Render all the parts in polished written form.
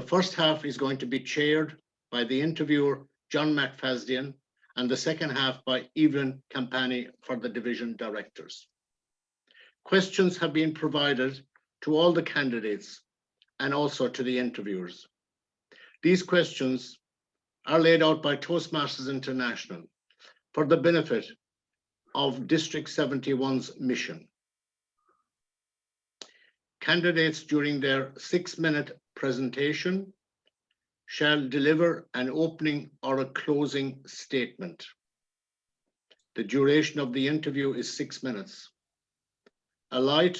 The first half is going to be chaired by the interviewer, John Mcfasdean, and the second half by Evelyn Campani for the division directors. Questions have been provided to all the candidates and also to the interviewers. These questions are laid out by Toastmasters International for the benefit of District 71's mission. Candidates during their 6-minute presentation shall deliver an opening or a closing statement. The duration of the interview is 6 minutes. A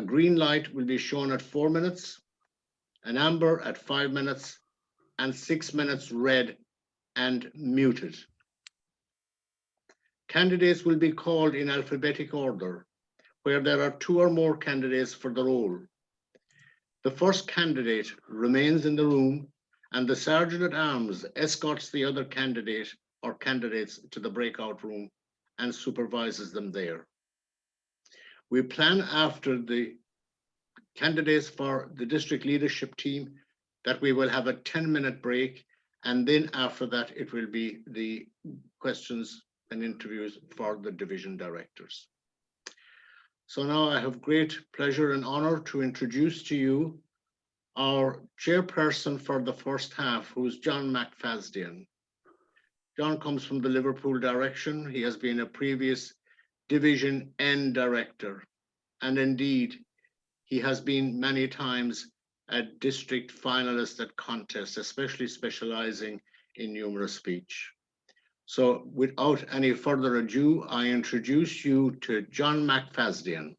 green light will be shown at 4 minutes, an amber at 5 minutes, and 6 minutes red and muted. Candidates will be called in alphabetic order, where there are 2 or more candidates for the role. The first candidate remains in the room, and the Sergeant at Arms escorts the other candidate or candidates to the breakout room and supervises them there. We plan after the candidates for the district leadership team that we will have a 10-minute break, and then after that it will be the questions and interviews for the division directors. So now I have great pleasure and honor to introduce to you our chairperson for the first half, who's John Mcfasdean. John comes from the Liverpool direction. He has been a previous Division N director, and indeed, he has been many times a district finalist at contests, especially specializing in numerous speech. So without any further ado, I introduce you to John Mcfasdean.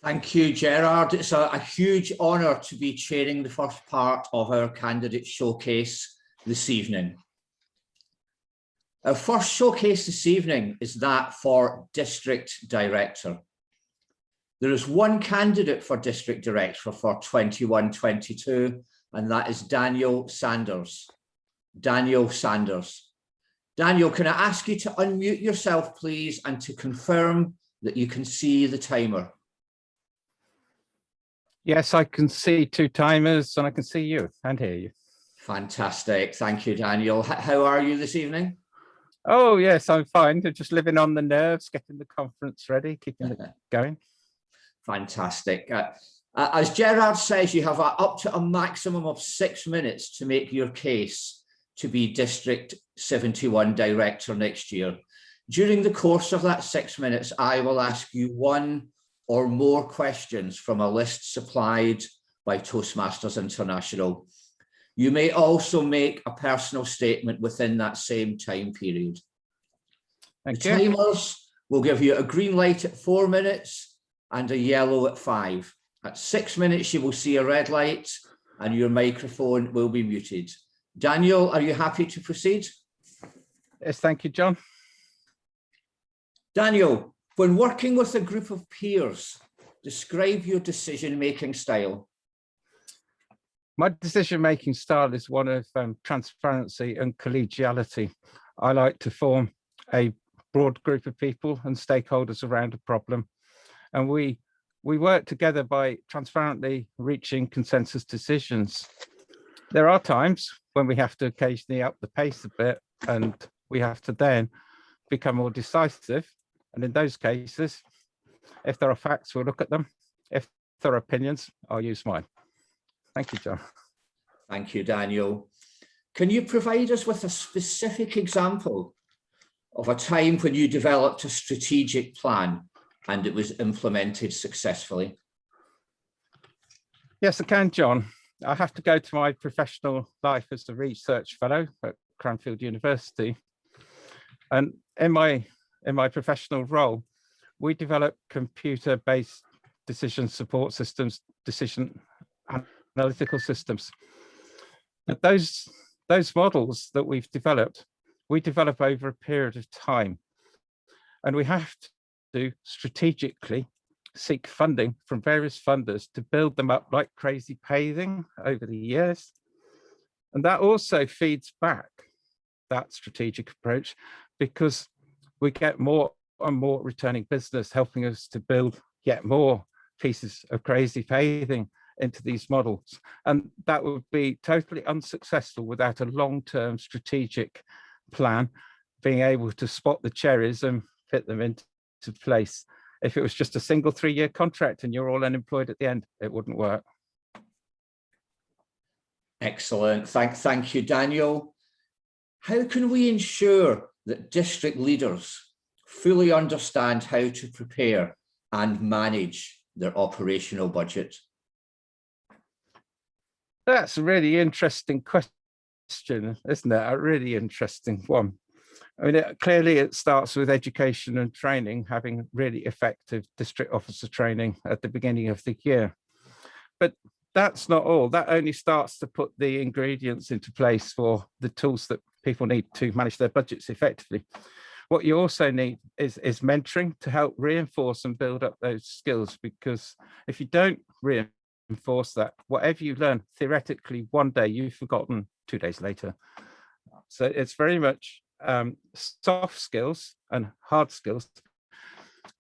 Thank you, Gerard. It's a huge honour to be chairing the first part of our candidate showcase this evening. Our first showcase this evening is that for District Director. There is one candidate for District Director for 21-22, and that is Daniel Sanders. Daniel Sanders. Daniel, can I ask you to unmute yourself, please, and to confirm that you can see the timer? Yes, I can see 2 timers and I can see you and hear you. Fantastic. Thank you, Daniel. How are you this evening? Oh, yes, I'm fine. Just living on the nerves, getting the conference ready, keeping it going. Fantastic. As Gerard says, you have up to a maximum of 6 minutes to make your case to be District 71 Director next year. During the course of that 6 minutes, I will ask you 1 or more questions from a list supplied by Toastmasters International. You may also make a personal statement within that same time period. The timers will give you a green light at 4 minutes and a yellow at 5. At 6 minutes, you will see a red light and your microphone will be muted. Daniel, are you happy to proceed? Yes, thank you, John. Daniel, when working with a group of peers, describe your decision-making style. My decision-making style is one of transparency and collegiality. I like to form a broad group of people and stakeholders around a problem, and we work together by transparently reaching consensus decisions. There are times when we have to occasionally up the pace a bit, and we have to then become more decisive. And in those cases, if there are facts, we'll look at them. If there are opinions, I'll use mine. Thank you, John. Thank you, Daniel. Can you provide us with a specific example of a time when you developed a strategic plan and it was implemented successfully? Yes, I can, John. I have to go to my professional life as a research fellow at Cranfield University. And in my professional role, we develop computer-based decision support systems, decision analytical systems. But those models that we've developed, we develop over a period of time. And we have to strategically seek funding from various funders to build them up like crazy paving over the years. And that also feeds back that strategic approach, because we get more and more returning business, helping us to build yet more pieces of crazy paving into these models. And that would be totally unsuccessful without a long-term strategic plan, being able to spot the cherries and fit them into place. If it was just a single 3-year contract and you're all unemployed at the end, it wouldn't work. Excellent. Thank you, Daniel. How can we ensure that district leaders fully understand how to prepare and manage their operational budget? That's a really interesting question, isn't it? A really interesting one. I mean, clearly it starts with education and training, having really effective district officer training at the beginning of the year. But that's not all. That only starts to put the ingredients into place for the tools that people need to manage their budgets effectively. What you also need is mentoring to help reinforce and build up those skills, because if you don't reinforce that, whatever you learn theoretically one day, you've forgotten 2 days later. So it's very much soft skills and hard skills,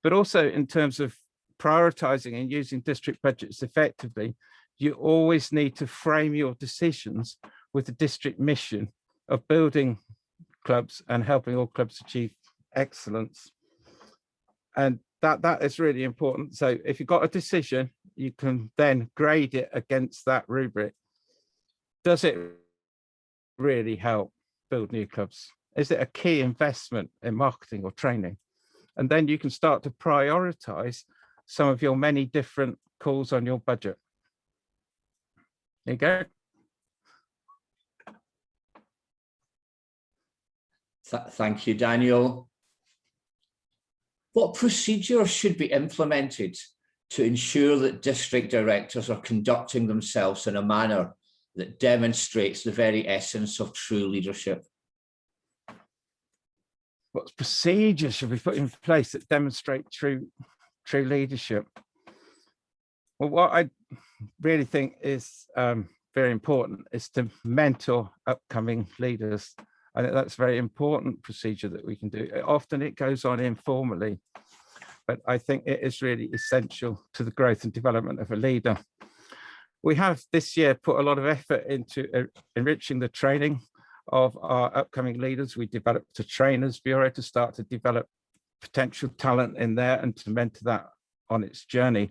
but also in terms of prioritizing and using district budgets effectively, you always need to frame your decisions with the district mission of building clubs and helping all clubs achieve excellence. And that is really important. So if you've got a decision, you can then grade it against that rubric. Does it really help build new clubs? Is it a key investment in marketing or training? And then you can start to prioritize some of your many different calls on your budget. There you go. Thank you, Daniel. What procedures should be implemented to ensure that district directors are conducting themselves in a manner that demonstrates the very essence of true leadership? What procedures should we put in place that demonstrate true leadership? Well, what I really think is very important is to mentor upcoming leaders. I think that's a very important procedure that we can do. Often it goes on informally, but I think it is really essential to the growth and development of a leader. We have this year put a lot of effort into enriching the training of our upcoming leaders. We developed a trainers bureau to start to develop potential talent in there and to mentor that on its journey.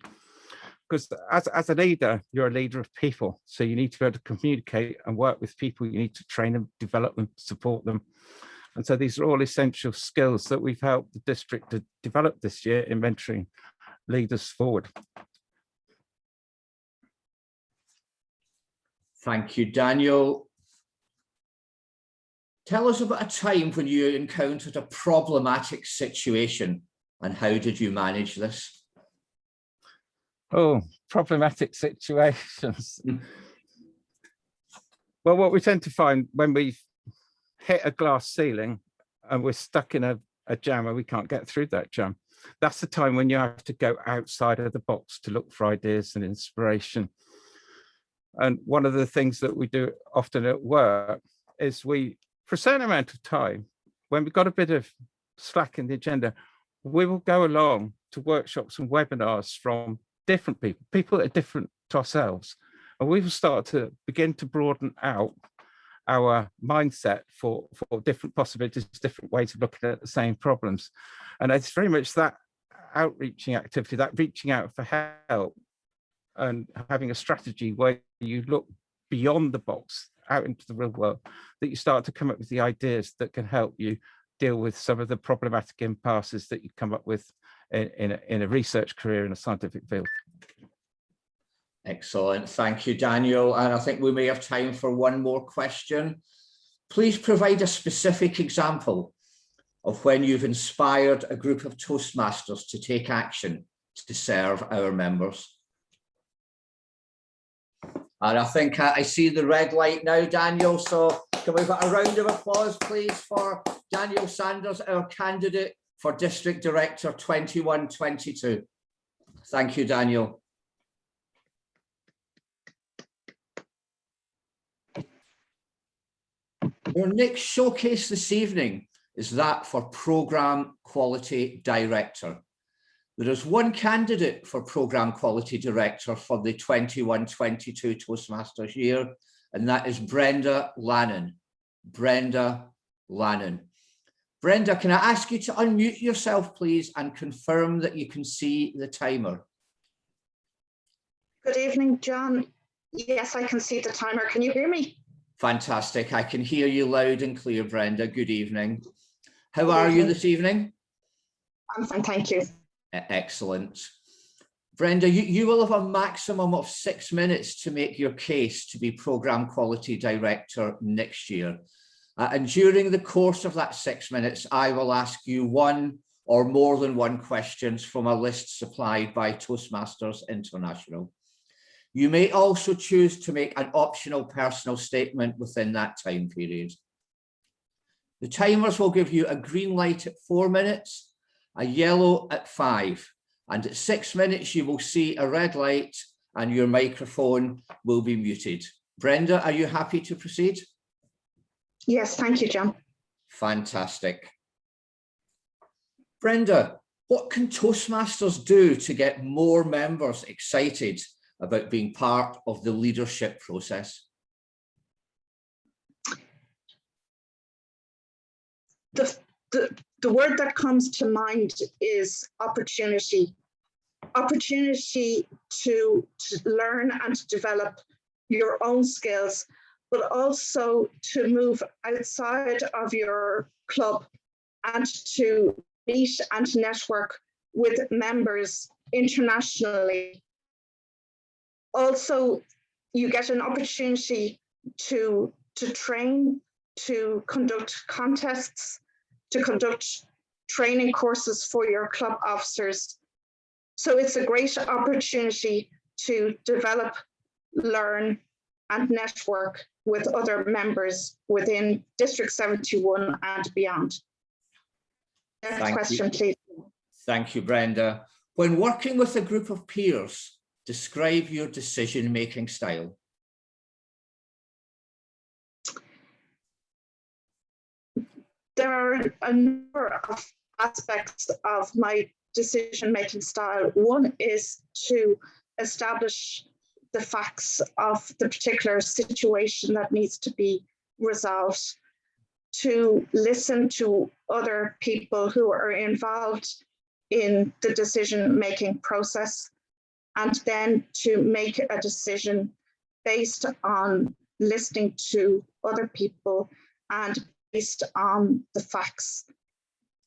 Because as a leader, you're a leader of people. So you need to be able to communicate and work with people. You need to train them, develop them, support them. And so these are all essential skills that we've helped the district to develop this year in mentoring leaders forward. Thank you, Daniel. Tell us about a time when you encountered a problematic situation and how did you manage this? Oh, problematic situations. Well, what we tend to find when we've hit a glass ceiling and we're stuck in a jam and we can't get through that jam, that's the time when you have to go outside of the box to look for ideas and inspiration. And one of the things that we do often at work is for a certain amount of time, when we've got a bit of slack in the agenda, we will go along to workshops and webinars from different people that are different to ourselves. And we will start to begin to broaden out our mindset for different possibilities, different ways of looking at the same problems. And it's very much that outreaching activity, that reaching out for help and having a strategy where you look beyond the box out into the real world, that you start to come up with the ideas that can help you deal with some of the problematic impasses that you come up with in a research career in a scientific field. Excellent. Thank you, Daniel. And I think we may have time for one more question. Please provide a specific example of when you've inspired a group of Toastmasters to take action to serve our members. And I think I see the red light now, Daniel. So can we have a round of applause, please, for Daniel Sanders, our candidate for District Director 21-22. Thank you, Daniel. Our next showcase this evening is that for Programme Quality Director. There is one candidate for Programme Quality Director for the 21-22 Toastmasters year, and that is Brenda Lennon. Brenda Lennon. Brenda, can I ask you to unmute yourself, please, and confirm that you can see the timer? Good evening, John. Yes, I can see the timer. Can you hear me? Fantastic. I can hear you loud and clear, Brenda. Good evening. How are you this evening? I'm fine, thank you. Excellent. Brenda, you will have a maximum of 6 minutes to make your case to be Programme Quality Director next year. And during the course of that 6 minutes, I will ask you one or more than one questions from a list supplied by Toastmasters International. You may also choose to make an optional personal statement within that time period. The timers will give you a green light at 4 minutes, a yellow at 5, and at 6 minutes you will see a red light and your microphone will be muted. Brenda, are you happy to proceed? Yes, thank you, John. Fantastic. Brenda, what can Toastmasters do to get more members excited about being part of the leadership process? The word that comes to mind is opportunity. Opportunity to learn and to develop your own skills, but also to move outside of your club and to meet and network with members internationally. Also, you get an opportunity to train, to conduct contests, to conduct training courses for your club officers. So it's a great opportunity to develop, learn, and network with other members within District 71 and beyond. Next question, please. Thank you, Brenda. When working with a group of peers, describe your decision-making style. There are a number of aspects of my decision-making style. One is to establish the facts of the particular situation that needs to be resolved, to listen to other people who are involved in the decision-making process, and then to make a decision based on listening to other people and based on the facts,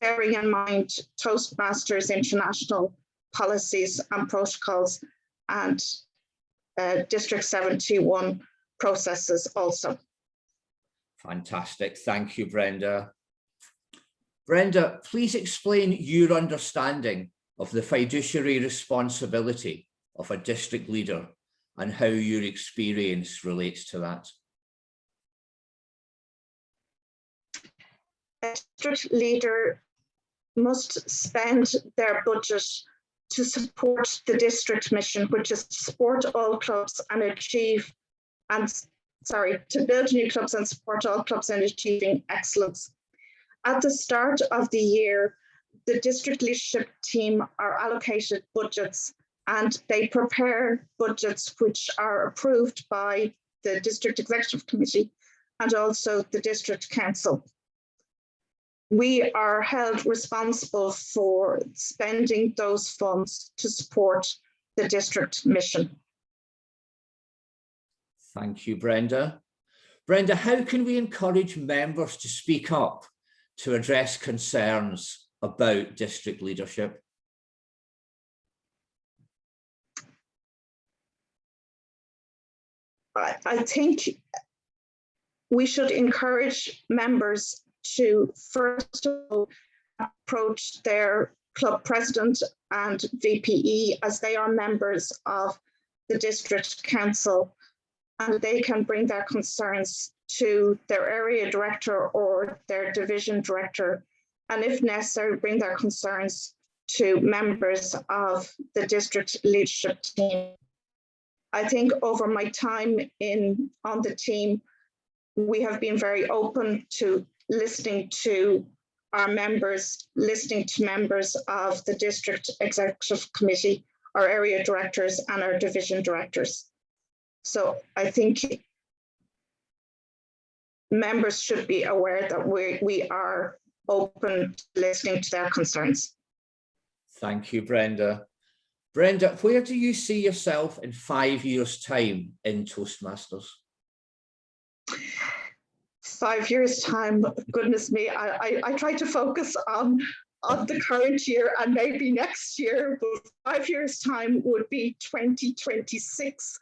bearing in mind Toastmasters International policies and protocols and District 71 processes also. Fantastic. Thank you, Brenda. Brenda, please explain your understanding of the fiduciary responsibility of a district leader and how your experience relates to that. A district leader must spend their budget to support the district mission, which is to support all clubs and to build new clubs and support all clubs in achieving excellence. At the start of the year, the district leadership team are allocated budgets and they prepare budgets which are approved by the district executive committee and also the district council. We are held responsible for spending those funds to support the district mission. Thank you, Brenda. Brenda, how can we encourage members to speak up to address concerns about district leadership? I think we should encourage members to first of all approach their club president and VPE as they are members of the district council, and they can bring their concerns to their area director or their division director, and if necessary, bring their concerns to members of the district leadership team. I think over my time on the team, we have been very open to listening to our members, listening to members of the district executive committee, our area directors and our division directors. So I think members should be aware that we are open to listening to their concerns. Thank you, Brenda. Brenda, where do you see yourself in 5 years' time in Toastmasters? 5 years' time, goodness me, I try to focus on the current year and maybe next year, but 5 years' time would be 2026.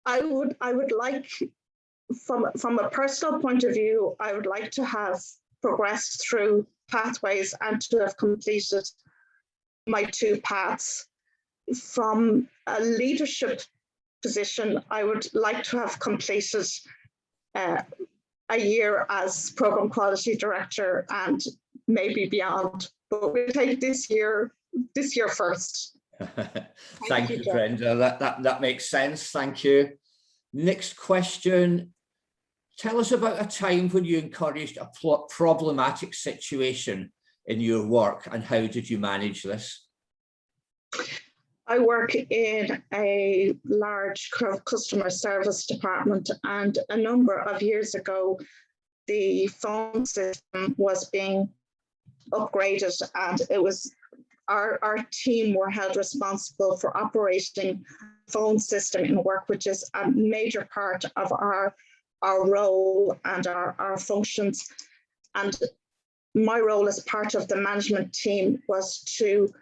I would like, from a personal point of view, I would like to have progressed through pathways and to have completed my 2 paths. From a leadership position, I would like to have completed a year as program quality director and maybe beyond, but we'll take this year first. Thank you, Brenda. That makes sense. Thank you. Next question. Tell us about a time when you encouraged a problematic situation in your work and how did you manage this? I work in a large customer service department, and a number of years ago, the phone system was being upgraded, and it was our team were held responsible for operating phone system in work, which is a major part of our role and our functions. And my role as part of the management team was to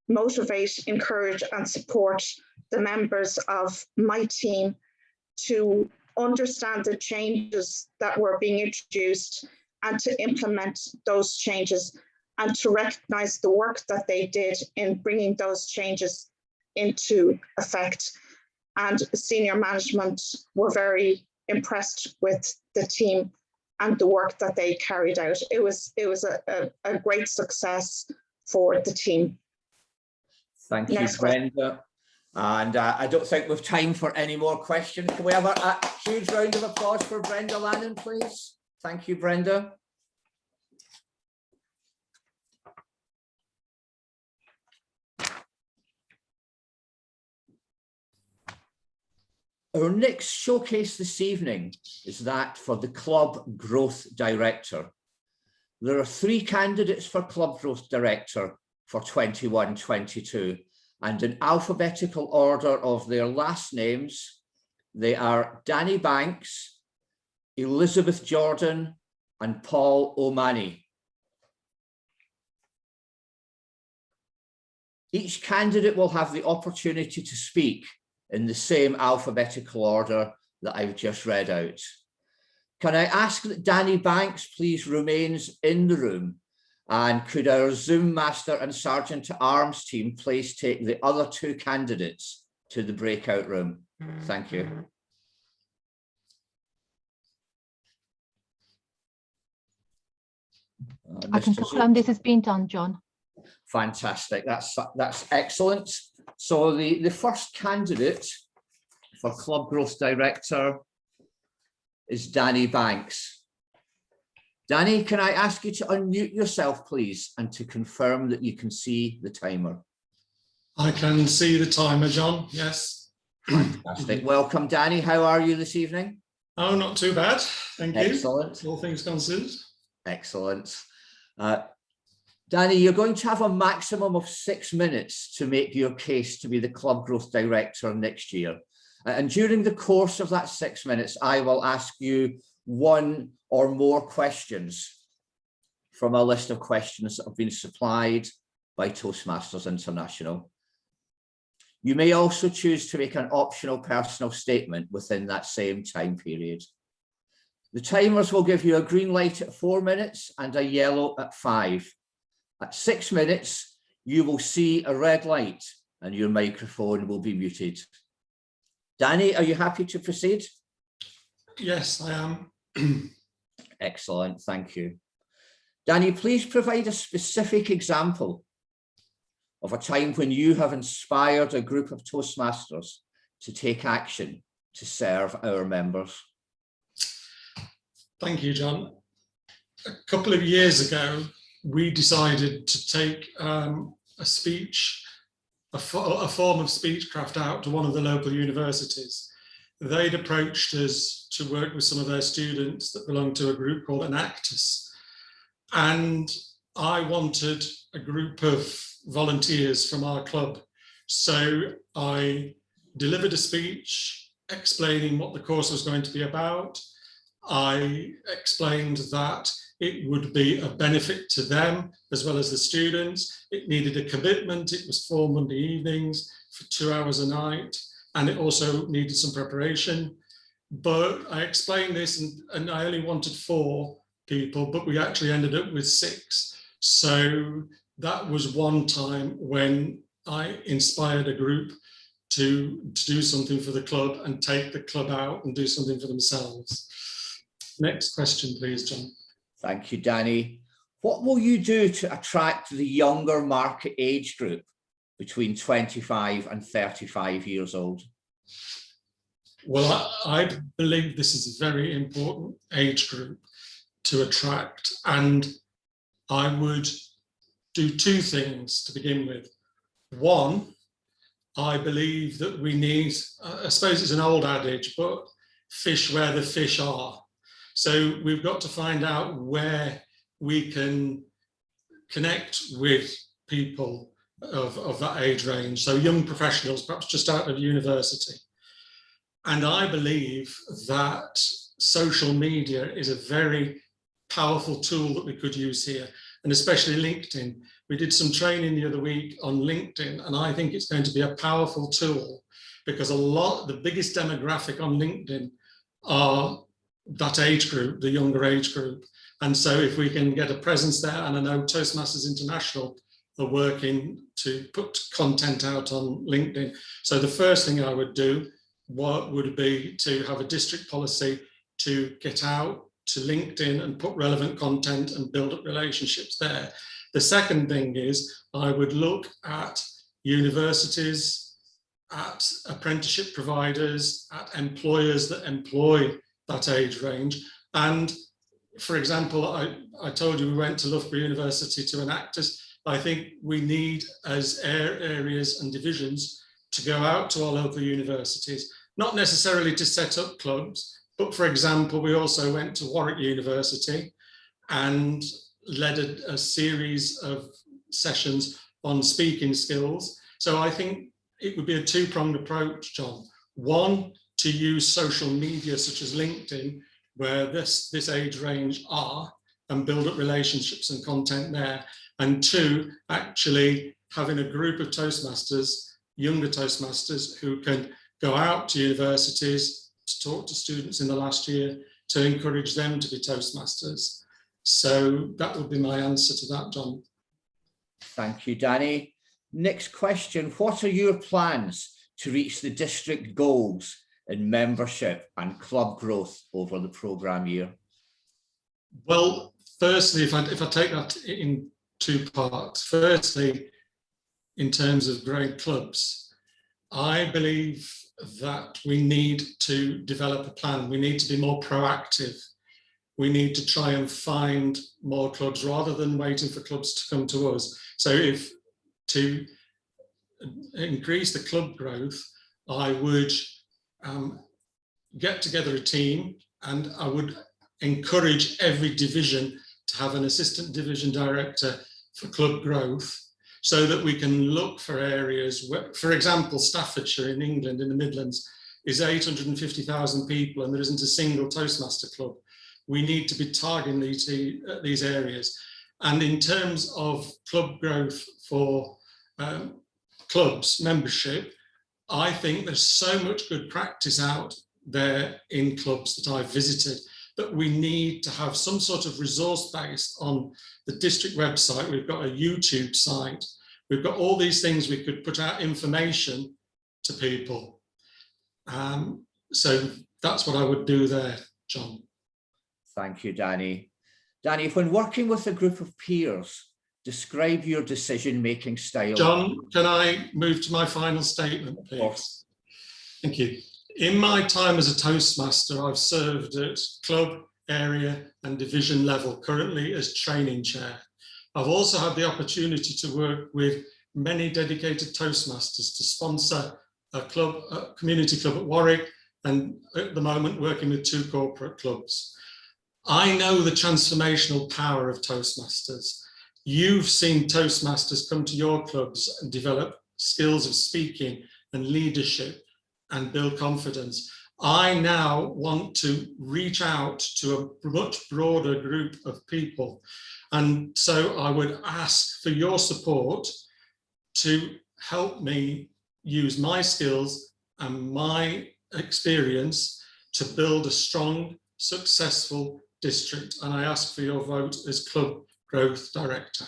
motivate, encourage and support the members of my team to understand the changes that were being introduced and to implement those changes and to recognize the work that they did in bringing those changes into effect. And senior management were very impressed with the team and the work that they carried out. It was a great success for the team. Thank you, Brenda. And I don't think we've time for any more questions. Can we have a huge round of applause for Brenda Lennon, please? Thank you, Brenda. Our next showcase this evening is that for the Club Growth Director. There are 3 candidates for Club Growth Director for 21-22, and in alphabetical order of their last names, they are Danny Banks, Elizabeth Jordan, and Paul Omani. Each candidate will have the opportunity to speak in the same alphabetical order that I've just read out. Can I ask that Danny Banks please remains in the room, and could our Zoom Master and Sergeant at Arms team please take the other 2 candidates to the breakout room? Thank you. I can confirm this has been done, John. Fantastic. That's excellent. So the first candidate for Club Growth Director is Danny Banks. Danny, can I ask you to unmute yourself, please, and to confirm that you can see the timer? I can see the timer, John. Yes. Fantastic. Welcome, Danny. How are you this evening? Oh, not too bad. Thank you. Excellent. All things considered. Excellent. Danny, you're going to have a maximum of 6 minutes to make your case to be the Club Growth Director next year. And during the course of that 6 minutes, I will ask you 1 or more questions from a list of questions that have been supplied by Toastmasters International. You may also choose to make an optional personal statement within that same time period. The timers will give you a green light at 4 minutes and a yellow at 5. At 6 minutes, you will see a red light and your microphone will be muted. Danny, are you happy to proceed? Yes, I am. Excellent, thank you. Danny, please provide a specific example of a time when you have inspired a group of Toastmasters to take action to serve our members. Thank you, John. a couple of years ago, we decided to take a form of speechcraft out to one of the local universities. They'd approached us to work with some of their students that belonged to a group called Enactus. And I wanted a group of volunteers from our club. So I delivered a speech explaining what the course was going to be about. I explained that it would be a benefit to them as well as the students. It needed a commitment. It was 4 Monday evenings for 2 hours a night, and it also needed some preparation. But I explained this, and I only wanted 4 people, but we actually ended up with 6. So that was one time when I inspired a group to do something for the club and take the club out and do something for themselves. Next question, please, John. Thank you, Danny. What will you do to attract the younger market age group between 25 and 35 years old? Well, I believe this is a very important age group to attract, and I would do 2 things to begin with. One, I believe that we need, I suppose it's an old adage, but fish where the fish are. So we've got to find out where we can connect with people of that age range. So young professionals, perhaps just out of university. And I believe that social media is a very powerful tool that we could use here, and especially LinkedIn. We did some training the other week on LinkedIn, and I think it's going to be a powerful tool because the biggest demographic on LinkedIn are that age group, the younger age group. And so if we can get a presence there, and I know Toastmasters International are working to put content out on LinkedIn. So the first thing I would do would be to have a district policy to get out to LinkedIn and put relevant content and build up relationships there. The second thing is I would look at universities, at apprenticeship providers, at employers that employ that age range. And for example, I told you we went to Loughborough University to enact this. I think we need as areas and divisions to go out to our local universities, not necessarily to set up clubs, but for example, we also went to Warwick University and led a series of sessions on speaking skills. So I think it would be a 2-pronged approach, John. One, to use social media such as LinkedIn, where this age range are, and build up relationships and content there. And 2, actually having a group of Toastmasters, younger Toastmasters, who can go out to universities to talk to students in the last year to encourage them to be Toastmasters. So that would be my answer to that, John. Thank you, Danny. Next question. What are your plans to reach the district goals in membership and club growth over the programme year? Well, firstly, if I take that in 2 parts. Firstly, in terms of growing clubs, I believe that we need to develop a plan. We need to be more proactive. We need to try and find more clubs rather than waiting for clubs to come to us. So if to increase the club growth, I would get together a team, and I would encourage every division to have an assistant division director for club growth, so that we can look for areas where, for example, Staffordshire in England, in the Midlands, is 850,000 people and there isn't a single Toastmaster club. We need to be targeting these areas. And in terms of club growth for clubs membership, I think there's so much good practice out there in clubs that I've visited that we need to have some sort of resource base on the district website. We've got a YouTube site. We've got all these things we could put out information to people. So that's what I would do there, John. Thank you, Danny. Danny, when working with a group of peers, describe your decision-making style. John, can I move to my final statement, please? Thank you. In my time as a Toastmaster, I've served at club, area and division level, currently as training chair. I've also had the opportunity to work with many dedicated Toastmasters to sponsor a community club at Warwick, and at the moment working with 2 corporate clubs. I know the transformational power of Toastmasters. You've seen Toastmasters come to your clubs and develop skills of speaking and leadership and build confidence. I now want to reach out to a much broader group of people. And so I would ask for your support to help me use my skills and my experience to build a strong, successful district. And I ask for your vote as Club Growth Director.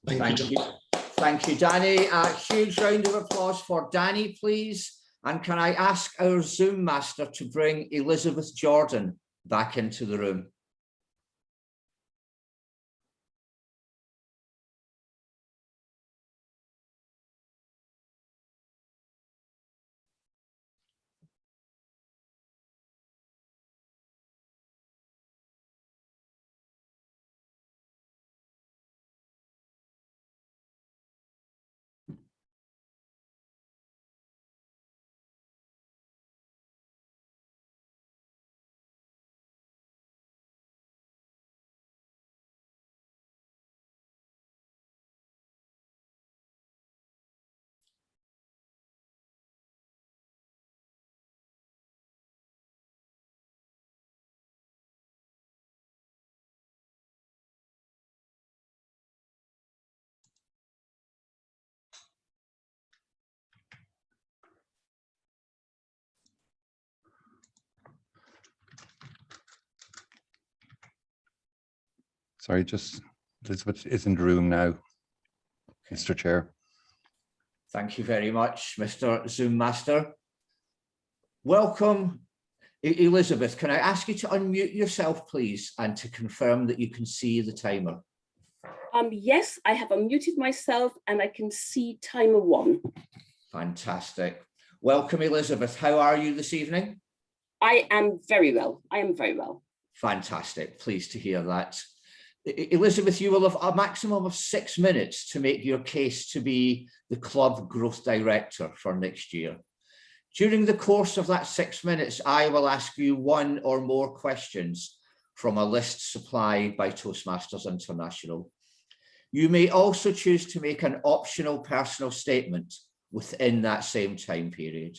Thank you, John. Thank you, Danny. A huge round of applause for Danny, please. And can I ask our Zoom master to bring Elizabeth Jordan back into the room? Sorry, just Elizabeth is in the room now, Mr. Chair. Thank you very much, Mr. Zoom Master. Welcome, Elizabeth. Can I ask you to unmute yourself, please, and to confirm that you can see the timer? Yes, I have unmuted myself and I can see timer 1. Fantastic. Welcome, Elizabeth. How are you this evening? I am very well. I am very well. Fantastic. Pleased to hear that. Elizabeth, you will have a maximum of 6 minutes to make your case to be the Club Growth Director for next year. During the course of that 6 minutes, I will ask you 1 or more questions from a list supplied by Toastmasters International. You may also choose to make an optional personal statement within that same time period.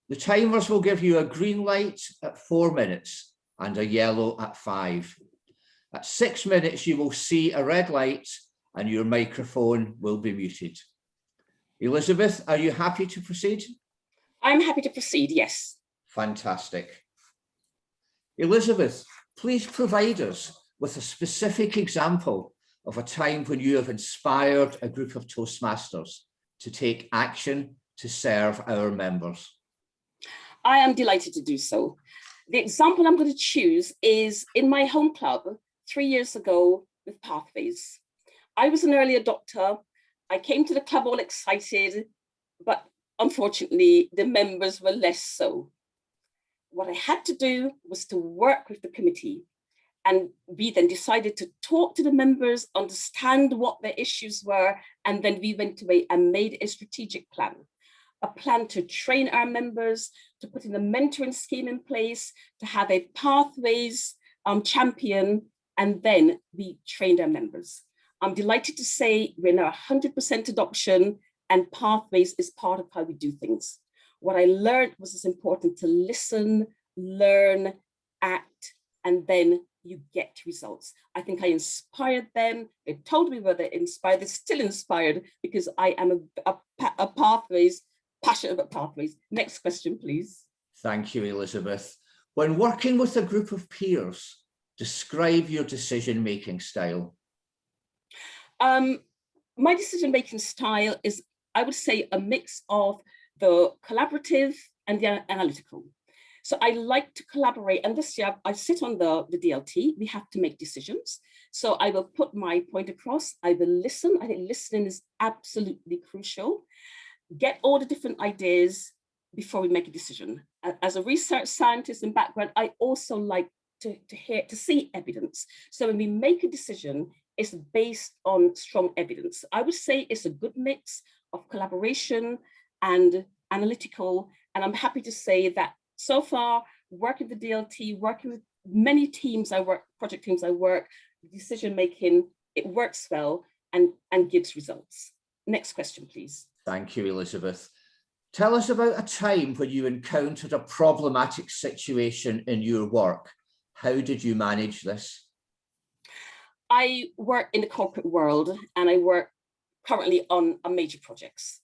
The timers will give you a green light at 4 minutes and a yellow at 5. At 6 minutes, you will see a red light and your microphone will be muted. Elizabeth, are you happy to proceed? I'm happy to proceed, yes. Fantastic. Elizabeth, please provide us with a specific example of a time when you have inspired a group of Toastmasters to take action to serve our members. I am delighted to do so. The example I'm going to choose is in my home club 3 years ago with Pathways. I was an early adopter. I came to the club all excited, but unfortunately, the members were less so. What I had to do was to work with the committee, and we then decided to talk to the members, understand what their issues were, and then we went away and made a strategic plan. A plan to train our members, to put in a mentoring scheme in place, to have a Pathways champion, and then we trained our members. I'm delighted to say we're now 100% adoption, and Pathways is part of how we do things. What I learned was it's important to listen, learn, act, and then you get results. I think I inspired them. They told me whether they're inspired. They're still inspired because I am a Pathways, passionate about Pathways. Next question, please. Thank you, Elizabeth. When working with a group of peers, describe your decision-making style. My decision-making style is, I would say, a mix of the collaborative and the analytical. So I like to collaborate, and this year I sit on the DLT. We have to make decisions. So I will put my point across. I will listen. I think listening is absolutely crucial. Get all the different ideas before we make a decision. As a research scientist in background, I also like to see evidence. So when we make a decision, it's based on strong evidence. I would say it's a good mix of collaboration and analytical. And I'm happy to say that so far, working with DLT, working with many teams project teams I work, decision making, it works well and gives results. Next question, please. Thank you, Elizabeth. Tell us about a time when you encountered a problematic situation in your work. How did you manage this? I work in the corporate world and I work currently on a major projects,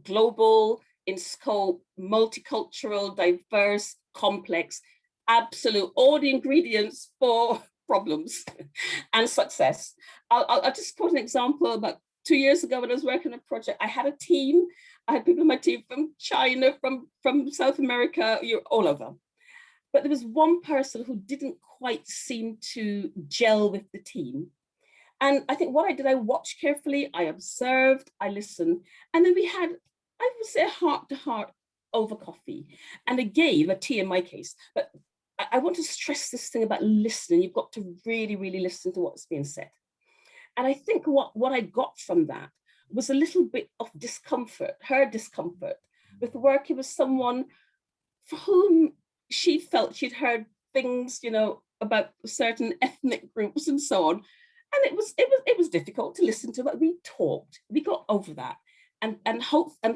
global in scope, multicultural, diverse, complex, absolute, all the ingredients for problems and success. I'll just quote an example. About 2 years ago when I was working on a project, I had a team. I had people in my team from China, from South America, all over. But there was one person who didn't quite seem to gel with the team. And I think what I did, I watched carefully, I observed, I listened, and then we had, I would say, heart-to-heart over coffee. And again, a tea in my case, but I want to stress this thing about listening. You've got to really, really listen to what's being said. And I think what I got from that was a little bit of discomfort, her discomfort, with working with someone for whom she felt she'd heard things, about certain ethnic groups and so on. And it was difficult to listen to, but we talked, we got over that. And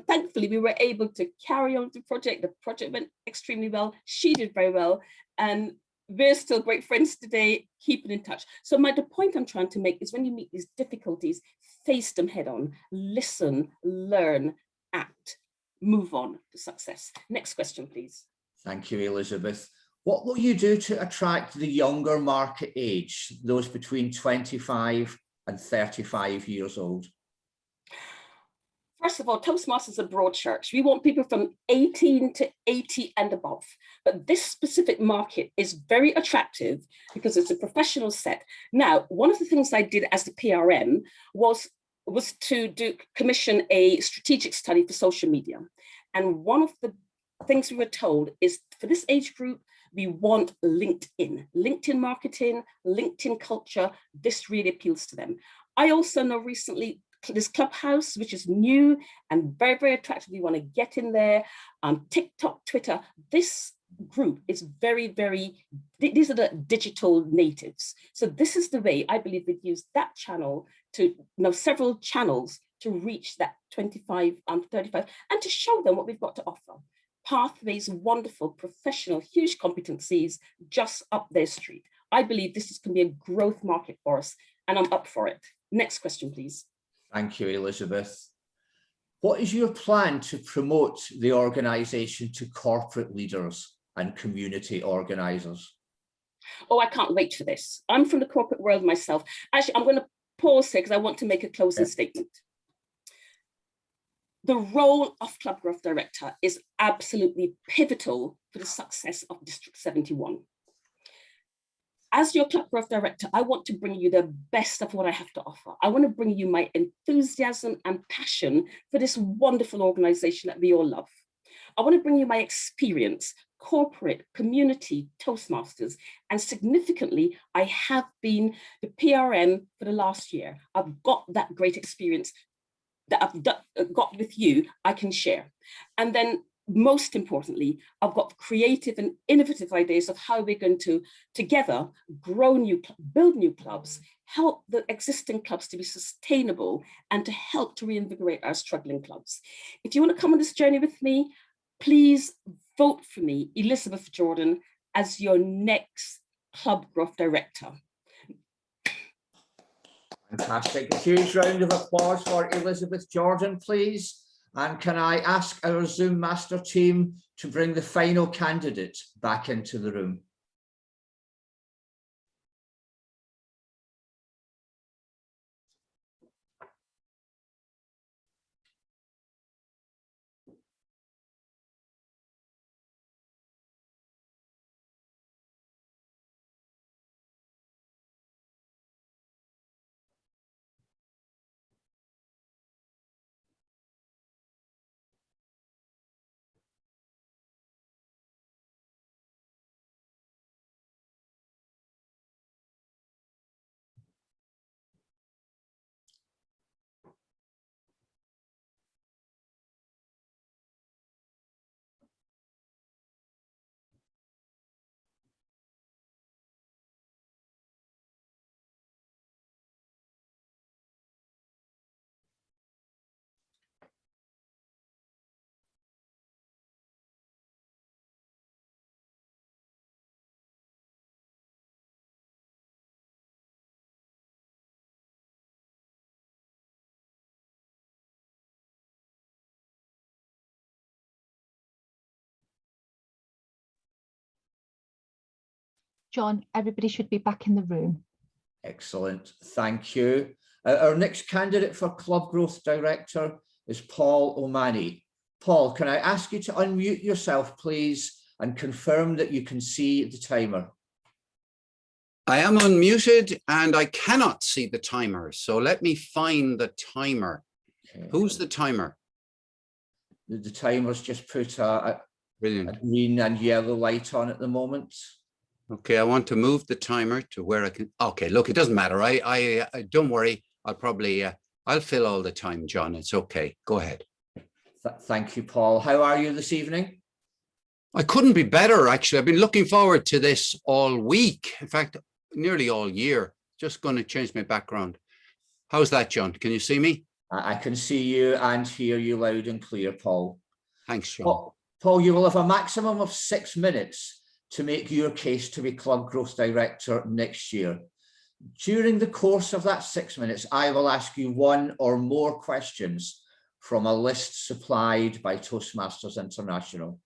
thankfully we were able to carry on the project. The project went extremely well. She did very well. And we're still great friends today, keeping in touch. So the point I'm trying to make is when you meet these difficulties, face them head on, listen, learn, act, move on to success. Next question, please. Thank you, Elizabeth. What will you do to attract the younger market age, those between 25 and 35 years old? First of all, Toastmasters is a broad church. We want people from 18 to 80 and above. But this specific market is very attractive because it's a professional set. Now, one of the things I did as the PRM was to commission a strategic study for social media. And one of the things we were told is for this age group, we want LinkedIn marketing, LinkedIn culture. This really appeals to them. I also know recently this Clubhouse, which is new and very, very attractive. We want to get in there. TikTok, Twitter, this group is very, very, these are the digital natives. So this is the way I believe we'd use that channel to, several channels to reach that 25 and 35 and to show them what we've got to offer. Pathways, wonderful, professional, huge competencies just up their street. I believe this can be a growth market for us and I'm up for it. Next question, please. Thank you, Elizabeth. What is your plan to promote the organisation to corporate leaders and community organisers? Oh, I can't wait for this. I'm from the corporate world myself. Actually, I'm going to pause here because I want to make a closing statement. The role of Club Growth Director is absolutely pivotal for the success of District 71. As your Club Growth Director, I want to bring you the best of what I have to offer. I want to bring you my enthusiasm and passion for this wonderful organization that we all love. I want to bring you my experience, corporate, community, Toastmasters, and significantly, I have been the PRM for the last year. I've got that great experience that I've got with you, I can share. And then most importantly, I've got creative and innovative ideas of how we're going to together build new clubs, help the existing clubs to be sustainable and to help to reinvigorate our struggling clubs. If you want to come on this journey with me, please vote for me, Elizabeth Jordan, as your next Club Growth Director. Fantastic. A huge round of applause for Elizabeth Jordan, please. And can I ask our Zoom master team to bring the final candidate back into the room? John, everybody should be back in the room. Excellent, thank you. Our next candidate for Club Growth Director is Paul Omani. Paul, can I ask you to unmute yourself, please, and confirm that you can see the timer? I am unmuted and I cannot see the timer. So let me find the timer. Okay. Who's the timer? The timer's just put a Brilliant. green and yellow light on at the moment. Okay, I want to move the timer to where I can. Okay, look, it doesn't matter. I don't worry. I'll probably, I'll fill all the time, John. It's okay. Go ahead. Thank you, Paul. How are you this evening? I couldn't be better, actually. I've been looking forward to this all week. In fact, nearly all year. Just going to change my background. How's that, John? Can you see me? I can see you and hear you loud and clear, Paul. Thanks, John. Paul, you will have a maximum of 6 minutes to make your case to be Club Growth Director next year. During the course of that 6 minutes, I will ask you one or more questions from a list supplied by Toastmasters International.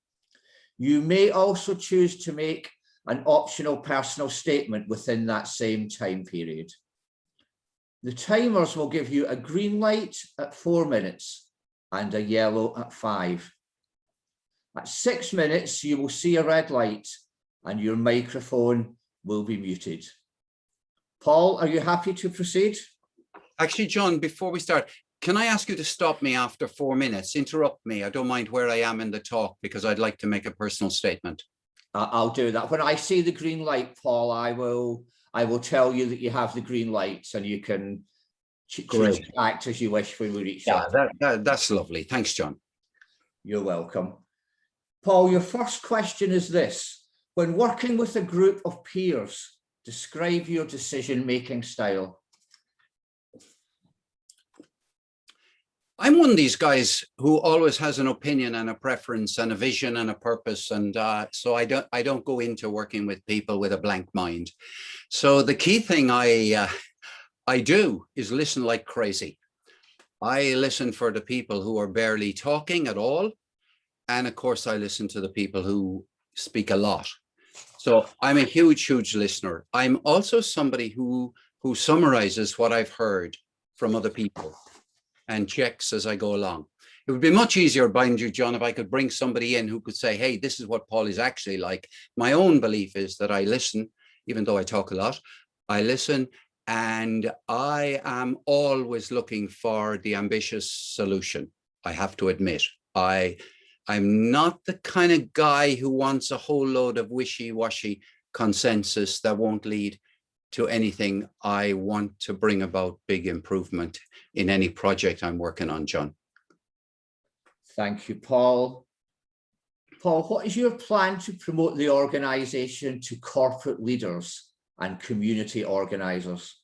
You may also choose to make an optional personal statement within that same time period. The timers will give you a green light at 4 minutes and a yellow at 5. At 6 minutes, you will see a red light and your microphone will be muted. Paul, are you happy to proceed? Actually, John, before we start, can I ask you to stop me after 4 minutes? Interrupt me. I don't mind where I am in the talk because I'd like to make a personal statement. I'll do that. When I see the green light, Paul, I will tell you that you have the green lights and you can act as you wish when we reach that. That's lovely. Thanks, John. You're welcome. Paul, your first question is this. When working with a group of peers, describe your decision-making style. I'm one of these guys who always has an opinion and a preference and a vision and a purpose. And so I don't go into working with people with a blank mind. So the key thing I do is listen like crazy. I listen for the people who are barely talking at all. And of course, I listen to the people who speak a lot. So I'm a huge listener. I'm also somebody who summarizes what I've heard from other people and checks as I go along. It would be much easier, mind you, John, if I could bring somebody in who could say, hey, this is what Paul is actually like. My own belief is that I listen, even though I talk a lot, I listen, and I am always looking for the ambitious solution. I have to admit, I'm not the kind of guy who wants a whole load of wishy-washy consensus that won't lead to anything. I want to bring about big improvement in any project I'm working on, John. Thank you, Paul. Paul, what is your plan to promote the organisation to corporate leaders and community organisers?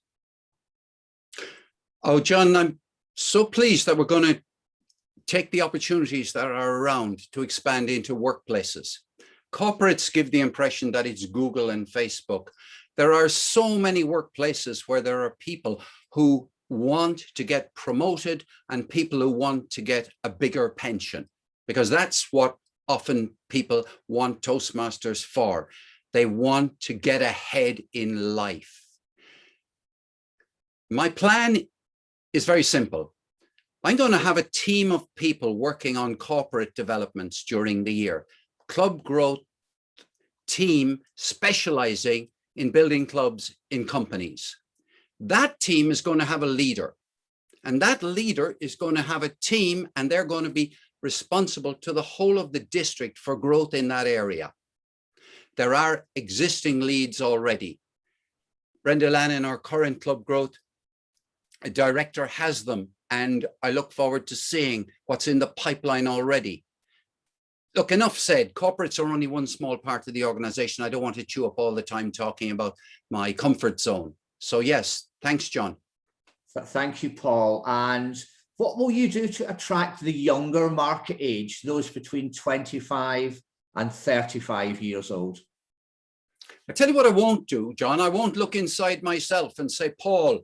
Oh, John, I'm so pleased that we're going to take the opportunities that are around to expand into workplaces. Corporates give the impression that it's Google and Facebook. There are so many workplaces where there are people who want to get promoted and people who want to get a bigger pension, because that's what often people want Toastmasters for. They want to get ahead in life. My plan is very simple. I'm going to have a team of people working on corporate developments during the year. Club growth team specializing in building clubs in companies. That team is going to have a leader, and that leader is going to have a team, and they're going to be responsible to the whole of the district for growth in that area. There are existing leads already. Brenda Lennon, our current club growth director, has them, and I look forward to seeing what's in the pipeline already. Look, enough said. Corporates are only one small part of the organization. I don't want to chew up all the time talking about my comfort zone. So yes, thanks, John. Thank you, Paul. And what will you do to attract the younger market age, those between 25 and 35 years old? I tell you what I won't do, John. I won't look inside myself and say, Paul,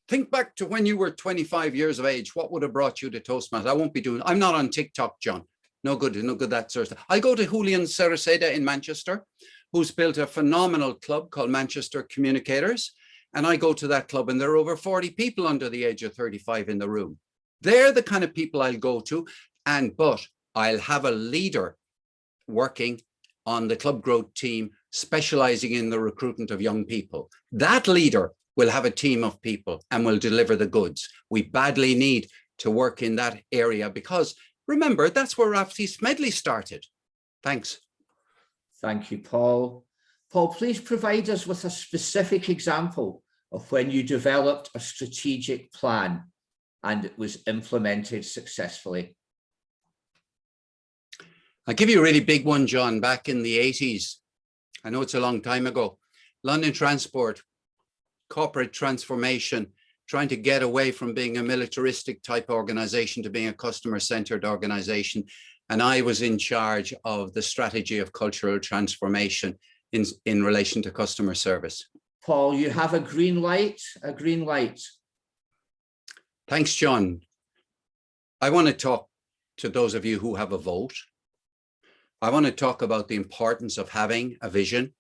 think back to when you were 25 years of age. What would have brought you to Toastmasters? I won't be doing. I'm not on TikTok, John. No good, that sort of stuff. I go to Julian Saraceda in Manchester. who's built a phenomenal club called Manchester Communicators. And I go to that club and there are over 40 people under the age of 35 in the room. They're the kind of people I'll go to. But I'll have a leader working on the club growth team, specializing in the recruitment of young people. That leader will have a team of people and will deliver the goods. We badly need to work in that area because remember, that's where Rafferty Smedley started. Thanks. Thank you, Paul. Paul, please provide us with a specific example of when you developed a strategic plan and it was implemented successfully. I'll give you a really big one, John, back in the 80s. I know it's a long time ago. London Transport, corporate transformation, trying to get away from being a militaristic type organization to being a customer-centered organization. And I was in charge of the strategy of cultural transformation in relation to customer service. Paul, you have a green light, a green light. Thanks, John. I want to talk to those of you who have a vote. I want to talk about the importance of having a vision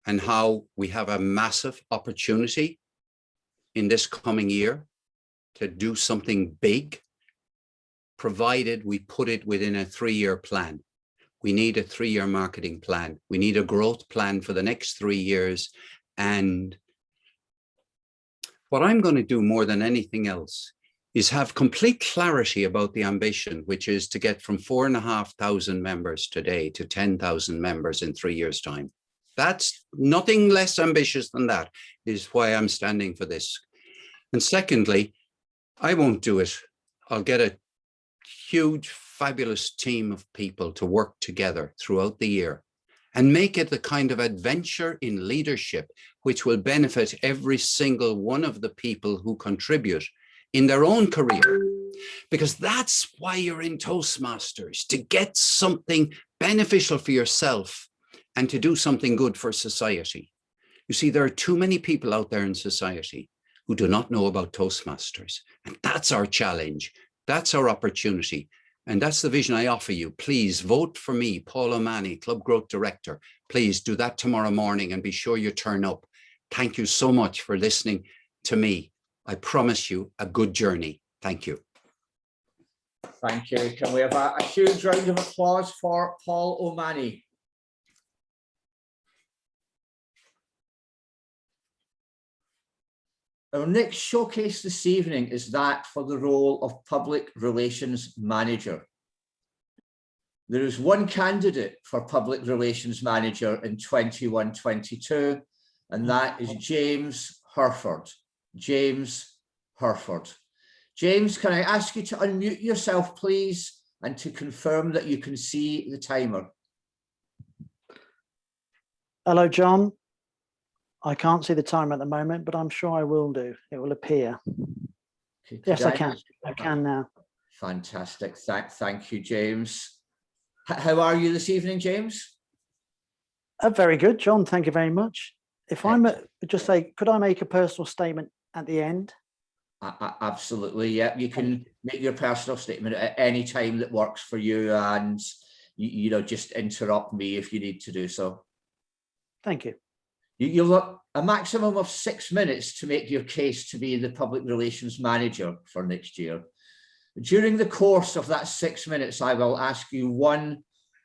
and how we have a massive opportunity in this coming year to do something big, provided we put it within a 3-year plan. We need a 3-year marketing plan. We need a growth plan for the next 3 years. And what I'm going to do more than anything else is have complete clarity about the ambition, which is to get from 4,500 members today to 10,000 members in 3 years' time. That's nothing less ambitious than that, is why I'm standing for this. And secondly, I won't do it. I'll get a huge, fabulous team of people to work together throughout the year and make it the kind of adventure in leadership which will benefit every single one of the people who contribute in their own career, because that's why you're in Toastmasters, to get something beneficial for yourself and to do something good for society. You see, there are too many people out there in society who do not know about Toastmasters, and that's our challenge. That's our opportunity. And that's the vision I offer you. Please vote for me, Paul Omani, Club Growth Director. Please do that tomorrow morning and be sure you turn up. Thank you so much for listening to me. I promise you a good journey. Thank you. Thank you. Can we have a huge round of applause for Paul Omani? Our next showcase this evening is that for the role of Public Relations Manager. There is one candidate for Public Relations Manager in 21-22, and that is James Herford. James Herford. James, can I ask you to unmute yourself, please, and to confirm that you can see the timer? Hello, John. I can't see the timer at the moment, but I'm sure I will do. It will appear. Yes, I can. I can now. Fantastic. Thank you, James. How are you this evening, James? Very good, John. Thank you very much. If I'm just say, could I make a personal statement at the end? Absolutely. Yeah, you can make your personal statement at any time that works for you, and you know, just interrupt me if you need to do so. Thank you. You'll have a maximum of 6 minutes to make your case to be the Public Relations Manager for next year. During the course of that 6 minutes, I will ask you one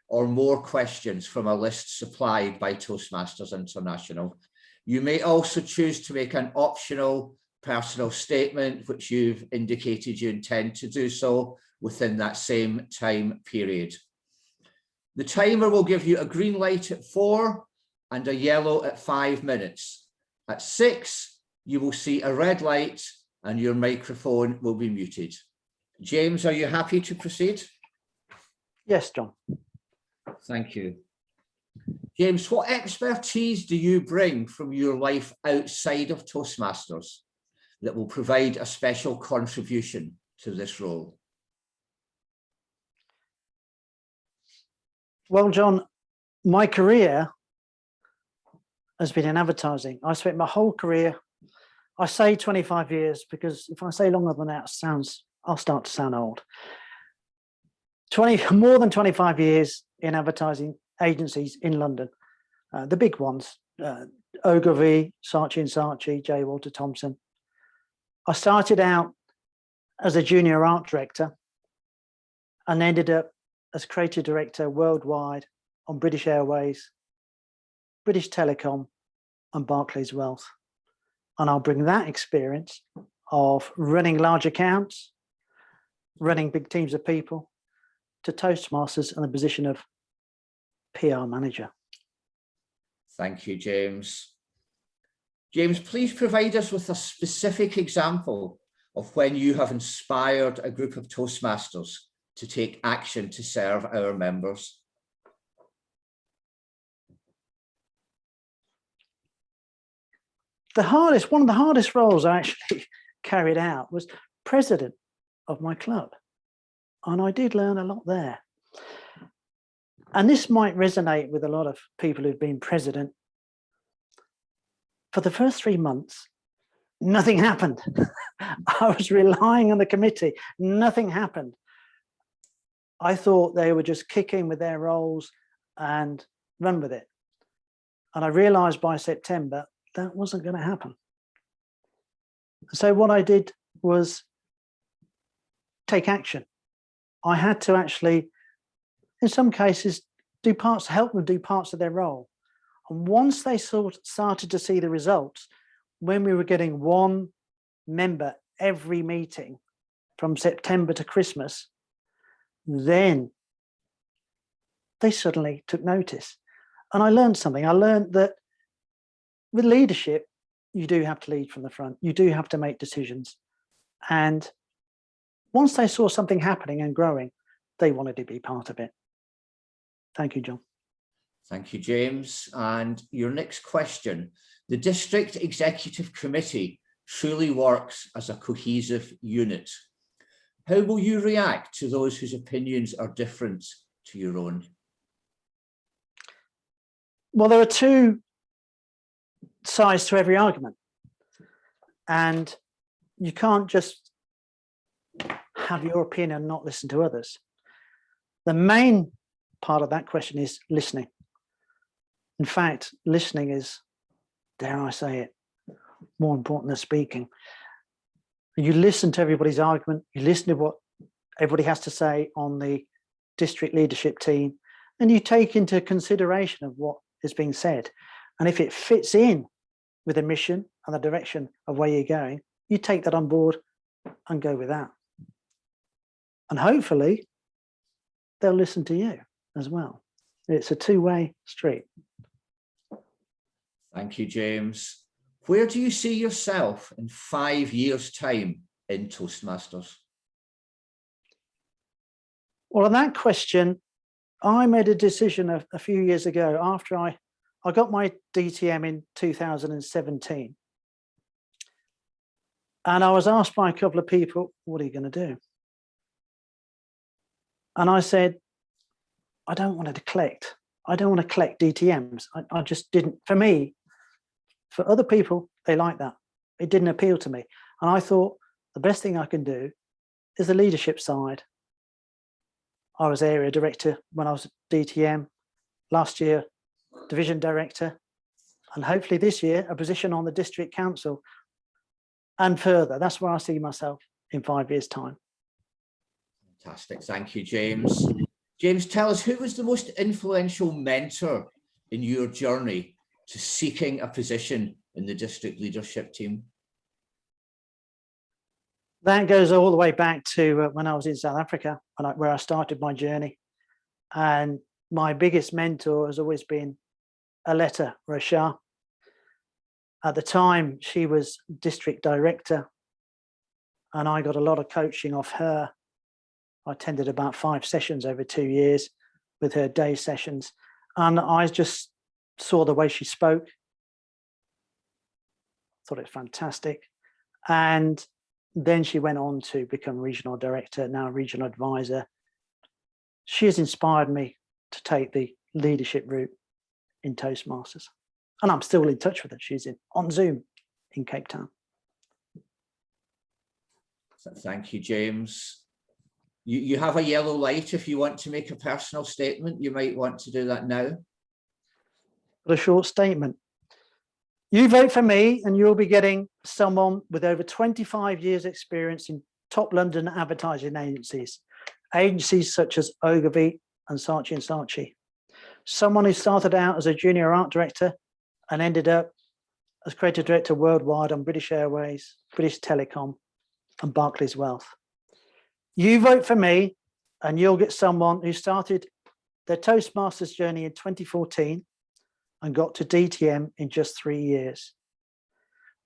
or more questions from a list supplied by Toastmasters International. You may also choose to make an optional personal statement, which you've indicated you intend to do so within that same time period. The timer will give you a green light at 4 and a yellow at 5 minutes. At 6, you will see a red light and your microphone will be muted. James, are you happy to proceed? Yes, John. Thank you. James, what expertise do you bring from your life outside of Toastmasters that will provide a special contribution to this role? Well, John, my career has been in advertising. I spent my whole career, I say 25 years, because if I say longer than that, I'll start to sound old. More than 25 years in advertising agencies in London. the big ones, Ogilvy, Saatchi & Saatchi, J. Walter Thompson. I started out as a junior art director and ended up as creative director worldwide on British Airways, British Telecom, and Barclays Wealth. And I'll bring that experience of running large accounts, running big teams of people, to Toastmasters and the position of PR manager. Thank you, James. James, please provide us with a specific example of when you have inspired a group of Toastmasters to take action to serve our members. One of the hardest roles I actually carried out was president of my club. And I did learn a lot there. And this might resonate with a lot of people who've been president. For the first 3 months, nothing happened. I was relying on the committee. Nothing happened. I thought they would just kick in with their roles and run with it. And I realized by September, that wasn't going to happen. So what I did was take action. I had to actually, in some cases, help them do parts of their role. And once they started to see the results, when we were getting one member every meeting from September to Christmas, then they suddenly took notice. And I learned something. I learned that with leadership, you do have to lead from the front. You do have to make decisions. And once they saw something happening and growing, they wanted to be part of it. Thank you, John. Thank you, James. And your next question. The District Executive Committee truly works as a cohesive unit. How will you react to those whose opinions are different to your own? Well, there are two sides to every argument. And you can't just have your opinion and not listen to others. The main part of that question is listening. In fact, listening is, dare I say it, more important than speaking. You listen to everybody's argument, you listen to what everybody has to say on the district leadership team, and you take into consideration of what is being said. And if it fits in with the mission and the direction of where you're going, you take that on board and go with that. And hopefully they'll listen to you as well. It's a two-way street. Thank you, James. Where do you see yourself in 5 years' time in Toastmasters? Well, on that question, I made a decision a few years ago after I got my DTM in 2017. And I was asked by a couple of people, what are you going to do? And I said, I don't want to collect. I don't want to collect DTMs. I just didn't, for me, for other people, they like that. It didn't appeal to me. And I thought the best thing I can do is the leadership side. I was area director when I was at DTM. Last year, division director. And hopefully this year, a position on the district council and further. That's where I see myself in 5 years' time. Fantastic. Thank you, James. James, tell us, who was the most influential mentor in your journey to seeking a position in the district leadership team? That goes all the way back to when I was in South Africa, where I started my journey. And my biggest mentor has always been Aletta Rochar. At the time, she was district director, and I got a lot of coaching off her. I attended about 5 sessions over 2 years with her day sessions, and I just saw the way she spoke. Thought it was fantastic. And then she went on to become regional director, now regional advisor. She has inspired me to take the leadership route in Toastmasters. And I'm still in touch with her. She's on Zoom in Cape Town. Thank you, James. You have a yellow light if you want to make a personal statement. You might want to do that now. but a short statement. You vote for me and you'll be getting someone with over 25 years experience in top London advertising agencies such as Ogilvy and Saatchi & Saatchi. Someone who started out as a junior art director and ended up as creative director worldwide on British Airways, British Telecom and Barclays Wealth. You vote for me and you'll get someone who started their Toastmasters journey in 2014 and got to DTM in just 3 years.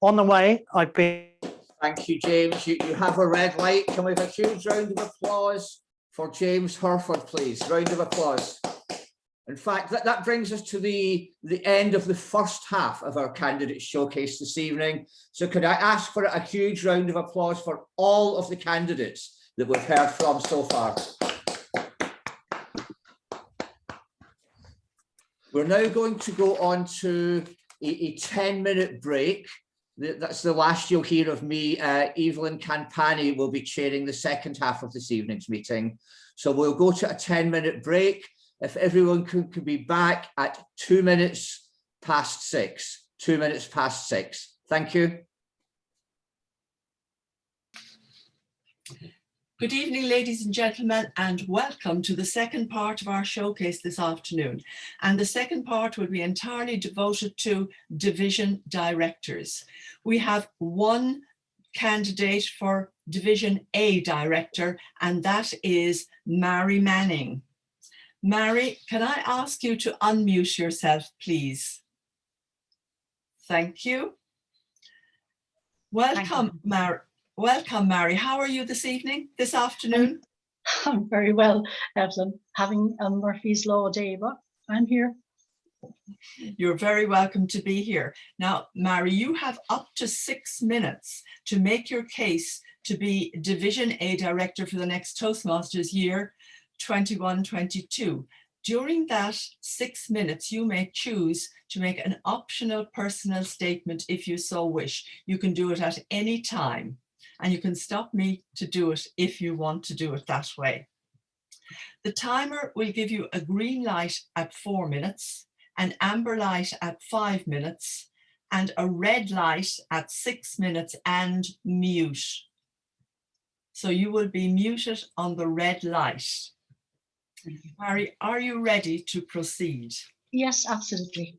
On the way, I've been... Thank you, James. You have a red light. Can we have a huge round of applause for James Herford, please? Round of applause. In fact, that brings us to the end of the first half of our candidate showcase this evening. So could I ask for a huge round of applause for all of the candidates that we've heard from so far? We're now going to go on to a 10-minute break. That's the last you'll hear of me. Evelyn Campani will be chairing the second half of this evening's meeting. So we'll go to a 10-minute break. If everyone could be back at 2 minutes past 6. 2 minutes past 6. Thank you. Good evening, ladies and gentlemen, and welcome to the second part of our showcase this afternoon. And the second part will be entirely devoted to division directors. We have one candidate for Division A director, and that is Mary Manning. Mary, can I ask you to unmute yourself, please? Thank you. Welcome, Mary. Welcome, Mary. How are you this evening, this afternoon? I'm very well, Evelyn. Having a Murphy's Law day, but I'm here. You're very welcome to be here. Now, Mary, you have up to 6 minutes to make your case to be Division A Director for the next Toastmasters year 21-22. During that 6 minutes, you may choose to make an optional personal statement if you so wish. You can do it at any time. And you can stop me to do it if you want to do it that way. The timer will give you a green light at 4 minutes, an amber light at 5 minutes, and a red light at 6 minutes and mute. So you will be muted on the red light. Mary, are you ready to proceed? Yes, absolutely.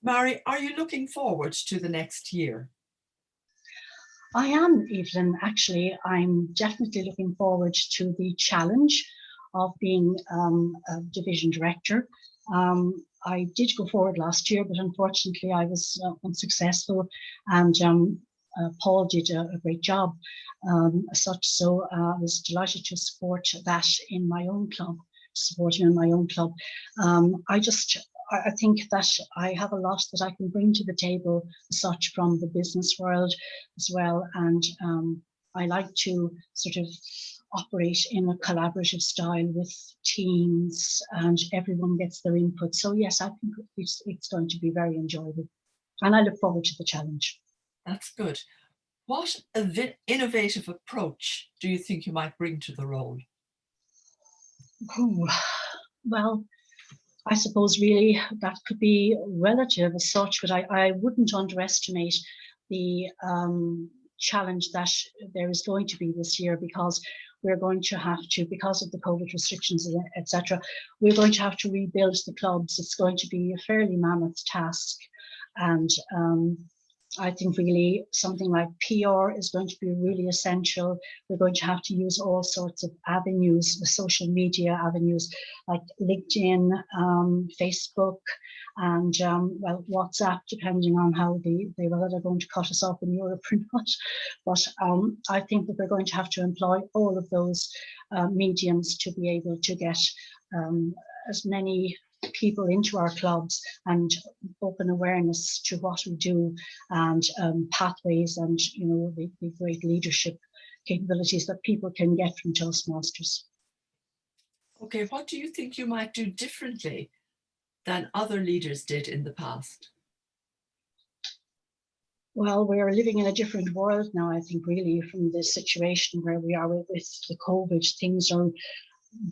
Mary, are you looking forward to the next year? I am, Evelyn. Actually, I'm definitely looking forward to the challenge of being a division director. I did go forward last year, but unfortunately I was unsuccessful, and Paul did a great job as such. So I was delighted to support that in my own club, I think that I have a lot that I can bring to the table as such from the business world as well. And I like to sort of operate in a collaborative style with teams and everyone gets their input. So yes, I think it's going to be very enjoyable. And I look forward to the challenge. That's good. What innovative approach do you think you might bring to the role? Ooh, well, I suppose really that could be relative as such, but I wouldn't underestimate the challenge that there is going to be this year, because we're going to have to, because of the COVID restrictions, etc., we're going to have to rebuild the clubs. It's going to be a fairly mammoth task. And I think really something like PR is going to be really essential. We're going to have to use all sorts of avenues, the social media avenues like LinkedIn, Facebook, and well, WhatsApp, depending on how whether they're going to cut us off in Europe or not. But I think that we're going to have to employ all of those mediums to be able to get as many people into our clubs and open awareness to what we do, and pathways, and you know, the great leadership capabilities that people can get from Toastmasters. Okay, what do you think you might do differently than other leaders did in the past? Well, we are living in a different world now, I think, really, from the situation where we are with the COVID. Things are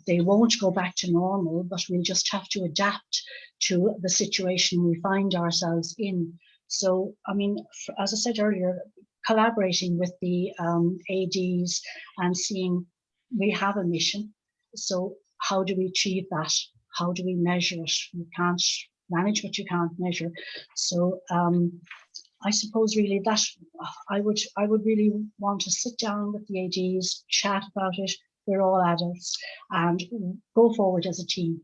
they won't go back to normal, but we'll just have to adapt to the situation we find ourselves in. So, I mean, as I said earlier, collaborating with the ADs and seeing we have a mission. So how do we achieve that? How do we measure it? You can't manage what you can't measure. So I suppose really that I would really want to sit down with the ADs, chat about it. We're all adults and go forward as a team.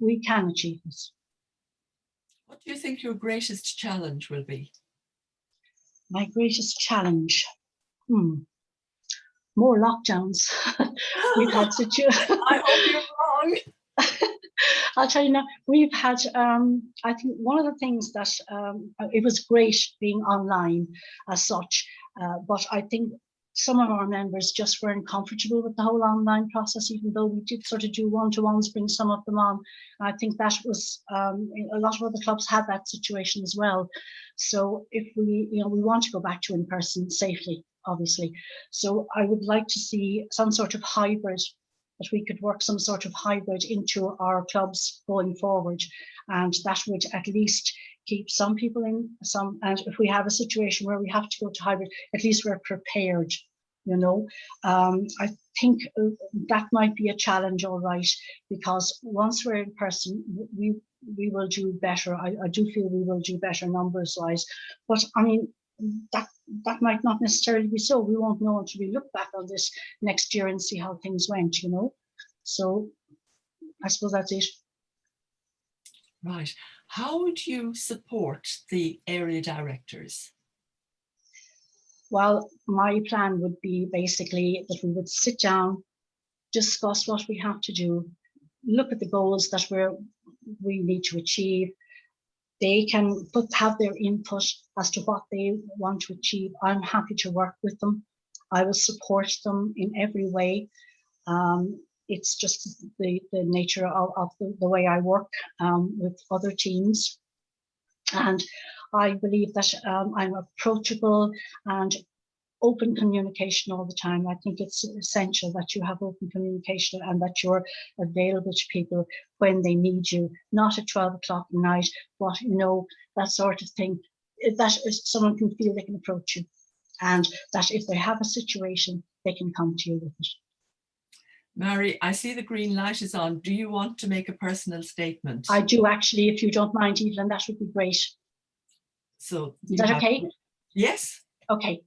We can achieve this. What do you think your greatest challenge will be? My greatest challenge? More lockdowns. We've had I hope you're wrong. I'll tell you now, we've had, I think one of the things that, it was great being online as such, but I think some of our members just weren't comfortable with the whole online process, even though we did sort of do one-to-ones, bring some of them on. I think that was, a lot of other clubs had that situation as well. So if we, we want to go back to in-person safely, obviously. So I would like to see some sort of hybrid, that we could work some sort of hybrid into our clubs going forward. And that would at least keep some people in, and if we have a situation where we have to go to hybrid, at least we're prepared, I think that might be a challenge, all right, because once we're in person, we will do better. I do feel we will do better numbers wise, but I mean, that might not necessarily be so. We won't know until we look back on this next year and see how things went, So I suppose that's it. Right. How would you support the area directors? Well, my plan would be basically that we would sit down, discuss what we have to do, look at the goals that we need to achieve. They can have their input as to what they want to achieve. I'm happy to work with them. I will support them in every way. It's just the nature of the way I work with other teams. And I believe that I'm approachable and open communication all the time. I think it's essential that you have open communication and that you're available to people when they need you, not at 12 o'clock at night, but that sort of thing, that someone can feel they can approach you, and that if they have a situation, they can come to you with it. Mary, I see the green light is on. Do you want to make a personal statement? I do actually, if you don't mind, Evelyn, that would be great. So is that okay? Yes. Okay.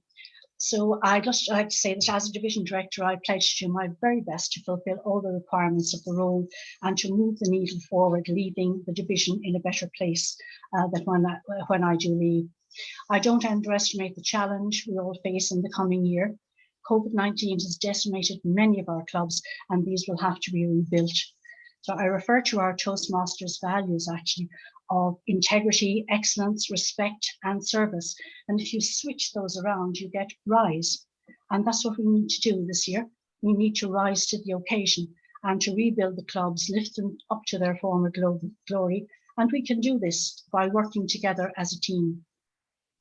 So I'd just like to say that as a division director, I pledge to do my very best to fulfill all the requirements of the role and to move the needle forward, leaving the division in a better place than when I do leave. I don't underestimate the challenge we all face in the coming year. COVID-19 has decimated many of our clubs, and these will have to be rebuilt. So I refer to our Toastmasters values actually of integrity, excellence, respect, and service. And if you switch those around, you get rise. And that's what we need to do this year. We need to rise to the occasion and to rebuild the clubs, lift them up to their former glory. And we can do this by working together as a team.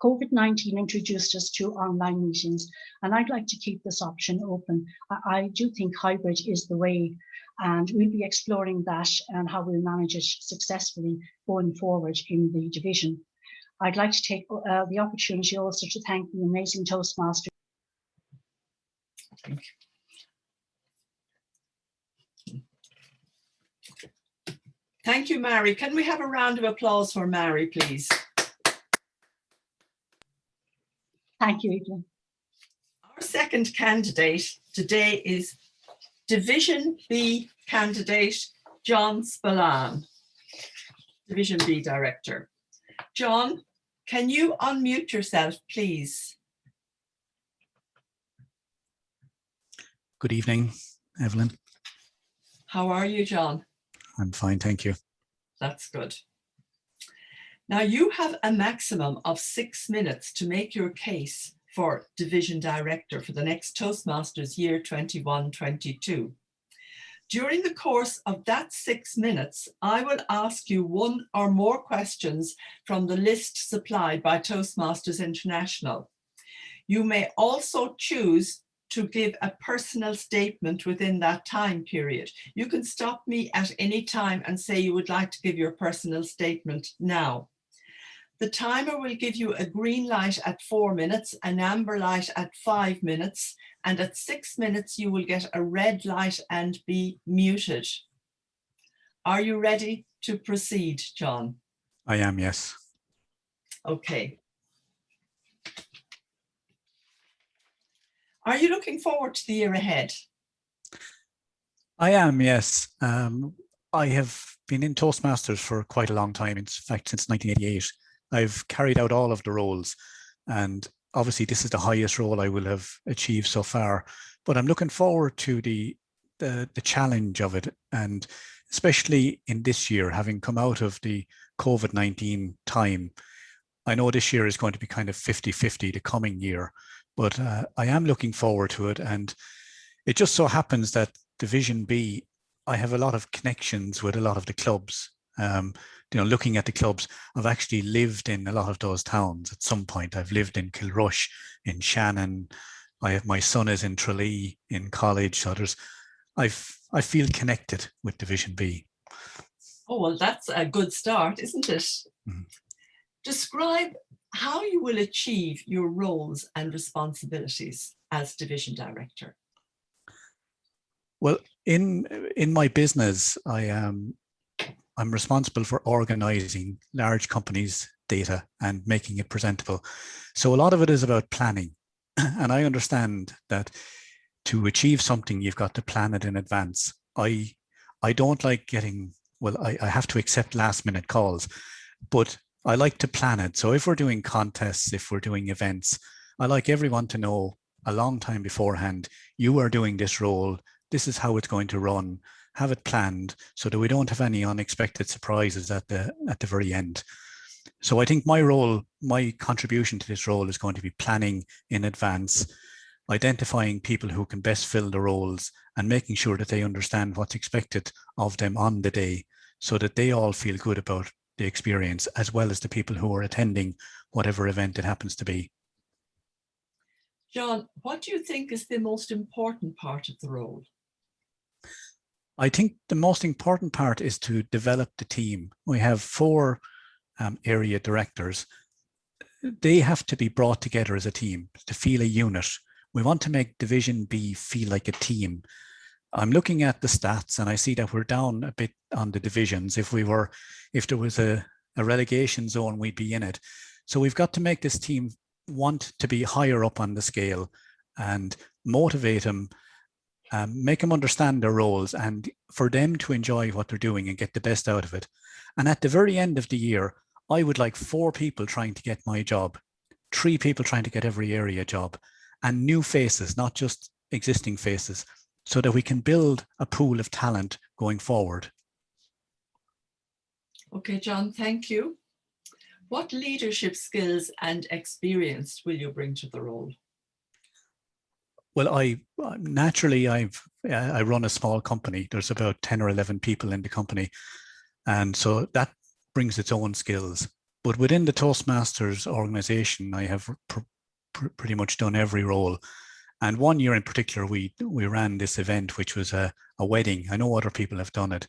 COVID-19 introduced us to online meetings, and I'd like to keep this option open. I do think hybrid is the way, and we'll be exploring that and how we'll manage it successfully going forward in the division. I'd like to take the opportunity also to thank the amazing Toastmasters. Thank you, Mary. Can we have a round of applause for Mary, please? Thank you, Adrian. Our second candidate today is Division B candidate John Spellan, Division B Director. John, can you unmute yourself, please? Good evening, Evelyn. How are you, John? I'm fine, thank you. That's good. Now you have a maximum of 6 minutes to make your case for Division Director for the next Toastmasters year 21-22. During the course of that 6 minutes, I will ask you one or more questions from the list supplied by Toastmasters International. You may also choose to give a personal statement within that time period. You can stop me at any time and say you would like to give your personal statement now. The timer will give you a green light at 4 minutes, an amber light at 5 minutes, and at 6 minutes you will get a red light and be muted. Are you ready to proceed, John? I am, yes. Okay. Are you looking forward to the year ahead? I am, yes. I have been in Toastmasters for quite a long time. In fact, since 1988. I've carried out all of the roles, and obviously this is the highest role I will have achieved so far. But I'm looking forward to the challenge of it, and especially in this year, having come out of the COVID-19 time. I know this year is going to be kind of 50-50 the coming year, but I am looking forward to it. And it just so happens that Division B, I have a lot of connections with a lot of the clubs. Looking at the clubs, I've actually lived in a lot of those towns at some point. I've lived in Kilrush, in Shannon. My son is in Tralee in college. So I feel connected with Division B. Oh, well, that's a good start, isn't it? Mm-hmm. Describe how you will achieve your roles and responsibilities as division director. Well, in my business, I'm responsible for organizing large companies' data and making it presentable. So a lot of it is about planning. And I understand that to achieve something, you've got to plan it in advance. I don't like getting, well, I have to accept last minute calls, but I like to plan it. So if we're doing contests, if we're doing events, I like everyone to know a long time beforehand, you are doing this role, this is how it's going to run, have it planned so that we don't have any unexpected surprises at the very end. So I think my role, my contribution to this role is going to be planning in advance, identifying people who can best fill the roles and making sure that they understand what's expected of them on the day so that they all feel good about the experience, as well as the people who are attending whatever event it happens to be. John, what do you think is the most important part of the role? I think the most important part is to develop the team. We have 4 area directors. They have to be brought together as a team to feel a unit. We want to make Division B feel like a team. I'm looking at the stats and I see that we're down a bit on the divisions. If there was a relegation zone, we'd be in it. So we've got to make this team want to be higher up on the scale and motivate them, make them understand their roles and for them to enjoy what they're doing and get the best out of it. And at the very end of the year, I would like 4 people trying to get my job, 3 people trying to get every area job, and new faces, not just existing faces, so that we can build a pool of talent going forward. Okay, John, thank you. What leadership skills and experience will you bring to the role? Well, I run a small company. There's about 10 or 11 people in the company. And so that brings its own skills. But within the Toastmasters organization, I have pretty much done every role. And one year in particular, we ran this event, which was a wedding. I know other people have done it,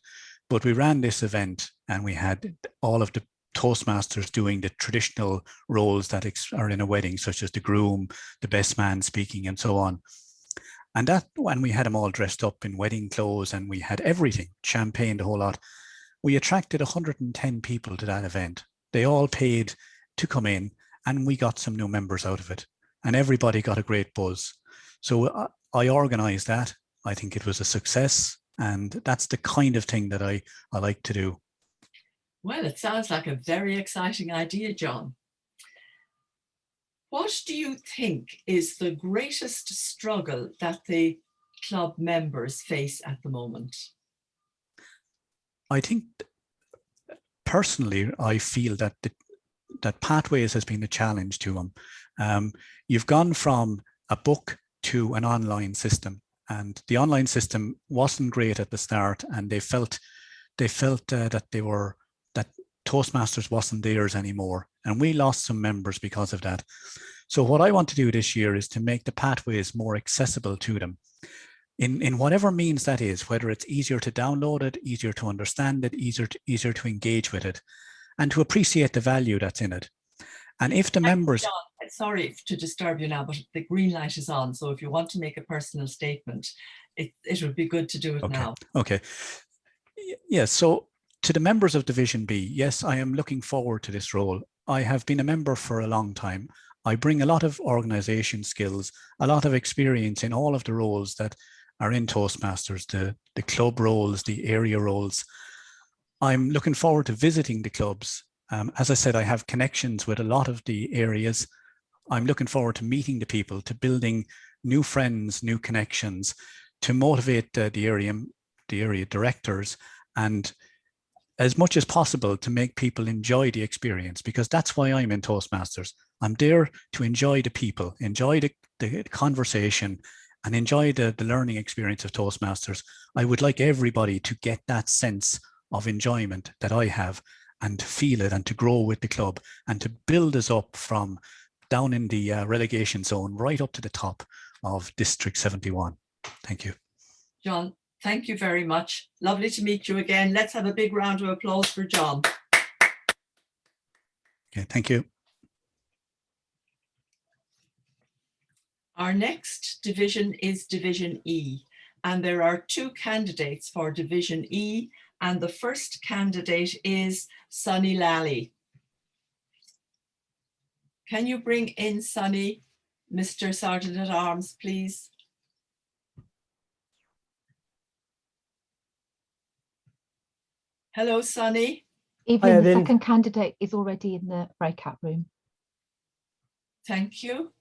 but we ran this event and we had all of the Toastmasters doing the traditional roles that are in a wedding, such as the groom, the best man speaking, and so on. And that when we had them all dressed up in wedding clothes and we had everything, champagne, the whole lot, we attracted 110 people to that event. They all paid to come in and we got some new members out of it. And everybody got a great buzz. So I organized that. I think it was a success. And that's the kind of thing that I like to do. Well, it sounds like a very exciting idea, John. What do you think is the greatest struggle that the club members face at the moment? I think personally, I feel that that Pathways has been a challenge to them. You've gone from a book to an online system, and the online system wasn't great at the start, and they felt that Toastmasters wasn't theirs anymore, and we lost some members because of that. So what I want to do this year is to make the pathways more accessible to them in whatever means that is, whether it's easier to download it, easier to understand it, easier to engage with it, and to appreciate the value that's in it. And if the members... John, sorry to disturb you now, but the green light is on. So if you want to make a personal statement, it would be good to do it now. Okay. Yes, so to the members of Division B, yes, I am looking forward to this role. I have been a member for a long time. I bring a lot of organization skills, a lot of experience in all of the roles that are in Toastmasters, the club roles, the area roles. I'm looking forward to visiting the clubs. As I said, I have connections with a lot of the areas. I'm looking forward to meeting the people, to building new friends, new connections, to motivate the area directors, and as much as possible to make people enjoy the experience, because that's why I'm in Toastmasters. I'm there to enjoy the people, enjoy the conversation, and enjoy the learning experience of Toastmasters. I would like everybody to get that sense of enjoyment that I have, and to feel it, and to grow with the club, and to build us up from down in the relegation zone right up to the top of District 71. Thank you. John, thank you very much. Lovely to meet you again. Let's have a big round of applause for John. Okay, thank you. Our next division is Division E, and there are 2 candidates for Division E, and the first candidate is Sunny Lally. Can you bring in Sunny, Mr. Sergeant at Arms, please? Hello, Sunny. Evelyn, the second candidate is already in the breakout room. Thank you.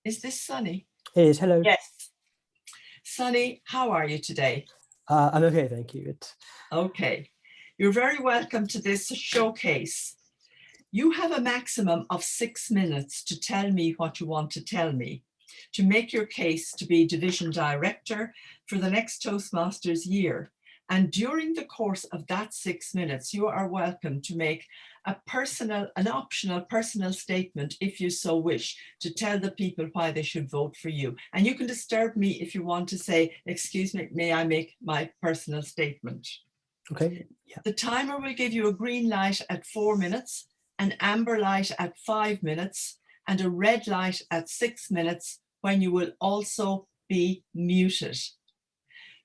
Is this Sunny? It is. Hello. Yes. Sunny, how are you today? I'm okay, thank you. Okay. You're very welcome to this showcase. You have a maximum of 6 minutes to tell me what you want to tell me, to make your case to be Division Director for the next Toastmasters year. And during the course of that 6 minutes, you are welcome to make an optional personal statement, if you so wish, to tell the people why they should vote for you. And you can disturb me if you want to say, excuse me, may I make my personal statement? Okay. Yeah. The timer will give you a green light at 4 minutes, an amber light at 5 minutes, and a red light at 6 minutes, when you will also be muted.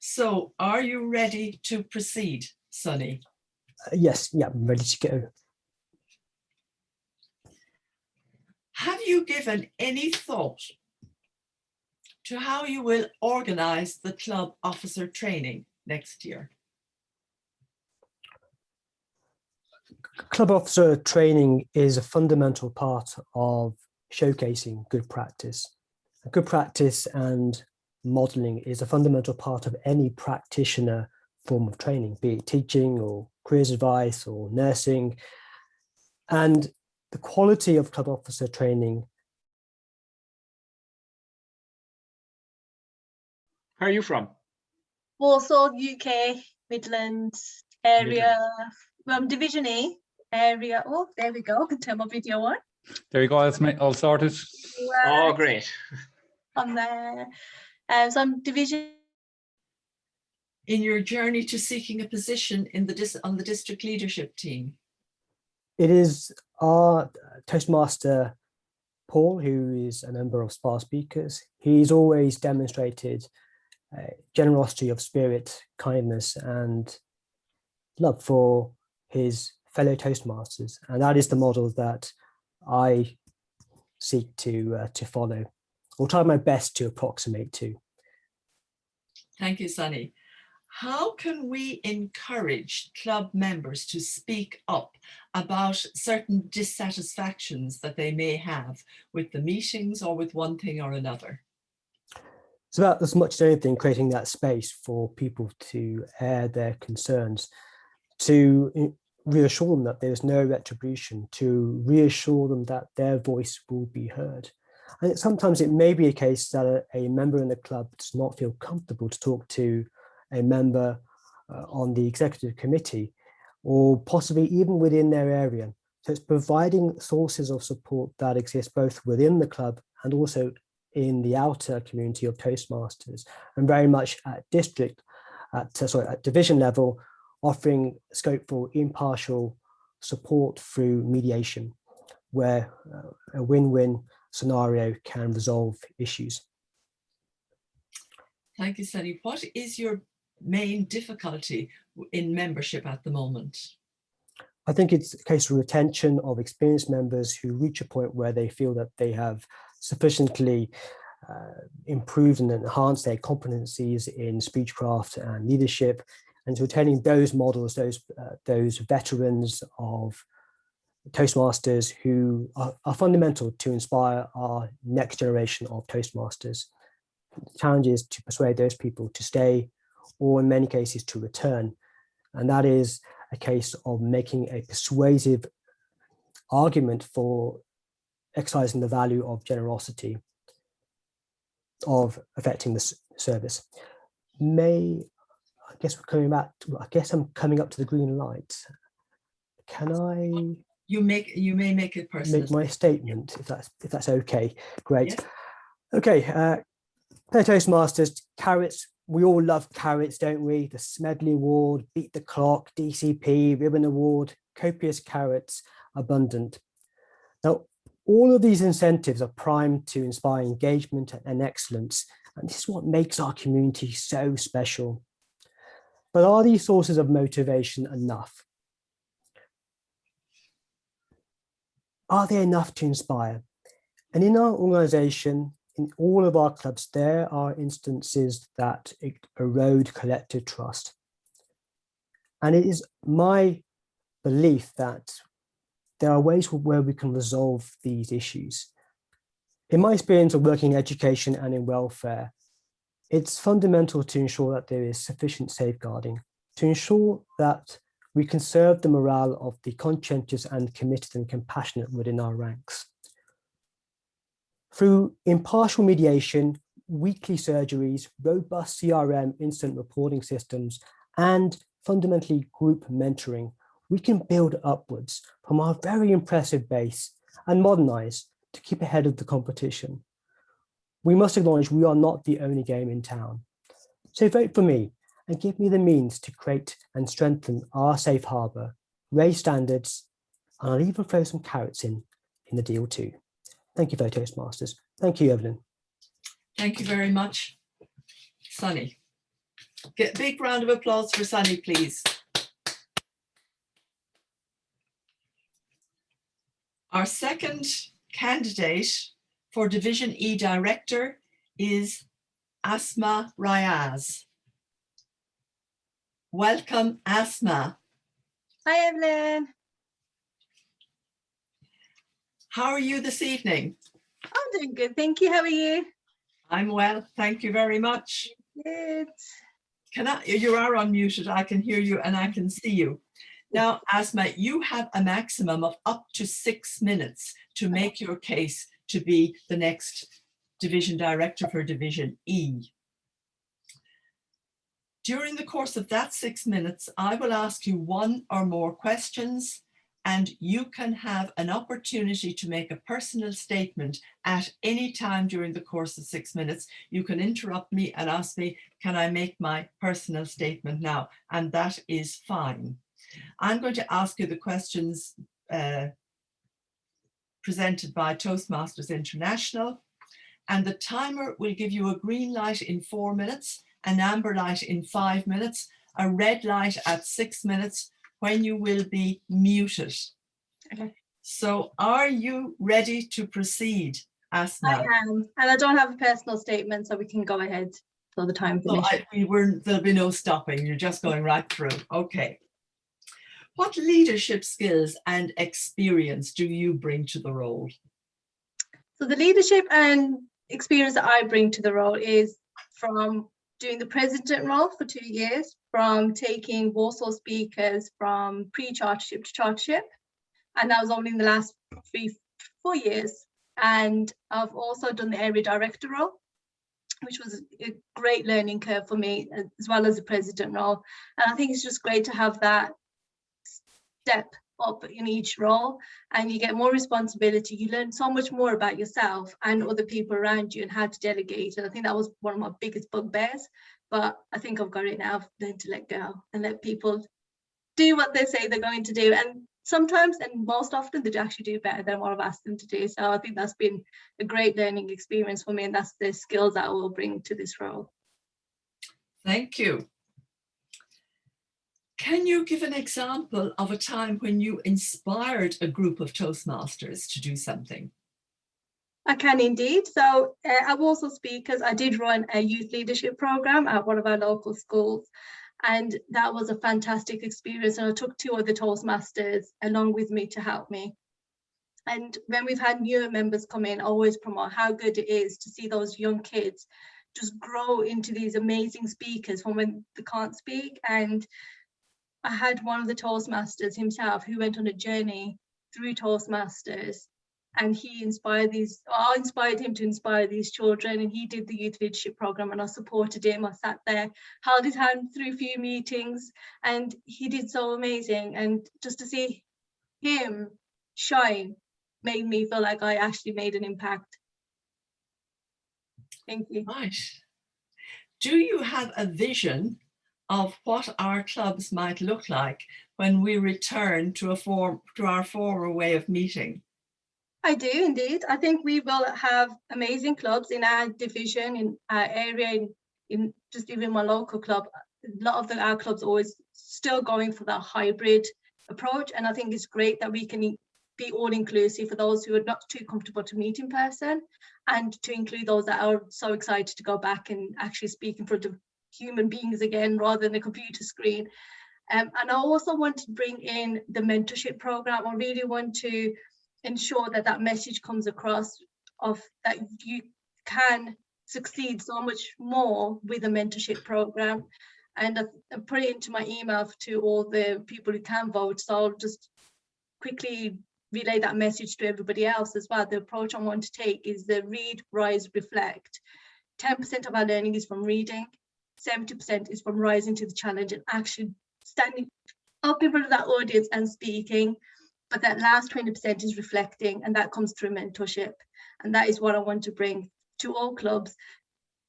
So are you ready to proceed, Sunny? Yes, yeah, I'm ready to go. Have you given any thought to how you will organize the club officer training next year? Club officer training is a fundamental part of showcasing good practice. Good practice and modeling is a fundamental part of any practitioner form of training, be it teaching or careers advice or nursing. And the quality of club officer training. Where are you from? Warsaw, UK, Midlands area. Division A area. Oh, there we go. I can turn my video on. There you go. All sorted. Oh, great. On there. So I'm Division. In your journey to seeking a position in on the district leadership team? It is our Toastmaster, Paul, who is a member of SPA Speakers. He's always demonstrated generosity of spirit, kindness, and love for his fellow Toastmasters. And that is the model that I seek to follow, or try my best to approximate to. Thank you, Sunny. How can we encourage club members to speak up about certain dissatisfactions that they may have with the meetings or with one thing or another? It's about, as much as anything, creating that space for people to air their concerns, to reassure them that there's no retribution, to reassure them that their voice will be heard. And sometimes it may be a case that a member in the club does not feel comfortable to talk to a member on the executive committee, or possibly even within their area. So it's providing sources of support that exist both within the club and also in the outer community of Toastmasters, and very much at at division level, offering scope for impartial support through mediation, where a win-win scenario can resolve issues. Thank you, Sunny. What is your main difficulty in membership at the moment? I think it's a case of retention of experienced members who reach a point where they feel that they have sufficiently improved and enhanced their competencies in speechcraft and leadership, and so retaining those models, those veterans of Toastmasters who are fundamental to inspire our next generation of Toastmasters. The challenge is to persuade those people to stay, or in many cases to return, and that is a case of making a persuasive argument for exercising the value of generosity, of affecting the service. I guess I'm coming up to the green light. Can I? You may make it personal. Make my statement, if that's okay. Great. Yes. Okay. Fellow Toastmasters, carrots. We all love carrots, don't we? The Smedley Award, Beat the Clock, DCP, Ribbon Award, copious carrots, abundant. Now, all of these incentives are primed to inspire engagement and excellence, and this is what makes our community so special. But are these sources of motivation enough? Are they enough to inspire? And in our organisation, in all of our clubs, there are instances that erode collective trust. And it is my belief that there are ways where we can resolve these issues. In my experience of working in education and in welfare, it's fundamental to ensure that there is sufficient safeguarding, to ensure that we conserve the morale of the conscientious and committed and compassionate within our ranks. Through impartial mediation, weekly surgeries, robust CRM instant reporting systems, and fundamentally group mentoring, we can build upwards from our very impressive base and modernize to keep ahead of the competition. We must acknowledge we are not the only game in town. So vote for me and give me the means to create and strengthen our safe harbour, raise standards, and I'll even throw some carrots in the deal too. Thank you, fellow Toastmasters. Thank you, Evelyn. Thank you very much, Sunny. Get a big round of applause for Sunny, please. Our second candidate for Division E Director is Asma Rayaz. Welcome, Asma. Hi, Evelyn. How are you this evening? I'm doing good, thank you. How are you? I'm well, thank you very much. Good. You are unmuted, I can hear you and I can see you. Now, Asma, you have a maximum of up to 6 minutes to make your case to be the next Division Director for Division E. During the course of that 6 minutes, I will ask you one or more questions, and you can have an opportunity to make a personal statement at any time during the course of 6 minutes. You can interrupt me and ask me, can I make my personal statement now? And that is fine. I'm going to ask you the questions presented by Toastmasters International, and the timer will give you a green light in 4 minutes, an amber light in 5 minutes, a red light at 6 minutes, when you will be muted. Okay. So are you ready to proceed, Asma? I am, and I don't have a personal statement, so we can go ahead till the time finishes. There'll be no stopping, you're just going right through. Okay. What leadership skills and experience do you bring to the role? So the leadership and experience that I bring to the role is from doing the president role for 2 years, from taking Warsaw speakers from pre-chartership to chartership, and that was only in the last 4 years. And I've also done the area director role, which was a great learning curve for me, as well as the president role. And I think it's just great to have that step up in each role, and you get more responsibility. You learn so much more about yourself and other people around you and how to delegate. And I think that was one of my biggest bugbears, but I think I've got it now. I've learned to let go and let people do what they say they're going to do. And sometimes, and most often, they actually do better than what I've asked them to do. So I think that's been a great learning experience for me, and that's the skills that I will bring to this role. Thank you. Can you give an example of a time when you inspired a group of Toastmasters to do something? I can indeed. So at Warsaw Speakers, I did run a youth leadership program at one of our local schools, and that was a fantastic experience. And I took 2 other Toastmasters along with me to help me. And when we've had newer members come in, I always promote how good it is to see those young kids just grow into these amazing speakers from when they can't speak. And I had one of the Toastmasters himself who went on a journey through Toastmasters, and he inspired I inspired him to inspire these children, and he did the youth leadership program, and I supported him. I sat there, held his hand through a few meetings, and he did so amazing. And just to see him shine made me feel like I actually made an impact. Thank you. Nice. Do you have a vision of what our clubs might look like when we return to our former way of meeting? I do indeed. I think we will have amazing clubs in our division, in our area, in just even my local club. A lot of our clubs are always still going for that hybrid approach, and I think it's great that we can be all inclusive for those who are not too comfortable to meet in person, and to include those that are so excited to go back and actually speak in front of human beings again rather than a computer screen. And I also want to bring in the mentorship program. I really want to ensure that that message comes across of that you can succeed so much more with a mentorship program. And I put it into my email to all the people who can vote. So I'll just quickly relay that message to everybody else as well. The approach I want to take is the read, rise, reflect. 10% of our learning is from reading, 70% is from rising to the challenge and actually standing up in front of that audience and speaking. But that last 20% is reflecting, and that comes through mentorship. And that is what I want to bring to all clubs,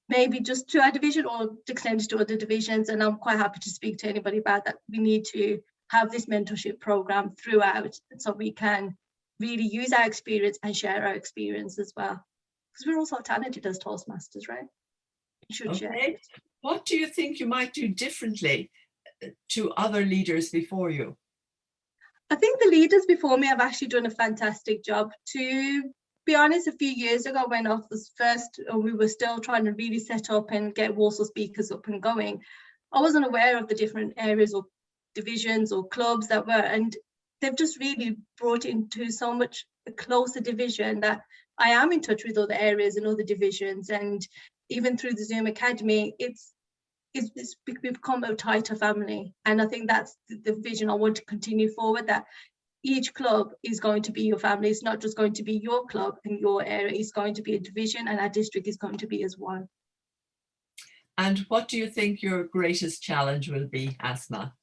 maybe just to our division or extend it to other divisions. And I'm quite happy to speak to anybody about that. We need to have this mentorship program throughout, so we can really use our experience and share our experience as well. Because we're also talented as Toastmasters, right? We should share. What do you think you might do differently to other leaders before you? I think the leaders before me have actually done a fantastic job. To be honest, a few years ago when I was first, we were still trying to really set up and get Warsaw Speakers up and going, I wasn't aware of the different areas or divisions or clubs that were, and they've just really brought into so much a closer division that I am in touch with other areas and other divisions. And even through the Zoom Academy, it's become a tighter family. And I think that's the vision I want to continue forward, that each club is going to be your family. It's not just going to be your club and your area, it's going to be a division, and our district is going to be as one. And what do you think your greatest challenge will be, Asma?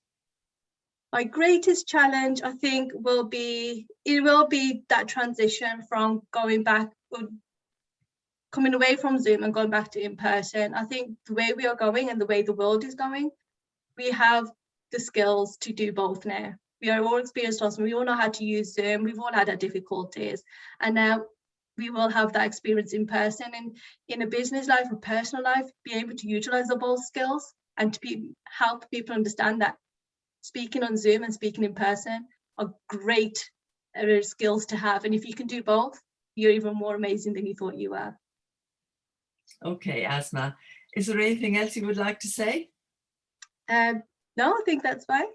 My greatest challenge, I think, will be that transition from going back, coming away from Zoom and going back to in person. I think the way we are going and the way the world is going, we have the skills to do both now. We are all experienced, and we all know how to use Zoom. We've all had our difficulties, and now we will have that experience in person. And in a business life or personal life, be able to utilize both skills and to help people understand that speaking on Zoom and speaking in person are great skills to have. And if you can do both, you're even more amazing than you thought you were. Okay, Asma, is there anything else you would like to say? No, I think that's fine.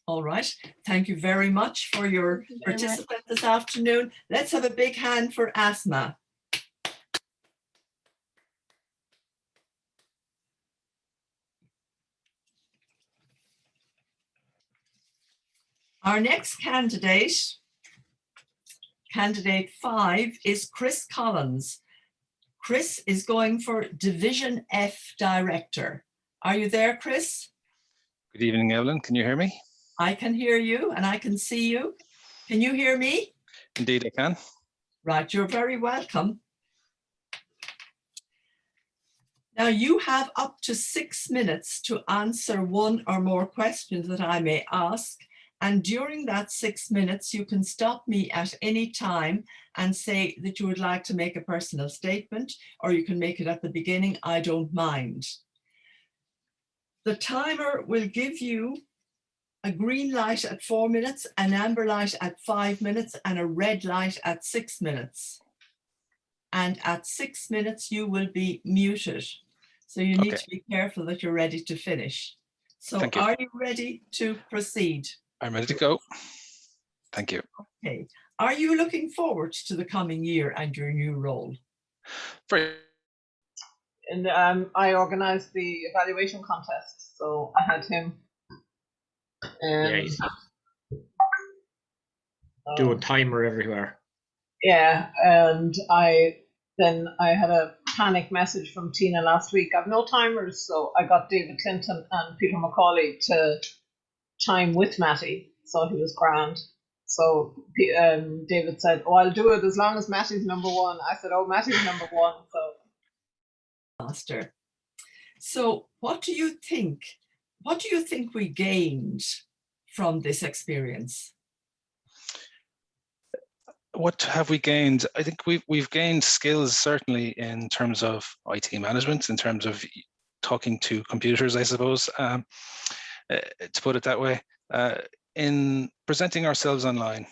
All right, thank you very much for your participation this afternoon. Let's have a big hand for Asma. Our next candidate, candidate 5, is Chris Collins. Chris is going for Division F Director. Are you there, Chris? Good evening, Evelyn. Can you hear me? I can hear you and I can see you. Can you hear me? Indeed, I can. Right, you're very welcome. Now you have up to 6 minutes to answer one or more questions that I may ask. And during that 6 minutes, you can stop me at any time and say that you would like to make a personal statement, or you can make it at the beginning. I don't mind. The timer will give you a green light at 4 minutes, an amber light at 5 minutes, and a red light at 6 minutes. And at 6 minutes, you will be muted. So you need to be careful that you're ready to finish. So are you ready to proceed? I'm ready to go. Thank you. Okay. Are you looking forward to the coming year and your new role? Very. And I organized the evaluation contest, so I had him. Do a timer everywhere. Yeah, and I had a panic message from Tina last week. I've no timers, so I got David Clinton and Peter McCauley to time with Matty, so he was grand. So David said, "Oh, I'll do it as long as Matty's number one." I said, "Oh, Matty's number one." So, Master. So, what do you think? What do you think we gained from this experience? What have we gained? I think we've gained skills, certainly in terms of IT management, in terms of talking to computers, I suppose, to put it that way, in presenting ourselves online,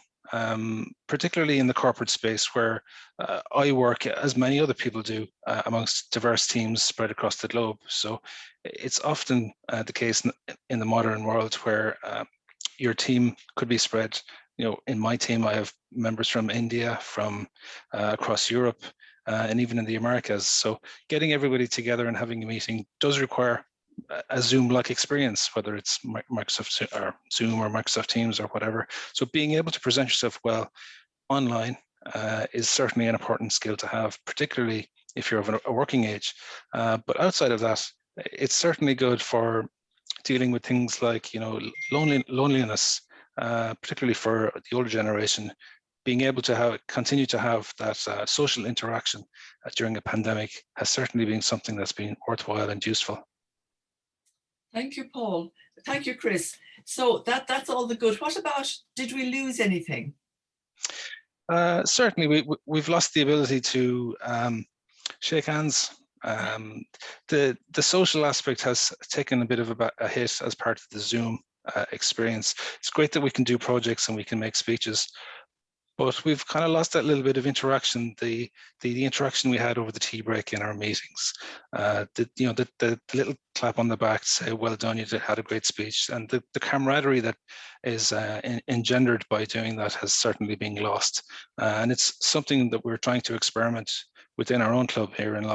particularly in the corporate space where I work, as many other people do, amongst diverse teams spread across the globe. So it's often the case in the modern world where your team could be spread. You know, in my team, I have members from India, from across Europe, and even in the Americas. So getting everybody together and having a meeting does require a Zoom-like experience, whether it's Microsoft or Zoom or Microsoft Teams or whatever. So being able to present yourself well online is certainly an important skill to have, particularly if you're of a working age. But outside of that, it's certainly good for dealing with things like, you know, loneliness, particularly for the older generation. Being able to continue to have that social interaction during a pandemic has certainly been something that's been worthwhile and useful. Thank you, Paul. Thank you, Chris. So that's all the good. What about, did we lose anything? Certainly, we've lost the ability to shake hands. The social aspect has taken a bit of a hit as part of the Zoom experience. It's great that we can do projects and we can make speeches, but we've kind of lost that little bit of interaction, the interaction we had over the tea break in our meetings. The little clap on the back to say, "Well done, you had a great speech," and the camaraderie that is engendered by doing that has certainly been lost. And it's something that we're trying to experiment within our own club here in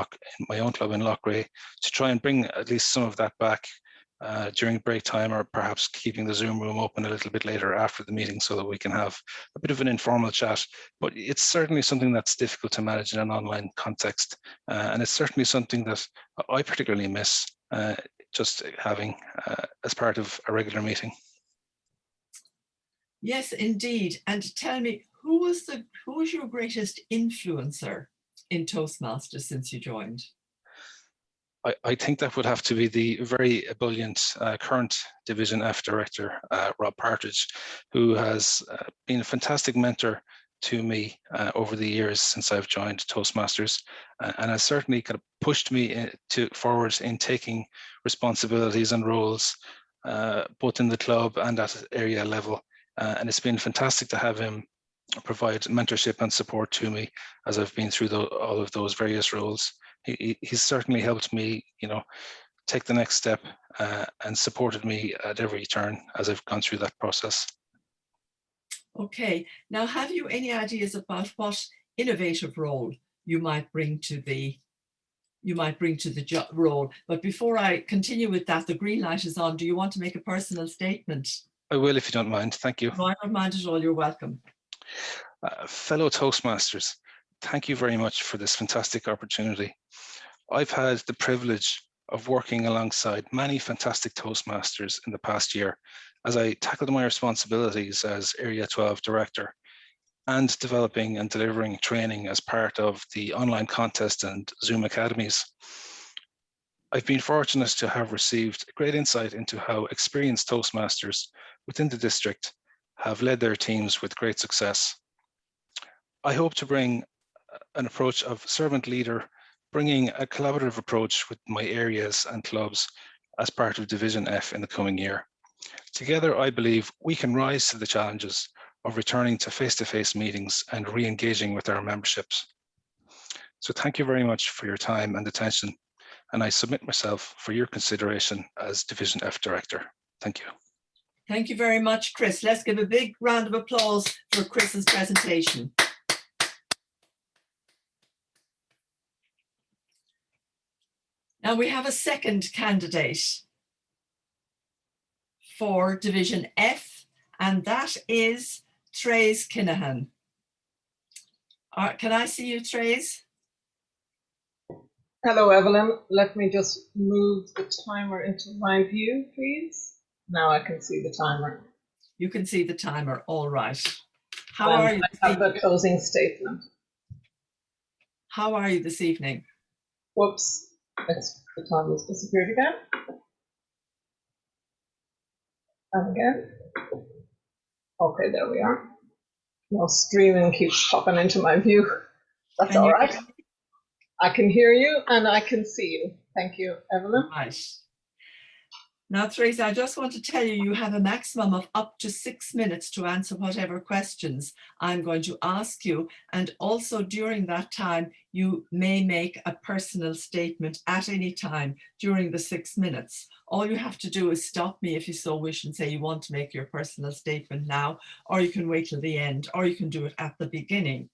my own club in Loughrea, to try and bring at least some of that back during break time, or perhaps keeping the Zoom room open a little bit later after the meeting so that we can have a bit of an informal chat. But it's certainly something that's difficult to manage in an online context. And it's certainly something that I particularly miss just having as part of a regular meeting. Yes, indeed. And tell me, who was your greatest influencer in Toastmasters since you joined? I think that would have to be the very ebullient current Division F Director, Rob Partridge, who has been a fantastic mentor to me over the years since I've joined Toastmasters, and has certainly kind of pushed me forward in taking responsibilities and roles, both in the club and at area level. And it's been fantastic to have him provide mentorship and support to me as I've been through all of those various roles. He's certainly helped me, take the next step and supported me at every turn as I've gone through that process. Okay, now have you any ideas about what innovative role you might bring to the role? But before I continue with that, the green light is on. Do you want to make a personal statement? I will, if you don't mind. Thank you. No, I don't mind at all. You're welcome. Fellow Toastmasters, thank you very much for this fantastic opportunity. I've had the privilege of working alongside many fantastic Toastmasters in the past year as I tackled my responsibilities as Area 12 Director and developing and delivering training as part of the online contest and Zoom academies. I've been fortunate to have received great insight into how experienced Toastmasters within the district have led their teams with great success. I hope to bring an approach of servant leader, bringing a collaborative approach with my areas and clubs as part of Division F in the coming year. Together, I believe we can rise to the challenges of returning to face-to-face meetings and re-engaging with our memberships. So thank you very much for your time and attention, and I submit myself for your consideration as Division F Director. Thank you. Thank you very much, Chris. Let's give a big round of applause for Chris's presentation. Now we have a second candidate for Division F, and that is Trace Kinahan. Can I see you, Trace? Hello, Evelyn. Let me just move the timer into my view, please. Now I can see the timer. You can see the timer, all right. How And are you? I have the closing statement. How are you this evening? Whoops, the time has disappeared again. And again. Okay, there we are. No, streaming keeps popping into my view. That's all right. I can hear you and I can see you. Thank you, Evelyn. Nice. Now, Tracy, I just want to tell you, you have a maximum of up to 6 minutes to answer whatever questions I'm going to ask you. And also during that time, you may make a personal statement at any time during the 6 minutes. All you have to do is stop me if you so wish and say you want to make your personal statement now, or you can wait till the end, or you can do it at the beginning.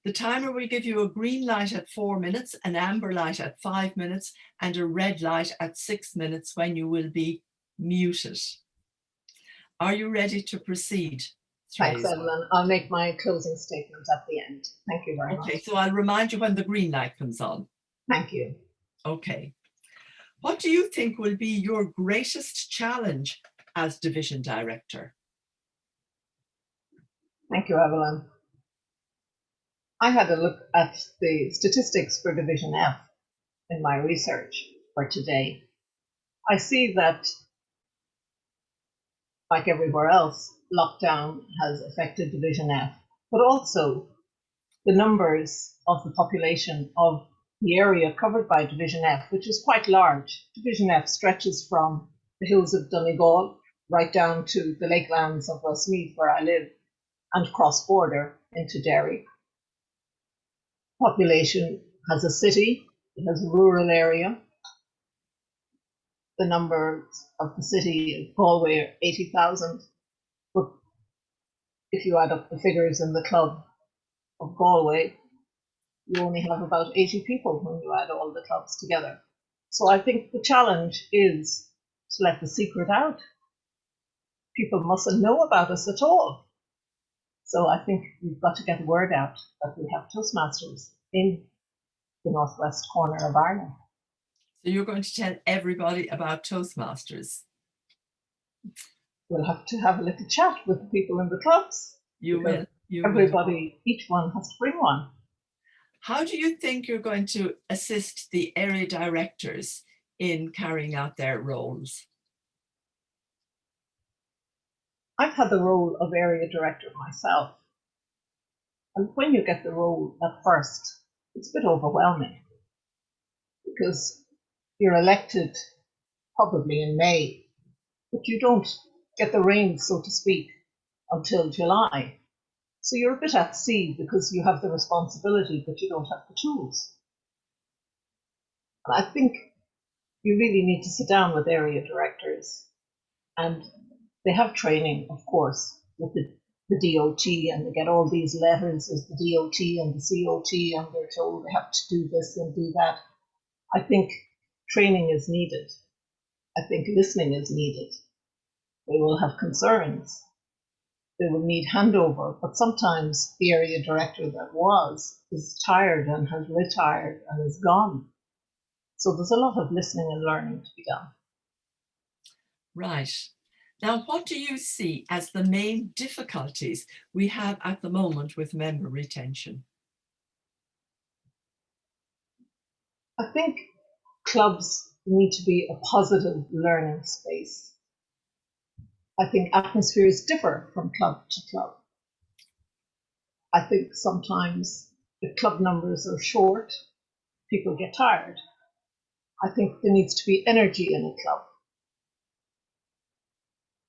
The timer will give you a green light at 4 minutes, an amber light at 5 minutes, and a red light at 6 minutes when you will be muted. Are you ready to proceed? Thanks, Evelyn. I'll make my closing statement at the end. Thank you very much. Okay, so I'll remind you when the green light comes on. Thank you. Okay. What do you think will be your greatest challenge as Division Director? Thank you, Evelyn. I had a look at the statistics for Division F in my research for today. I see that, like everywhere else, lockdown has affected Division F, but also the numbers of the population of the area covered by Division F, which is quite large. Division F stretches from the hills of Donegal right down to the lakelands of Westmeath, where I live, and cross-border into Derry. Population has a city, it has a rural area. The numbers of the city of Galway are 80,000, but if you add up the figures in the club of Galway, you only have about 80 people when you add all the clubs together. So I think the challenge is to let the secret out. People mustn't know about us at all. So I think we've got to get the word out that we have Toastmasters in the northwest corner of Ireland. So you're going to tell everybody about Toastmasters? We'll have to have a little chat with the people in the clubs. You will. Everybody, each one has to bring one. How do you think you're going to assist the area directors in carrying out their roles? I've had the role of area director myself. And when you get the role at first, it's a bit overwhelming because you're elected probably in May, but you don't get the reins, so to speak, until July. So you're a bit at sea because you have the responsibility, but you don't have the tools. And I think you really need to sit down with area directors, and they have training, of course, with the DOT, and they get all these letters as the DOT and the COT, and they're told they have to do this and do that. I think training is needed. I think listening is needed. They will have concerns. They will need handover, but sometimes the area director that was is tired and has retired and is gone. So there's a lot of listening and learning to be done. Right. Now, what do you see as the main difficulties we have at the moment with member retention? I think clubs need to be a positive learning space. I think atmospheres differ from club to club. I think sometimes the club numbers are short, people get tired. I think there needs to be energy in a club.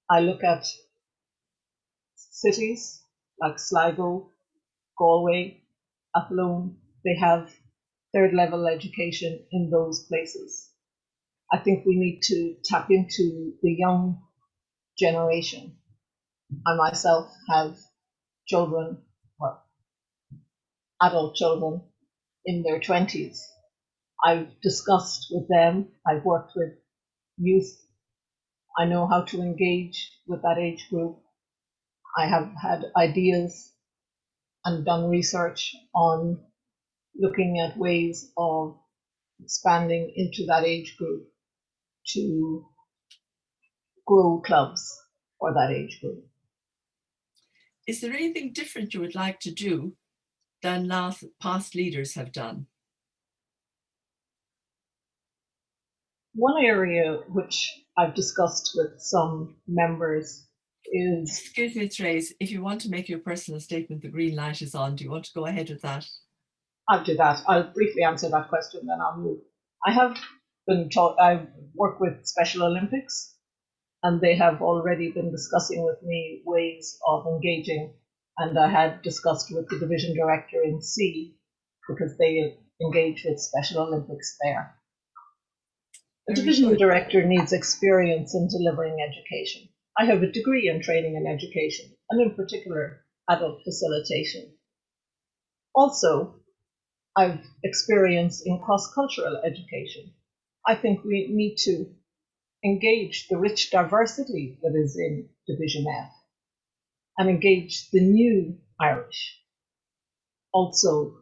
I look at cities like Sligo, Galway, Athlone, they have third level education in those places. I think we need to tap into the young generation. I myself have children, well, adult children in their 20s. I've discussed with them, I've worked with youth. I know how to engage with that age group. I have had ideas and done research on looking at ways of expanding into that age group to grow clubs for that age group. Is there anything different you would like to do than past leaders have done? One area which I've discussed with some members is... Excuse me, Trace, if you want to make your personal statement, the green light is on. Do you want to go ahead with that? I'll do that. I'll briefly answer that question, then I'll move. I have been taught, I work with Special Olympics, and they have already been discussing with me ways of engaging. And I had discussed with the division director in C, because they engage with Special Olympics there. The division director needs experience in delivering education. I have a degree in training and education, and in particular, adult facilitation. Also, I've experience in cross-cultural education. I think we need to engage the rich diversity that is in Division F and engage the new Irish. Also,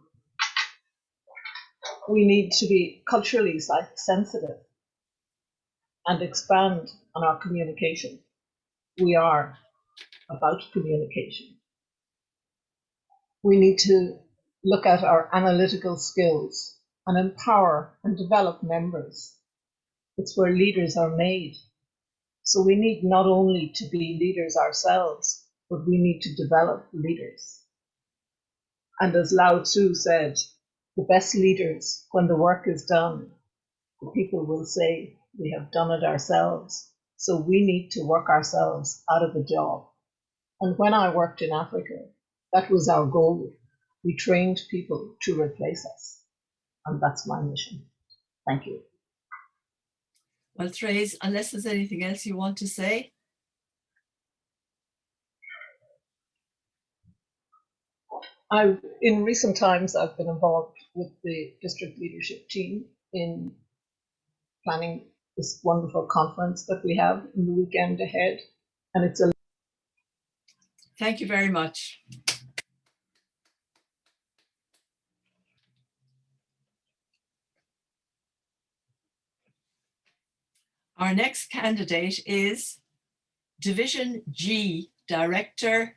we need to be culturally sensitive and expand on our communication. We are about communication. We need to look at our analytical skills and empower and develop members. It's where leaders are made. So we need not only to be leaders ourselves, but we need to develop leaders. And as Lao Tzu said, the best leaders, when the work is done, the people will say, we have done it ourselves. So we need to work ourselves out of the job. And when I worked in Africa, that was our goal. We trained people to replace us. And that's my mission. Thank you. Well, Trace, unless there's anything else you want to say. In recent times, I've been involved with the district leadership team in planning this wonderful conference that we have in the weekend ahead. And it's a... Thank you very much. Our next candidate is Division G Director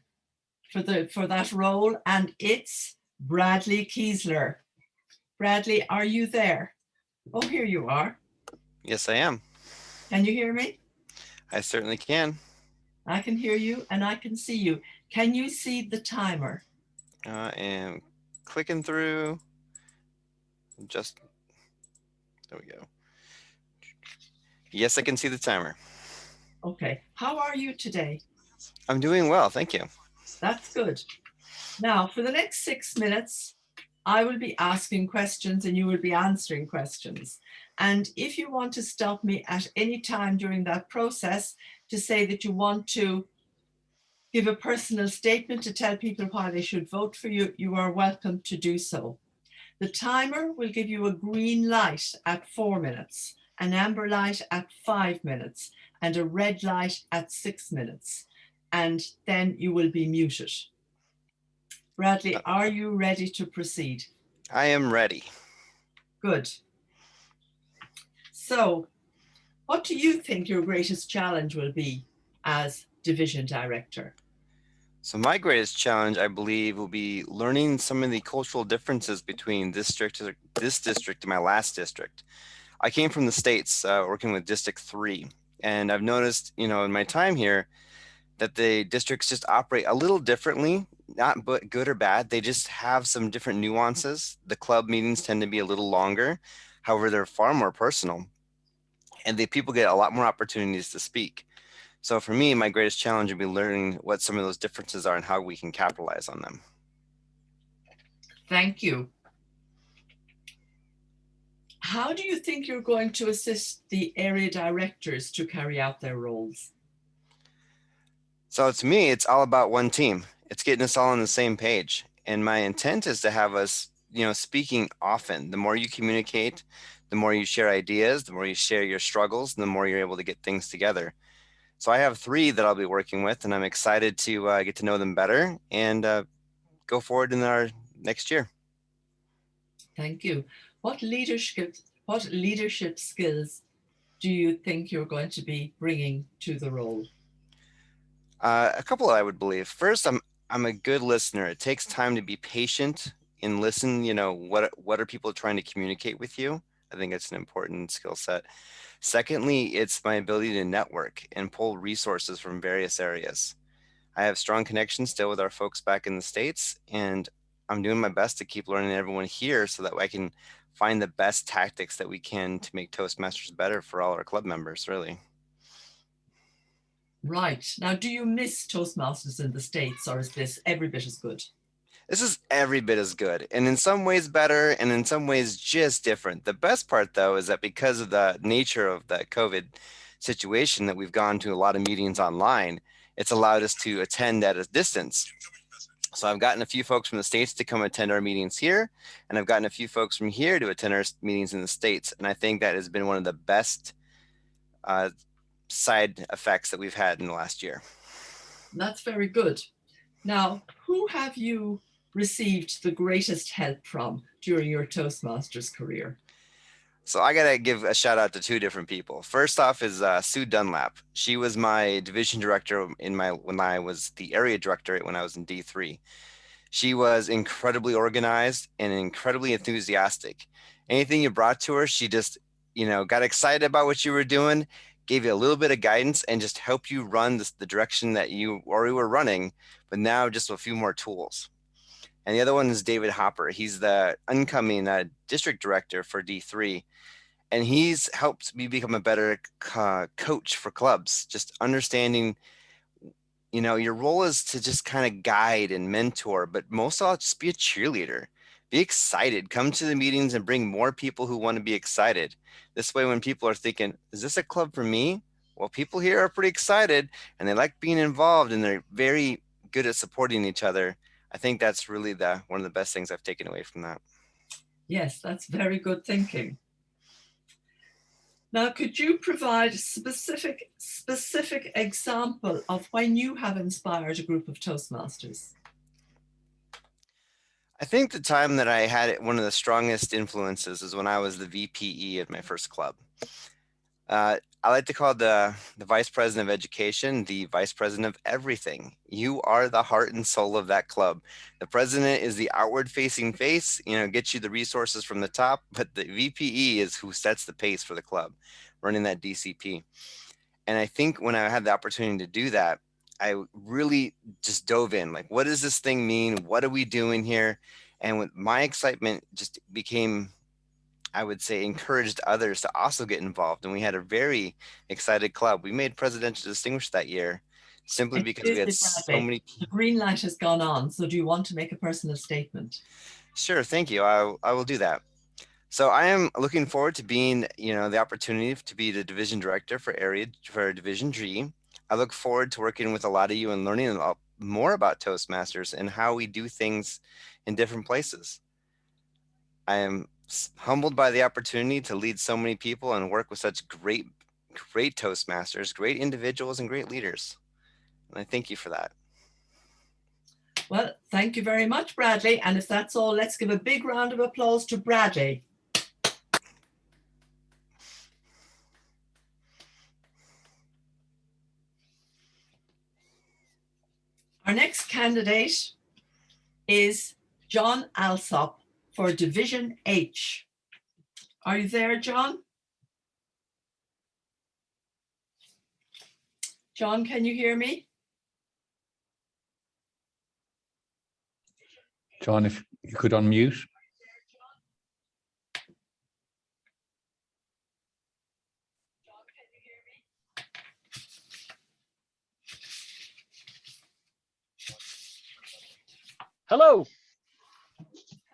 for that role, and it's Bradley Keisler. Bradley, are you there? Oh, here you are. Yes, I am. Can you hear me? I certainly can. I can hear you and I can see you. Can you see the timer? I am clicking through. Just, there we go. Yes, I can see the timer. Okay. How are you today? I'm doing well, thank you. That's good. Now, for the next 6 minutes, I will be asking questions and you will be answering questions. And if you want to stop me at any time during that process to say that you want to give a personal statement to tell people why they should vote for you, you are welcome to do so. The timer will give you a green light at 4 minutes, an amber light at 5 minutes, and a red light at 6 minutes. And then you will be muted. Bradley, are you ready to proceed? I am ready. Good. So what do you think your greatest challenge will be as division director? So my greatest challenge, I believe, will be learning some of the cultural differences between this district and my last district. I came from the States working with District 3, and I've noticed, in my time here, that the districts just operate a little differently, not but good or bad. They just have some different nuances. The club meetings tend to be a little longer. However, they're far more personal, and the people get a lot more opportunities to speak. So for me, my greatest challenge would be learning what some of those differences are and how we can capitalize on them. Thank you. How do you think you're going to assist the area directors to carry out their roles? So to me, it's all about one team. It's getting us all on the same page. And my intent is to have us, speaking often. The more you communicate, the more you share ideas, the more you share your struggles, and the more you're able to get things together. So I have 3 that I'll be working with, and I'm excited to get to know them better and go forward in our next year. Thank you. What leadership skills do you think you're going to be bringing to the role? A couple, I would believe. First, I'm a good listener. It takes time to be patient and listen. What are people trying to communicate with you? I think it's an important skill set. Secondly, it's my ability to network and pull resources from various areas. I have strong connections still with our folks back in the States, and I'm doing my best to keep learning everyone here so that I can find the best tactics that we can to make Toastmasters better for all our club members, really. Right. Now, do you miss Toastmasters in the States, or is this every bit as good? This is every bit as good, and in some ways better, and in some ways just different. The best part, though, is that because of the nature of the COVID situation, that we've gone to a lot of meetings online, it's allowed us to attend at a distance. So I've gotten a few folks from the States to come attend our meetings here, and I've gotten a few folks from here to attend our meetings in the States. And I think that has been one of the best side effects that we've had in the last year. That's very good. Now, who have you received the greatest help from during your Toastmasters career? So I got to give a shout out to 2 different people. First off is Sue Dunlap. She was my division director when I was the area director when I was in D3. She was incredibly organized and incredibly enthusiastic. Anything you brought to her, she just, got excited about what you were doing, gave you a little bit of guidance, and just helped you run the direction that you already were running, but now just a few more tools. And the other one is David Hopper. He's the incoming district director for D3. And he's helped me become a better coach for clubs, just understanding, your role is to just kind of guide and mentor, but most of all, just be a cheerleader. Be excited. Come to the meetings and bring more people who want to be excited. This way, when people are thinking, is this a club for me? Well, people here are pretty excited and they like being involved and they're very good at supporting each other. I think that's really one of the best things I've taken away from that. Yes, that's very good thinking. Now, could you provide a specific example of when you have inspired a group of Toastmasters? I think the time that I had one of the strongest influences is when I was the VPE at my first club. I like to call the vice president of education the vice president of everything. You are the heart and soul of that club. The president is the outward facing face, gets you the resources from the top, but the VPE is who sets the pace for the club, running that DCP. And I think when I had the opportunity to do that, I really just dove in, like, what does this thing mean? What are we doing here? And with my excitement just became, I would say, encouraged others to also get involved. And we had a very excited club. We made Presidential Distinguished that year simply because we had so many. The green light has gone on. So do you want to make a personal statement? Sure. Thank you. I will do that. So I am looking forward to being, the opportunity to be the division director for Division G. I look forward to working with a lot of you and learning a lot more about Toastmasters and how we do things in different places. I am humbled by the opportunity to lead so many people and work with such great Toastmasters, great individuals, and great leaders. And I thank you for that. Well, thank you very much, Bradley. And if that's all, let's give a big round of applause to Bradley. Our next candidate is John Alsop for Division H. Are you there, John? John, can you hear me? John, if you could unmute. Hello.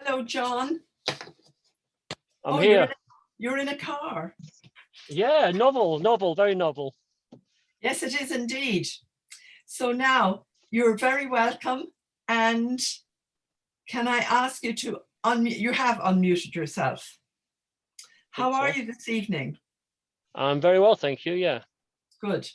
Hello, John. I'm here. You're in a car. Yeah, novel, very novel. Yes, it is indeed. So now you're very welcome. And can I ask you to unmute? You have unmuted yourself. How are you this evening? I'm very well, thank you. Yeah. Good.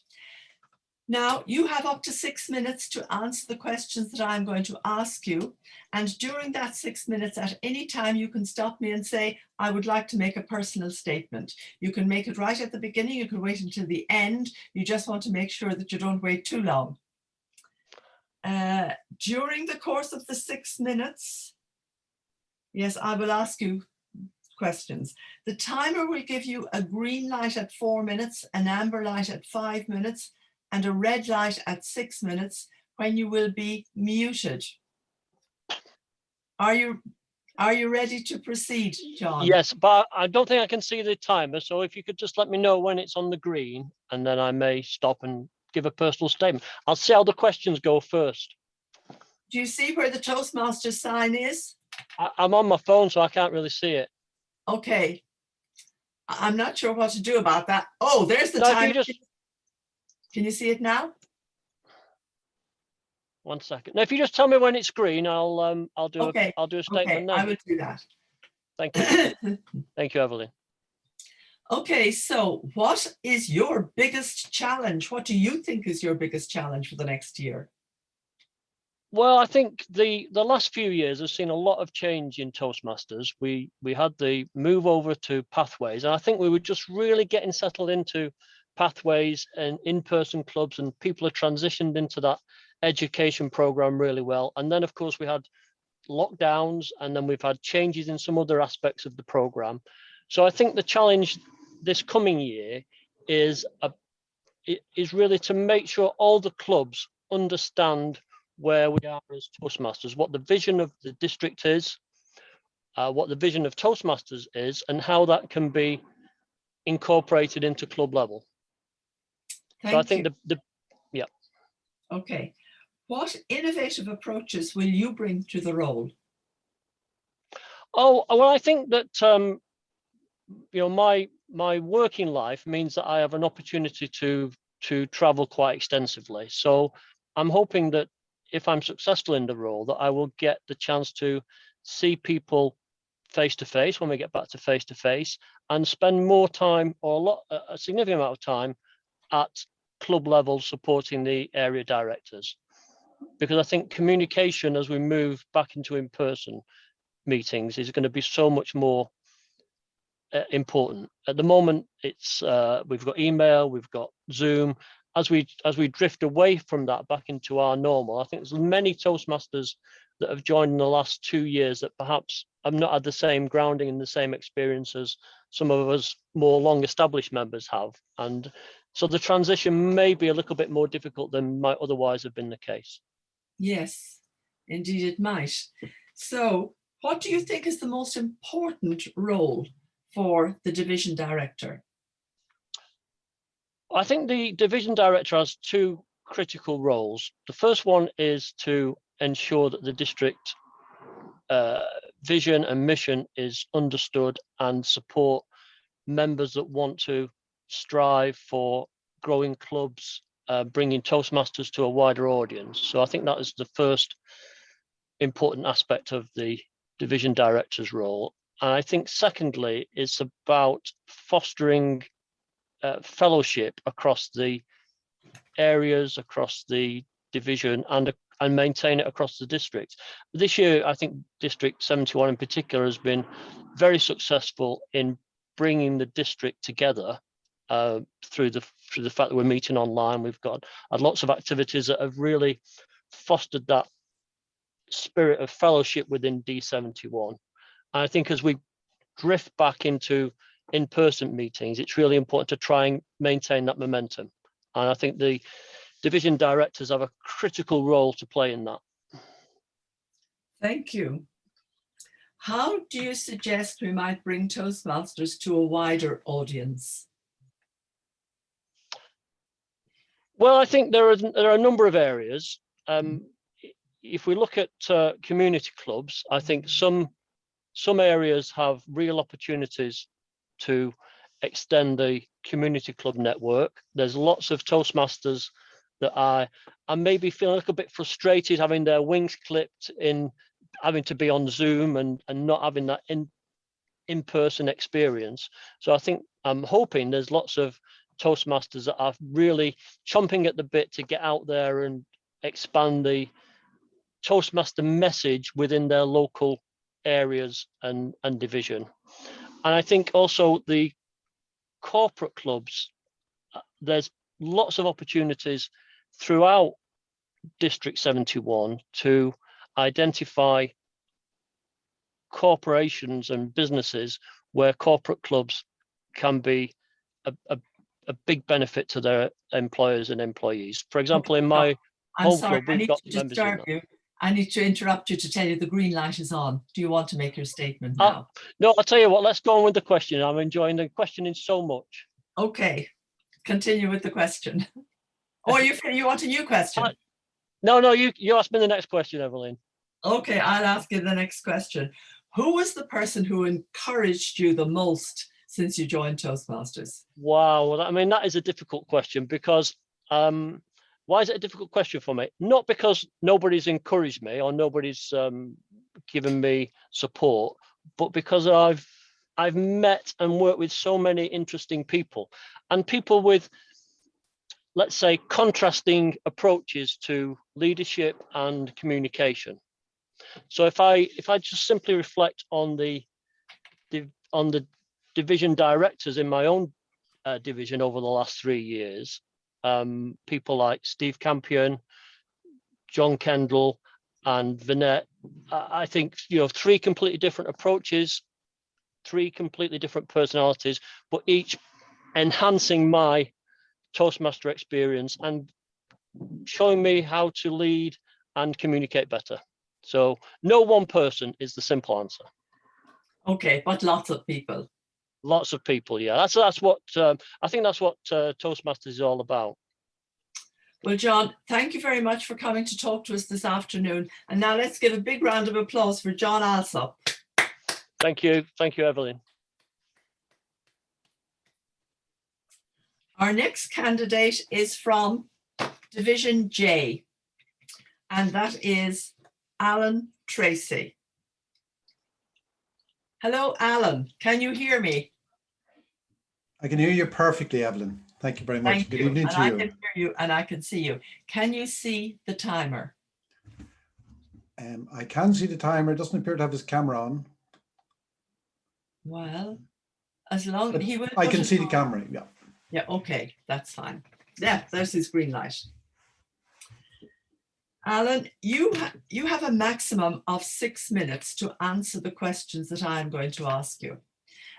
Now you have up to 6 minutes to answer the questions that I'm going to ask you. And during that 6 minutes, at any time, you can stop me and say, I would like to make a personal statement. You can make it right at the beginning. You can wait until the end. You just want to make sure that you don't wait too long. During the course of the 6 minutes, yes, I will ask you questions. The timer will give you a green light at 4 minutes, an amber light at 5 minutes, and a red light at 6 minutes, when you will be muted. Are you ready to proceed, John? Yes, but I don't think I can see the timer. So if you could just let me know when it's on the green, and then I may stop and give a personal statement. I'll see how the questions go first. Do you see where the Toastmasters sign is? I'm on my phone, so I can't really see it. Okay. I'm not sure what to do about that. Oh, there's the timer. Can you see it now? 1 second. Now, if you just tell me when it's green, I'll do a statement now. I will do that. Thank you. Thank you, Evelyn. Okay, so what is your biggest challenge? What do you think is your biggest challenge for the next year? Well, I think the last few years have seen a lot of change in Toastmasters. We had the move over to Pathways, and I think we were just really getting settled into Pathways and in-person clubs, and people have transitioned into that education program really well. And then, of course, we had lockdowns, and then we've had changes in some other aspects of the program. So I think the challenge this coming year is really to make sure all the clubs understand where we are as Toastmasters, what the vision of the district is, what the vision of Toastmasters is, and how that can be incorporated into club level. So I think yeah. Okay. What innovative approaches will you bring to the role? Oh, well, I think that my working life means that I have an opportunity to travel quite extensively. So I'm hoping that if I'm successful in the role, that I will get the chance to see people face to face when we get back to face to face, and spend more time, or a significant amount of time, at club level supporting the area directors. Because I think communication as we move back into in-person meetings is going to be so much more important. At the moment, it's we've got email, we've got Zoom. As we drift away from that back into our normal, I think there's many Toastmasters that have joined in the last 2 years that perhaps have not had the same grounding and the same experience as some of us more long-established members have. And so the transition may be a little bit more difficult than might otherwise have been the case. Yes, indeed it might. So what do you think is the most important role for the division director? I think the division director has two critical roles. The first one is to ensure that the district vision and mission is understood, and support members that want to strive for growing clubs, bringing Toastmasters to a wider audience. So I think that is the first important aspect of the division director's role. And I think secondly, it's about fostering fellowship across the areas, across the division, and maintain it across the district. This year, I think District 71 in particular has been very successful in bringing the district together through the fact that we're meeting online. We've had lots of activities that have really fostered that spirit of fellowship within D71. And I think as we drift back into in-person meetings, it's really important to try and maintain that momentum. And I think the division directors have a critical role to play in that. Thank you. How do you suggest we might bring Toastmasters to a wider audience? Well, I think there are a number of areas. If we look at community clubs, I think some areas have real opportunities to extend the community club network. There's lots of Toastmasters that I maybe feel a little bit frustrated having their wings clipped in having to be on Zoom and not having that in-person experience. So I think I'm hoping there's lots of Toastmasters that are really chomping at the bit to get out there and expand the Toastmaster message within their local areas and division. And I think also the corporate clubs, there's lots of opportunities throughout District 71 to identify corporations and businesses where corporate clubs can be a big benefit to their employers and employees. For example, in my home club, we've got members in that. I need to interrupt you to tell you the green light is on. Do you want to make your statement now? No, I'll tell you what, let's go on with the question. I'm enjoying the questioning so much. Okay, continue with the question. Or you want a new question? No, you ask me the next question, Evelyn. Okay, I'll ask you the next question. Who was the person who encouraged you the most since you joined Toastmasters? Wow, well, I mean, that is a difficult question because why is it a difficult question for me? Not because nobody's encouraged me or nobody's given me support, but because I've met and worked with so many interesting people and people with, let's say, contrasting approaches to leadership and communication. So if I just simply reflect on the division directors in my own division over the last 3 years, people like Steve Campion, John Kendall, and Vinette, I think, 3 completely different approaches, 3 completely different personalities, but each enhancing my Toastmaster experience and showing me how to lead and communicate better. So no one person is the simple answer. Okay, but lots of people. Lots of people, yeah. That's what I think. That's what Toastmasters is all about. Well, John, thank you very much for coming to talk to us this afternoon. And now let's give a big round of applause for John Alsop. Thank you, Evelyn. Our next candidate is from Division J, and that is Alan Tracy. Hello, Alan. Can you hear me? I can hear you perfectly, Evelyn. Thank you very much. Thank Good you. evening And to I you. can hear you and I can see you. Can you see the timer? I can see the timer. It doesn't appear to have his camera on. Well, as long he will. I can see the camera. Yeah. Yeah. Okay, that's fine. Yeah, there's his green light. Alan, you have a maximum of 6 minutes to answer the questions that I'm going to ask you.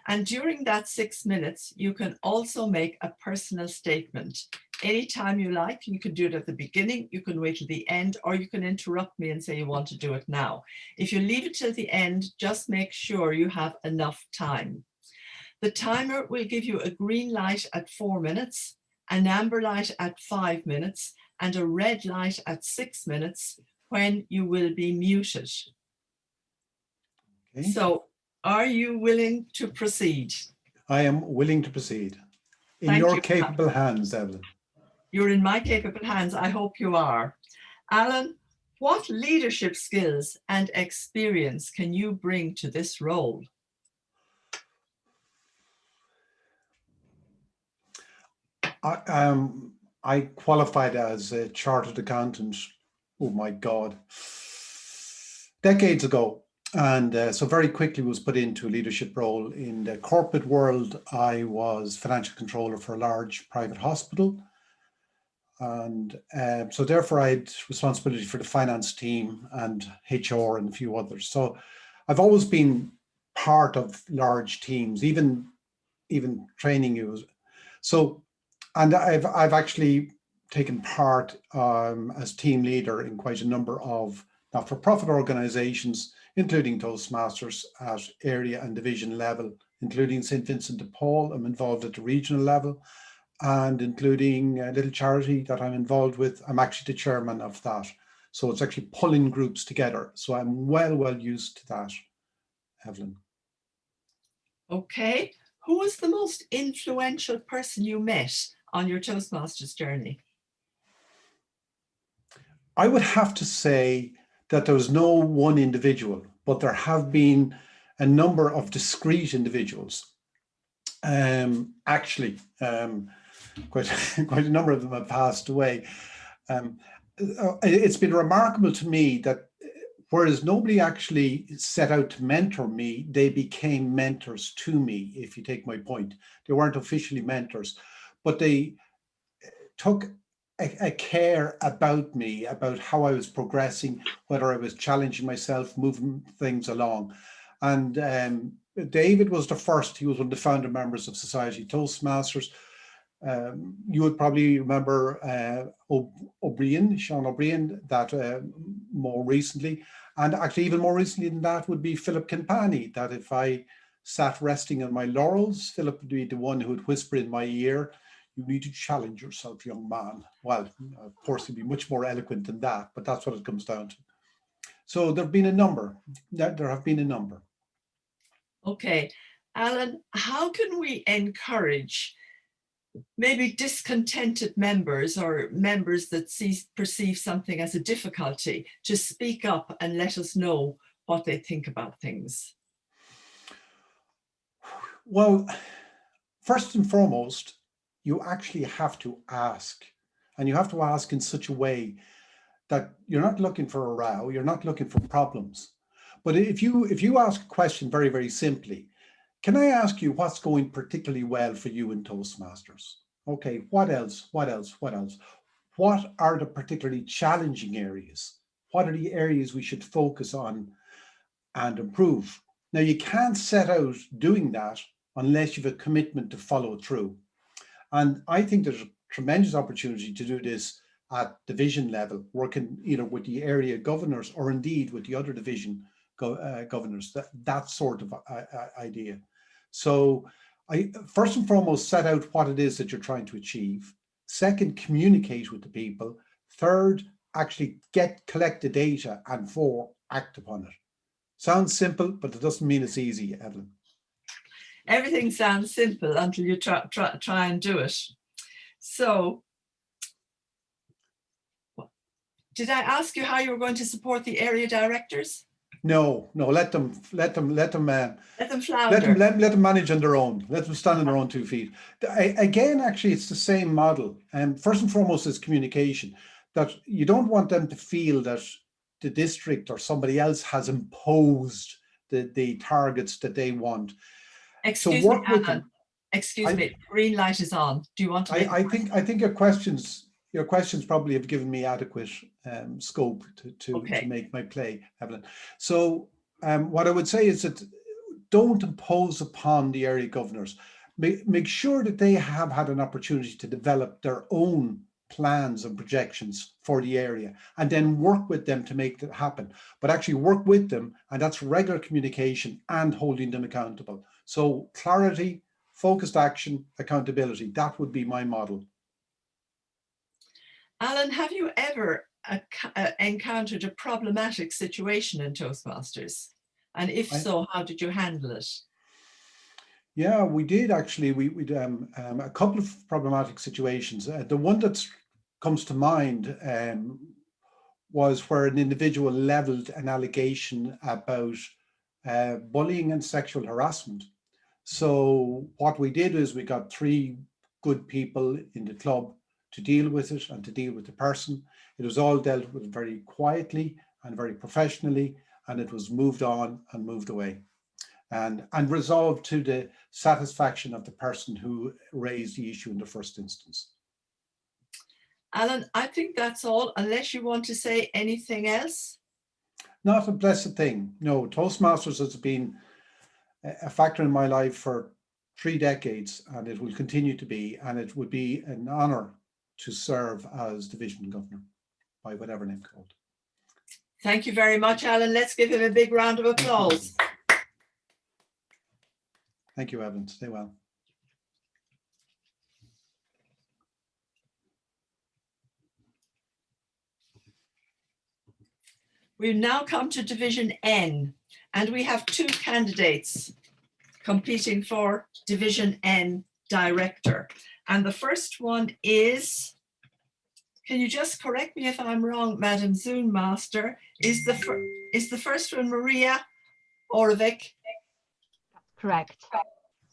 And during that 6 minutes, you can also make a personal statement. Anytime you like, you can do it at the beginning, you can wait till the end, or you can interrupt me and say you want to do it now. If you leave it till the end, just make sure you have enough time. The timer will give you a green light at 4 minutes, an amber light at 5 minutes, and a red light at 6 minutes when you will be muted. Okay. So are you willing to proceed? I am willing to proceed. In Thank your you. capable hands, Evelyn. You're in my capable hands. I hope you are. Alan, what leadership skills and experience can you bring to this role? I qualified as a chartered accountant, oh my God, decades ago. And so very quickly was put into a leadership role in the corporate world. I was financial controller for a large private hospital. And so therefore I had responsibility for the finance team and HR and a few others. So I've always been part of large teams, even training you. So, and I've actually taken part as team leader in quite a number of not-for-profit organizations, including Toastmasters at area and division level, including St. Vincent de Paul. I'm involved at the regional level, and including a little charity that I'm involved with. I'm actually the chairman of that. So it's actually pulling groups together. So I'm well used to that, Evelyn. Okay. Who was the most influential person you met on your Toastmasters journey? I would have to say that there was no one individual, but there have been a number of discrete individuals. Actually, quite a number of them have passed away. It's been remarkable to me that whereas nobody actually set out to mentor me, they became mentors to me, if you take my point. They weren't officially mentors, but they took a care about me, about how I was progressing, whether I was challenging myself, moving things along. And David was the first. He was one of the founder members of Society Toastmasters. You would probably remember Sean O'Brien, that more recently. And actually even more recently than that would be Philip Kinpani, that if I sat resting on my laurels, Philip would be the one who would whisper in my ear, "You need to challenge yourself, young man." Well, of course, he'd be much more eloquent than that, but that's what it comes down to. So there have been a number. There have been a number. Okay. Alan, how can we encourage maybe discontented members or members that perceive something as a difficulty to speak up and let us know what they think about things? Well, first and foremost, you actually have to ask, and you have to ask in such a way that you're not looking for a row, you're not looking for problems. But if you ask a question very, very simply, can I ask you what's going particularly well for you in Toastmasters? Okay, what else? What else? What else? What are the particularly challenging areas? What are the areas we should focus on and improve? Now, you can't set out doing that unless you have a commitment to follow through. And I think there's a tremendous opportunity to do this at division level, working either with the area governors or indeed with the other division governors, that sort of idea. So I first and foremost set out what it is that you're trying to achieve. Second, communicate with the people. Third, actually collect the data, and four, act upon it. Sounds simple, but it doesn't mean it's easy, Evelyn. Everything sounds simple until you try and do it. So, did I ask you how you were going to support the area directors? No, let them flounder. Let them manage on their own. Let them stand on their own 2 feet. Again, actually, it's the same model. And first and foremost is communication. That you don't want them to feel that the district or somebody else has imposed the targets that they want. Excuse me, Alan. Excuse me. Green light is on. Do you want to? I think your questions probably have given me adequate scope to make my play, Evelyn. So what I would say is that don't impose upon the area governors. Make sure that they have had an opportunity to develop their own plans and projections for the area, and then work with them to make that happen. But actually work with them, and that's regular communication and holding them accountable. So clarity, focused action, accountability, that would be my model. Alan, have you ever encountered a problematic situation in Toastmasters? And if so, how did you handle it? Yeah, we did actually. We a couple of problematic situations. The one that comes to mind was where an individual leveled an allegation about bullying and sexual harassment. So what we did is we got 3 good people in the club to deal with it and to deal with the person. It was all dealt with very quietly and very professionally, and it was moved on and moved away and resolved to the satisfaction of the person who raised the issue in the first instance. Alan, I think that's all, unless you want to say anything else. Not a blessed thing. No, Toastmasters has been a factor in my life for 3 decades, and it will continue to be, and it would be an honor to serve as division governor by whatever name called. Thank you very much, Alan. Let's give him a big round of applause. Thank you, Evelyn. Stay well. We've now come to Division N, and we have 2 candidates competing for Division N Director. And the first one is, can you just correct me if I'm wrong, Madam Zoom Master, is the first one Maria Orvik? Correct.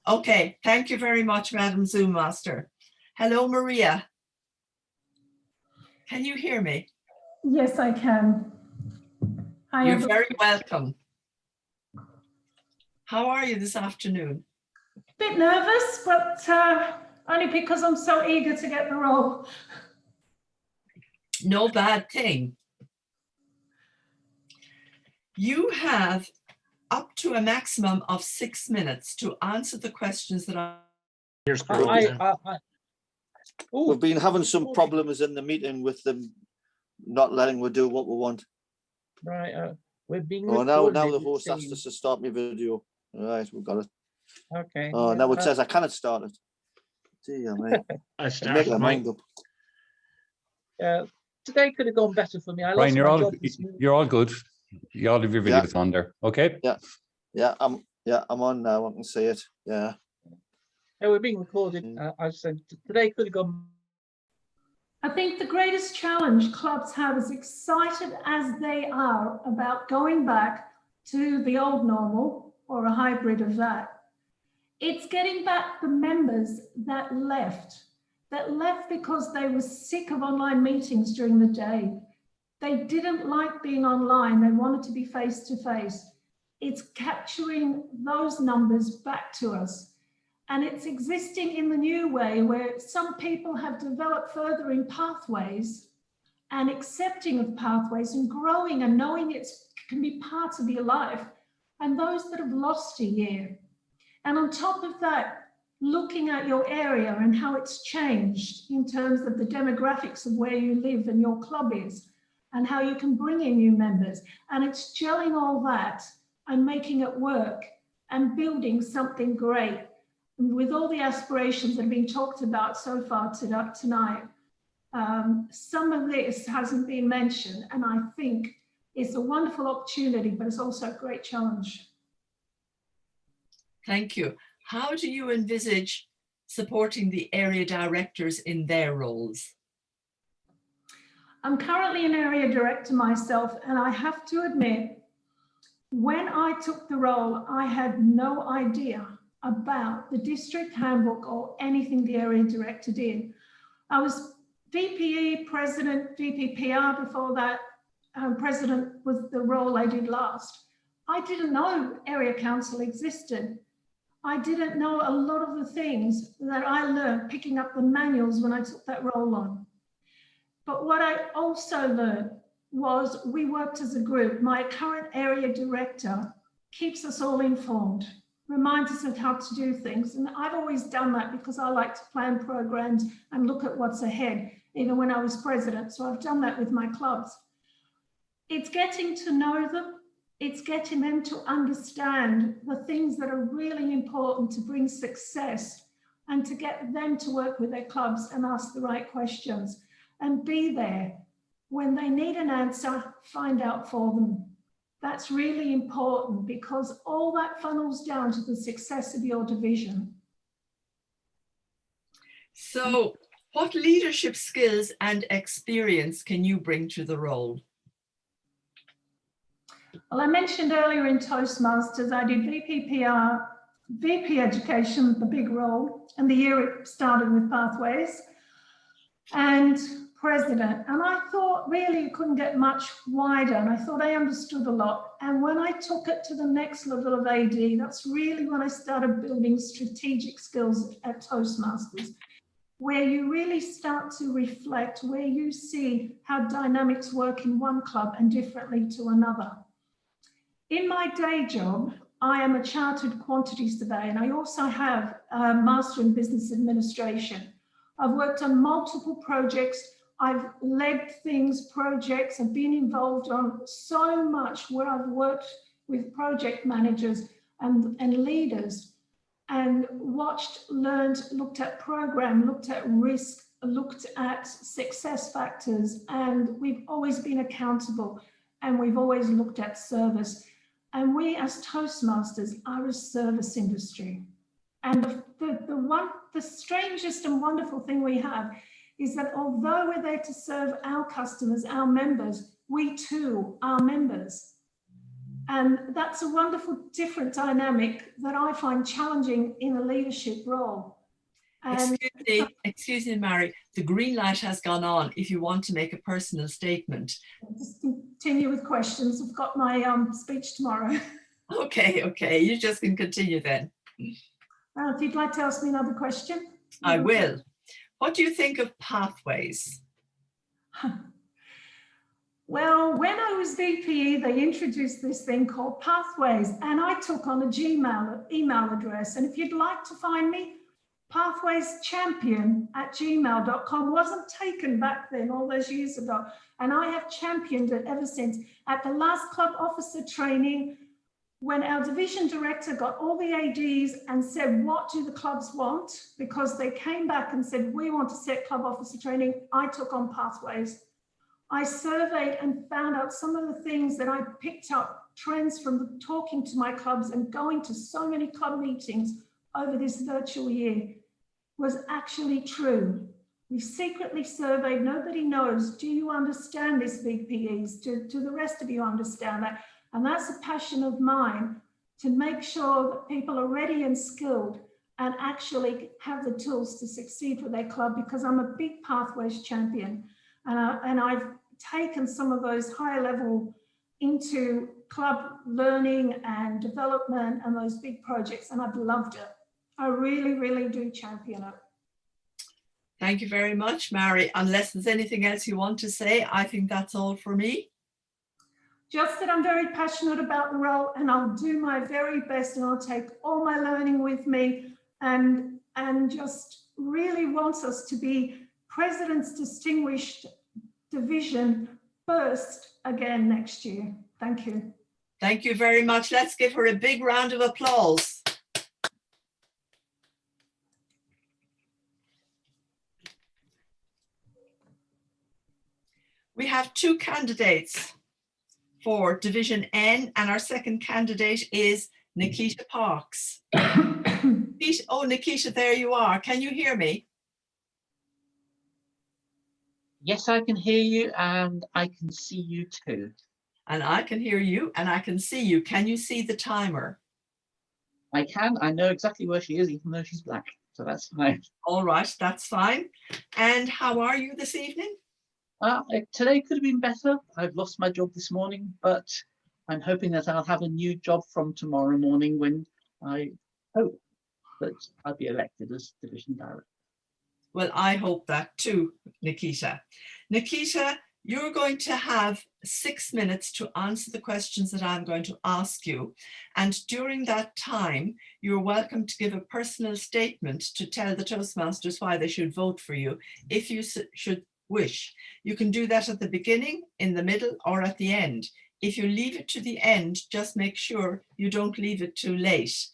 Okay, thank you very much, Madam Zoom Master. Hello, Maria. Can you hear me? Yes, I can. You're very welcome. How are you this afternoon? Bit nervous, but only because I'm so eager to get the role. No bad thing. You have up to a maximum of 6 minutes to answer the questions that are. We've been having some problems in the meeting with them not letting us do what we want. Right, we're being Oh, now recorded, the it host asked us seems. to start my video. All right, we've got it. Okay. Oh, yeah, now it says I cannot start it. Dear me. I I'm started making my mine. mind up. Today could have gone better for me. I Brian, lost you're my all job this morning. you're all good. You all have your videos on there. Okay. Yeah, I'm on now. I can see it. Yeah. Yeah, we're being recorded. I said today could have gone. I think the greatest challenge clubs have, as excited as they are about going back to the old normal or a hybrid of that, it's getting back the members that left because they were sick of online meetings during the day. They didn't like being online. They wanted to be face to face. It's capturing those numbers back to us. And it's existing in the new way where some people have developed further in pathways and accepting of pathways and growing and knowing it can be part of your life, and those that have lost a year. And on top of that, looking at your area and how it's changed in terms of the demographics of where you live and your club is, and how you can bring in new members. And it's gelling all that and making it work and building something great. With all the aspirations that have been talked about so far tonight, some of this hasn't been mentioned, and I think it's a wonderful opportunity, but it's also a great challenge. Thank you. How do you envisage supporting the area directors in their roles? I'm currently an area director myself, and I have to admit, when I took the role, I had no idea about the district handbook or anything the area director did. I was VPE, president, VPPR before that. President was the role I did last. I didn't know area council existed. I didn't know a lot of the things that I learned picking up the manuals when I took that role on. But what I also learned was we worked as a group. My current area director keeps us all informed, reminds us of how to do things. And I've always done that because I like to plan programs and look at what's ahead, even when I was president. So I've done that with my clubs. It's getting to know them. It's getting them to understand the things that are really important to bring success and to get them to work with their clubs and ask the right questions and be there. When they need an answer, find out for them. That's really important because all that funnels down to the success of your division. So, what leadership skills and experience can you bring to the role? Well, I mentioned earlier in Toastmasters, I did VPPR, VP Education, the big role, and the year it started with Pathways, and president. And I thought really it couldn't get much wider, and I thought I understood a lot. And when I took it to the next level of AD, that's really when I started building strategic skills at Toastmasters. where you really start to reflect, where you see how dynamics work in one club and differently to another. In my day job, I am a chartered quantity surveyor, and I also have a Master in Business Administration. I've worked on multiple projects. I've led projects. I've been involved on so much where I've worked with project managers and leaders and watched, learned, looked at program, looked at risk, looked at success factors, and we've always been accountable and we've always looked at service. And we as Toastmasters are a service industry. And the strangest and wonderful thing we have is that although we're there to serve our customers, our members, we too are members. And that's a wonderful different dynamic that I find challenging in a leadership role. And excuse me, Mary, the green light has gone on if you want to make a personal statement. Just continue with questions. I've got my speech tomorrow. Okay, you just can continue then. If you'd like to ask me another question. I will. What do you think of pathways? Well, when I was VPE, they introduced this thing called Pathways, and I took on a Gmail email address. And if you'd like to find me, pathwayschampion@gmail.com wasn't taken back then, all those years ago. And I have championed it ever since. At the last club officer training, when our division director got all the ADs and said, what do the clubs want? Because they came back and said, we want to set club officer training, I took on Pathways. I surveyed and found out some of the things that I picked up, trends from talking to my clubs and going to so many club meetings over this virtual year was actually true. We secretly surveyed, nobody knows, do you understand this, VPEs? Do the rest of you understand that? And that's a passion of mine, to make sure that people are ready and skilled and actually have the tools to succeed with their club, because I'm a big Pathways champion. And I've taken some of those higher level into club learning and development and those big projects, and I've loved it. I really, really do champion it. Thank you very much, Mary. Unless there's anything else you want to say, I think that's all for me. Just that I'm very passionate about the role, and I'll do my very best, and I'll take all my learning with me, and just really want us to be President's Distinguished Division first again next year. Thank you. Thank you very much. Let's give her a big round of applause. We have two candidates for Division N, and our second candidate is Nikita Parks. Oh, Nikita, there you are. Can you hear me? Yes, I can hear you, and I can see you too. And I can hear you, and I can see you. Can you see the timer? I can. I know exactly where she is, even though she's black. So that's fine. All right, that's fine. And how are you this evening? Today could have been better. I've lost my job this morning, but I'm hoping that I'll have a new job from tomorrow morning, when I hope that I'll be elected as division director. Well, I hope that too, Nikita. Nikita, you're going to have 6 minutes to answer the questions that I'm going to ask you. And during that time, you're welcome to give a personal statement to tell the Toastmasters why they should vote for you, if you should wish. You can do that at the beginning, in the middle, or at the end. If you leave it to the end, just make sure you don't leave it too late,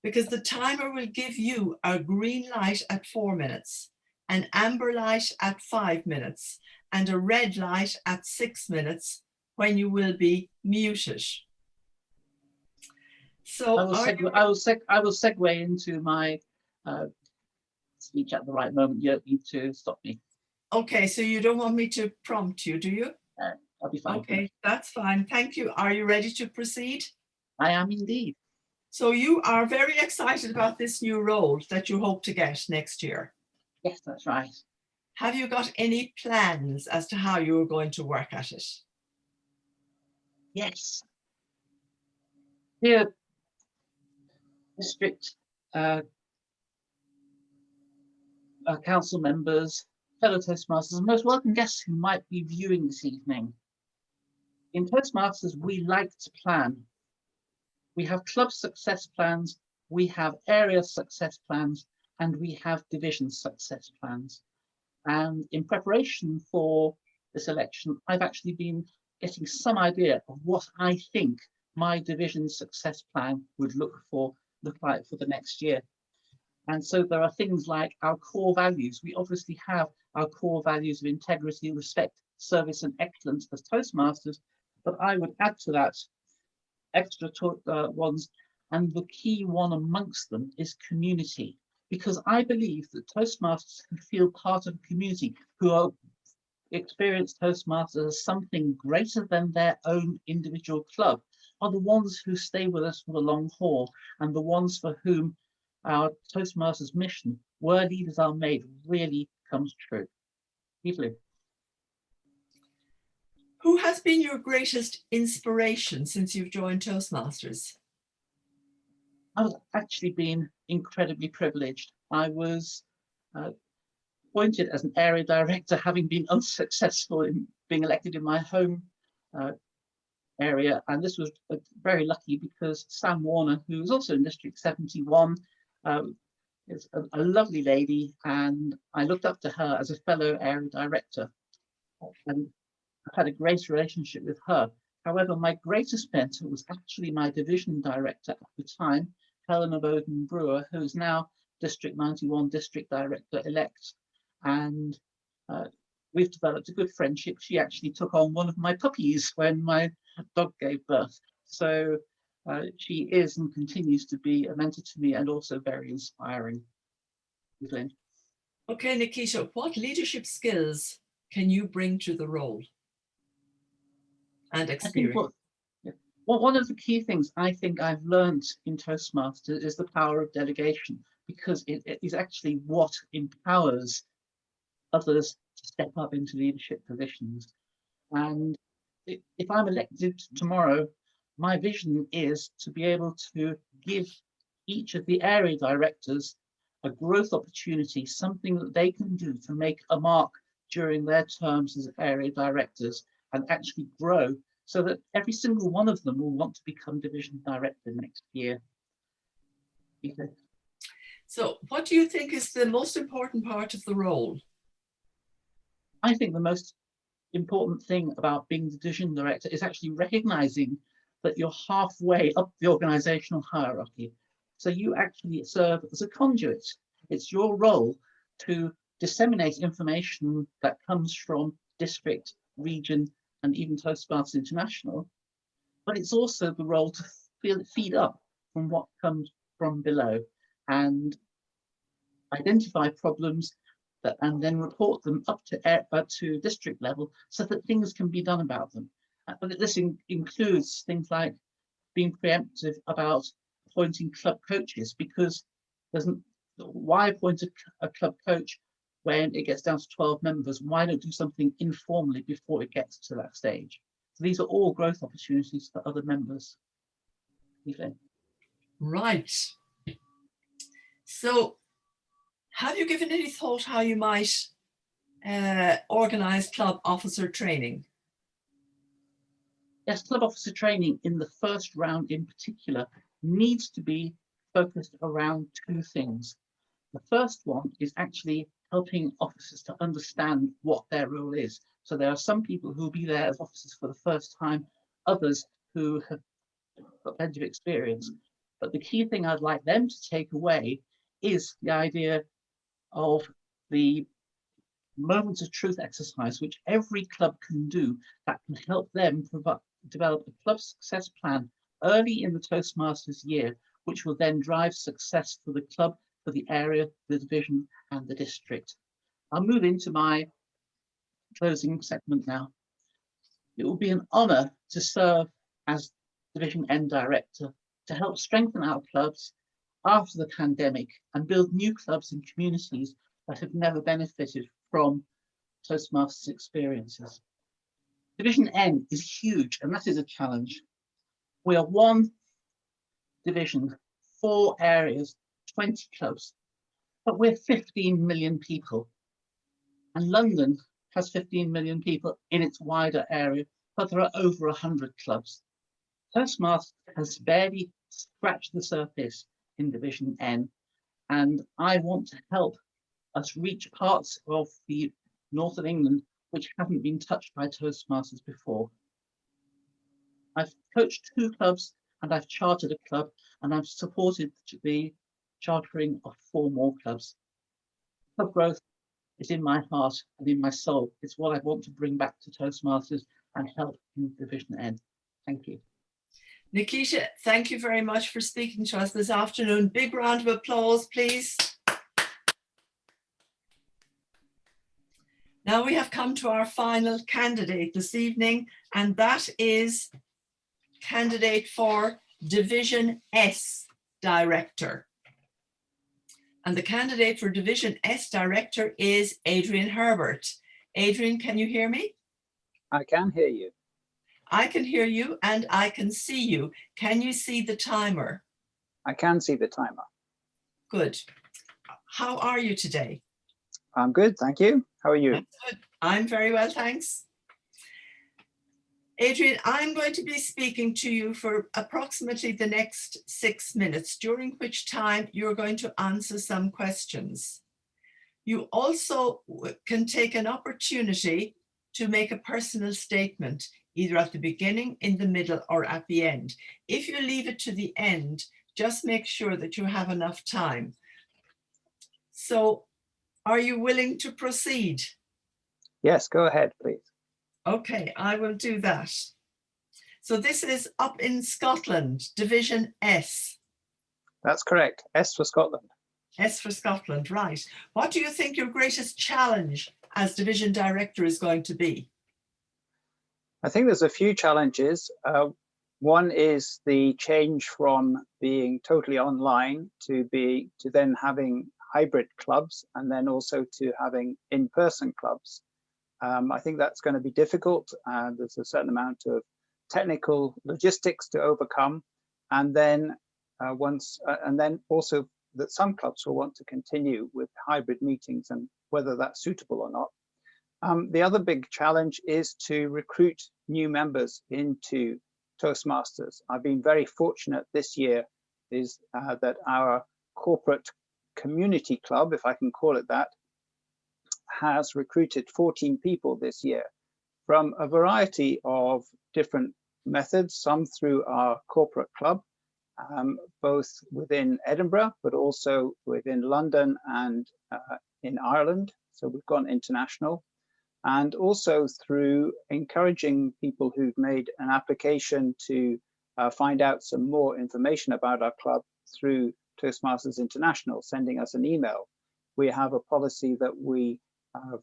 because the timer will give you a green light at 4 minutes, an amber light at 5 minutes, and a red light at 6 minutes, when you will be muted. So I will segue into my speech at the right moment. You don't need to stop me. Okay, so you don't want me to prompt you, do you? I'll be fine. Okay, that's fine. Thank you. Are you ready to proceed? I am indeed. So you are very excited about this new role that you hope to get next year? Yes, that's right. Have you got any plans as to how you're going to work at it? Yes. Here, district council members, fellow Toastmasters, and most welcome guests who might be viewing this evening. In Toastmasters, we like to plan. We have club success plans, we have area success plans, and we have division success plans. And in preparation for this election, I've actually been getting some idea of what I think my division success plan would look like for the next year. And so there are things like our core values. We obviously have our core values of integrity, respect, service, and excellence as Toastmasters, but I would add to that extra ones, and the key one amongst them is community, because I believe that Toastmasters who feel part of a community, who are experienced Toastmasters as something greater than their own individual club, are the ones who stay with us for the long haul, and the ones for whom our Toastmasters mission, where leaders are made, really comes true. Evelyn. Who has been your greatest inspiration since you've joined Toastmasters? I've actually been incredibly privileged. I was appointed as an area director, having been unsuccessful in being elected in my home area. And this was very lucky because Sam Warner, who was also in District 71, is a lovely lady, and I looked up to her as a fellow area director. And I've had a great relationship with her. However, my greatest mentor was actually my division director at the time, Helena Bowden Brewer, who is now District 91 District Director-elect. And we've developed a good friendship. She actually took on one of my puppies when my dog gave birth. So she is and continues to be a mentor to me and also very inspiring. Evelyn. Okay, Nikita, what leadership skills can you bring to the role and experience? One of the key things I think I've learned in Toastmasters is the power of delegation, because it is actually what empowers others to step up into leadership positions. And if I'm elected tomorrow, my vision is to be able to give each of the area directors a growth opportunity, something that they can do to make a mark during their terms as area directors and actually grow, so that every single one of them will want to become division director next year. Okay. So what do you think is the most important part of the role? I think the most important thing about being the division director is actually recognizing that you're halfway up the organizational hierarchy. So you actually serve as a conduit. It's your role to disseminate information that comes from district, region, and even Toastmasters International, but it's also the role to feed up from what comes from below and identify problems and then report them up to district level so that things can be done about them. But this includes things like being preemptive about appointing club coaches, because why appoint a club coach when it gets down to 12 members? Why not do something informally before it gets to that stage? So these are all growth opportunities for other members. Evelyn. Right. So have you given any thought how you might organize club officer training? Yes, club officer training in the first round in particular needs to be focused around two things. The first one is actually helping officers to understand what their role is. So there are some people who will be there as officers for the first time, others who have got plenty of experience. But the key thing I'd like them to take away is the idea of the moments of truth exercise, which every club can do, that can help them develop a club success plan early in the Toastmasters year, which will then drive success for the club, for the area, the division, and the district. I'll move into my closing segment now. It will be an honour to serve as Division N Director to help strengthen our clubs after the pandemic and build new clubs and communities that have never benefited from Toastmasters experiences. Division N is huge, and that is a challenge. We are one division, 4 areas, 20 clubs. but we're 15 million people. And London has 15 million people in its wider area, but there are over 100 clubs. Toastmasters has barely scratched the surface in Division N, and I want to help us reach parts of the north of England which haven't been touched by Toastmasters before. I've coached 2 clubs and I've chartered a club, and I've supported the chartering of 4 more clubs. Club growth is in my heart and in my soul. It's what I want to bring back to Toastmasters and help in Division N. Thank you. Nikita, thank you very much for speaking to us this afternoon. Big round of applause, please. Now we have come to our final candidate this evening, and that is candidate for Division S Director. And the candidate for Division S Director is Adrian Herbert. Adrian, can you hear me? I can hear you. I can hear you and I can see you. Can you see the timer? I can see the timer. Good. How are you today? I'm good, thank you. How are you? I'm good. I'm very well, thanks. Adrian, I'm going to be speaking to you for approximately the next 6 minutes, during which time you're going to answer some questions. You also can take an opportunity to make a personal statement, either at the beginning, in the middle, or at the end. If you leave it to the end, just make sure that you have enough time. So, are you willing to proceed? Yes, go ahead, please. Okay, I will do that. So this is up in Scotland, Division S. That's correct. S for Scotland. S for Scotland, right. What do you think your greatest challenge as Division Director is going to be? I think there's a few challenges. One is the change from being totally online to then having hybrid clubs, and then also to having in-person clubs. I think that's going to be difficult. There's a certain amount of technical logistics to overcome, and then also that some clubs will want to continue with hybrid meetings, and whether that's suitable or not. The other big challenge is to recruit new members into Toastmasters. I've been very fortunate this year that our corporate community club, if I can call it that, has recruited 14 people this year from a variety of different methods, some through our corporate club, both within Edinburgh, but also within London and in Ireland. So we've gone international, and also through encouraging people who've made an application to find out some more information about our club through Toastmasters International, sending us an email. We have a policy that we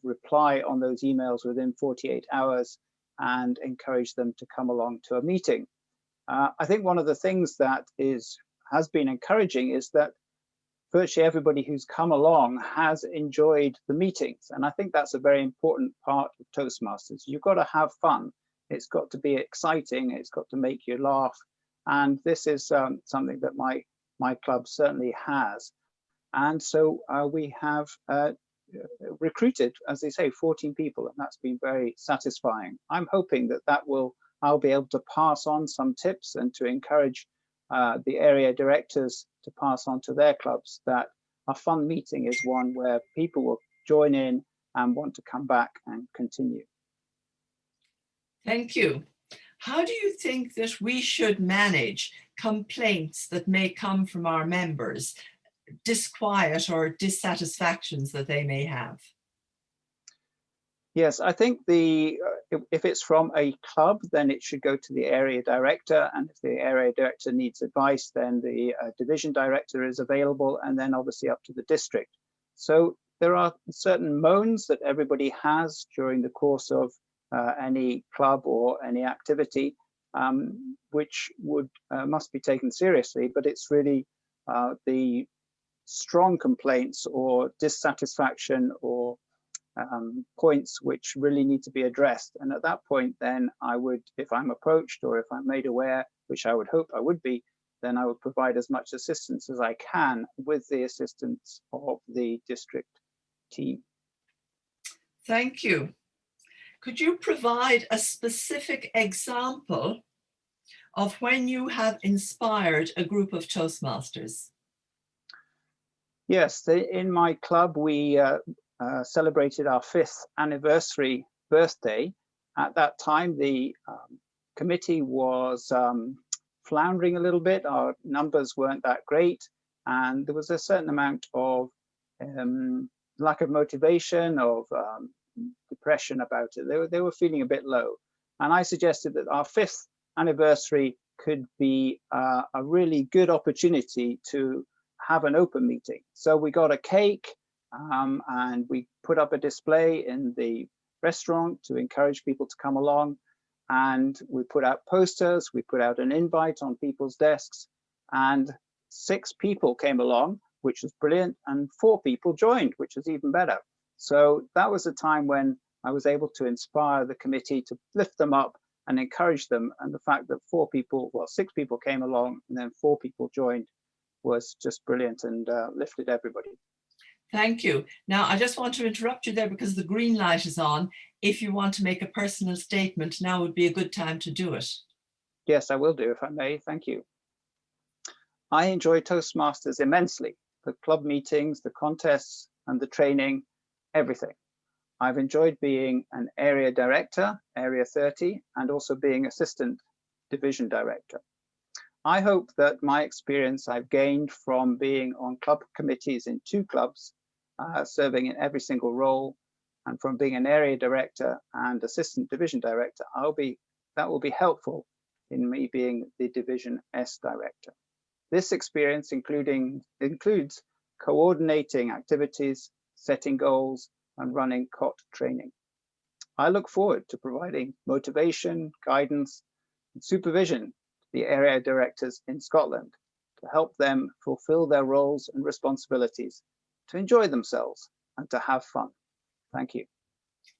reply on those emails within 48 hours and encourage them to come along to a meeting. I think one of the things that has been encouraging is that virtually everybody who's come along has enjoyed the meetings. And I think that's a very important part of Toastmasters. You've got to have fun. It's got to be exciting. It's got to make you laugh. And this is something that my club certainly has. And so we have recruited, as they say, 14 people, and that's been very satisfying. I'm hoping that I'll be able to pass on some tips and to encourage the area directors to pass on to their clubs that a fun meeting is one where people will join in and want to come back and continue. Thank you. How do you think that we should manage complaints that may come from our members, disquiet or dissatisfactions that they may have? Yes, I think if it's from a club, then it should go to the area director, and if the area director needs advice, then the division director is available, and then obviously up to the district. So there are certain moans that everybody has during the course of any club or any activity, which must be taken seriously, but it's really the strong complaints or dissatisfaction or points which really need to be addressed. And at that point, then I would, if I'm approached or if I'm made aware, which I would hope I would be, then I will provide as much assistance as I can with the assistance of the district team. Thank you. Could you provide a specific example of when you have inspired a group of Toastmasters? Yes, in my club, we celebrated our 5th anniversary birthday. At that time, the committee was floundering a little bit. Our numbers weren't that great, and there was a certain amount of lack of motivation, of depression about it. They were feeling a bit low, and I suggested that our 5th anniversary could be a really good opportunity to have an open meeting. So we got a cake and we put up a display in the restaurant to encourage people to come along, and we put out posters, we put out an invite on people's desks, and 6 people came along, which was brilliant, and 4 people joined, which was even better. So that was a time when I was able to inspire the committee to lift them up and encourage them, and the fact that 6 people came along and then 4 people joined was just brilliant and lifted everybody. Thank you. Now, I just want to interrupt you there because the green light is on. If you want to make a personal statement, now would be a good time to do it. Yes, I will do, if I may. Thank you. I enjoy Toastmasters immensely. The club meetings, the contests, and the training, everything. I've enjoyed being an area director, Area 30, and also being assistant division director. I hope that my experience I've gained from being on club committees in 2 clubs, serving in every single role, and from being an area director and assistant division director, that will be helpful in me being the Division S director. This experience includes coordinating activities, setting goals, and running COT training. I look forward to providing motivation, guidance, and supervision to the area directors in Scotland to help them fulfill their roles and responsibilities, to enjoy themselves and to have fun. Thank you.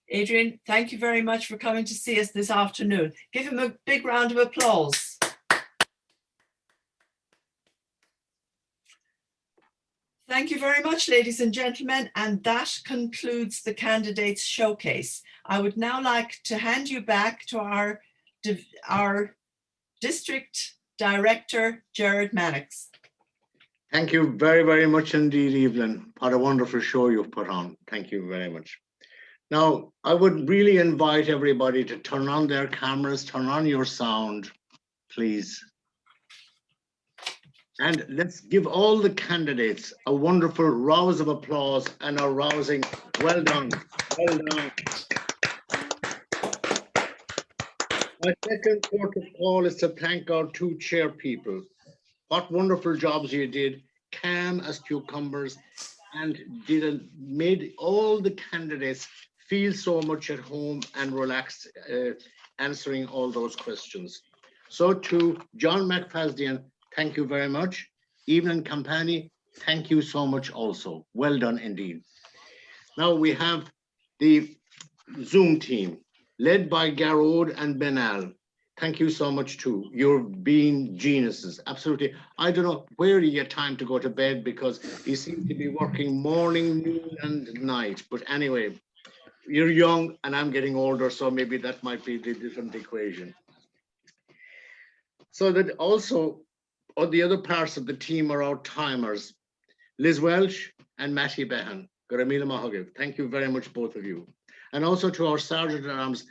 Adrian, thank you very much for coming to see us this afternoon. Give him a big round of applause. Thank you very much, ladies and gentlemen, and that concludes the candidates showcase. I would now like to hand you back to our district director, Jared Mannix. Thank you very, very much indeed, Evelyn. What a wonderful show you've put on. Thank you very much. Now, I would really invite everybody to turn on their cameras, turn on your sound, please. And let's give all the candidates a wonderful rouse of applause and a rousing well done, well done. My second port of call is to thank our 2 chair people. What wonderful jobs you did, calm as cucumbers, and made all the candidates feel so much at home and relaxed answering all those questions. So to John Mcfasdean, thank you very much. Evelyn Campani, thank you so much also. Well done indeed. Now we have the Zoom team led by Garrod and Benal. Thank you so much too. You're being geniuses, absolutely. I don't know where you get time to go to bed because you seem to be working morning, noon and night. But anyway, you're young and I'm getting older, so maybe that might be the different equation. So that also, all the other parts of the team are our timers. Liz Welch and Matty Behan. Garamila Mahagiv. Thank you very much, both of you. And also to our Sergeant at Arms,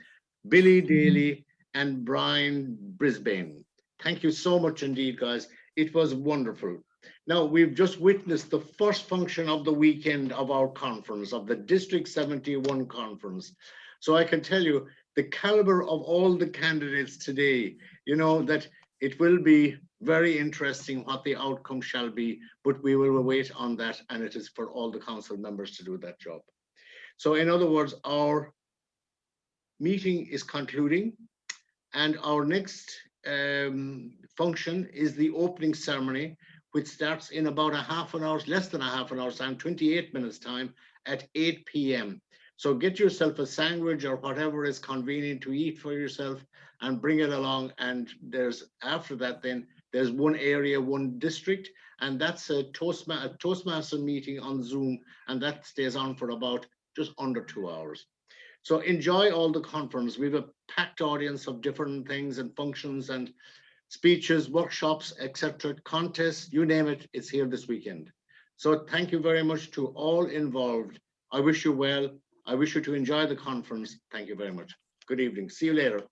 Billy Daly and Brian Brisbane. Thank you so much indeed, guys. It was wonderful. Now, we've just witnessed the first function of the weekend of our conference, of the District 71 conference. So I can tell you the caliber of all the candidates today, you know, that it will be very interesting what the outcome shall be, but we will wait on that, and it is for all the council members to do that job. So in other words, our meeting is concluding, and our next function is the opening ceremony, which starts in about a half an hour, less than a half an hour's time, 28 minutes time at 8 p.m. So get yourself a sandwich or whatever is convenient to eat for yourself and bring it along. And there's, after that, then There's one area, one district, and that's a Toastmaster meeting on Zoom, and that stays on for about just under 2 hours. So enjoy all the conference. We have a packed audience of different things and functions and speeches, workshops, etc., contests, you name it, it's here this weekend. So thank you very much to all involved. I wish you well. I wish you to enjoy the conference. Thank you very much. Good evening. See you later.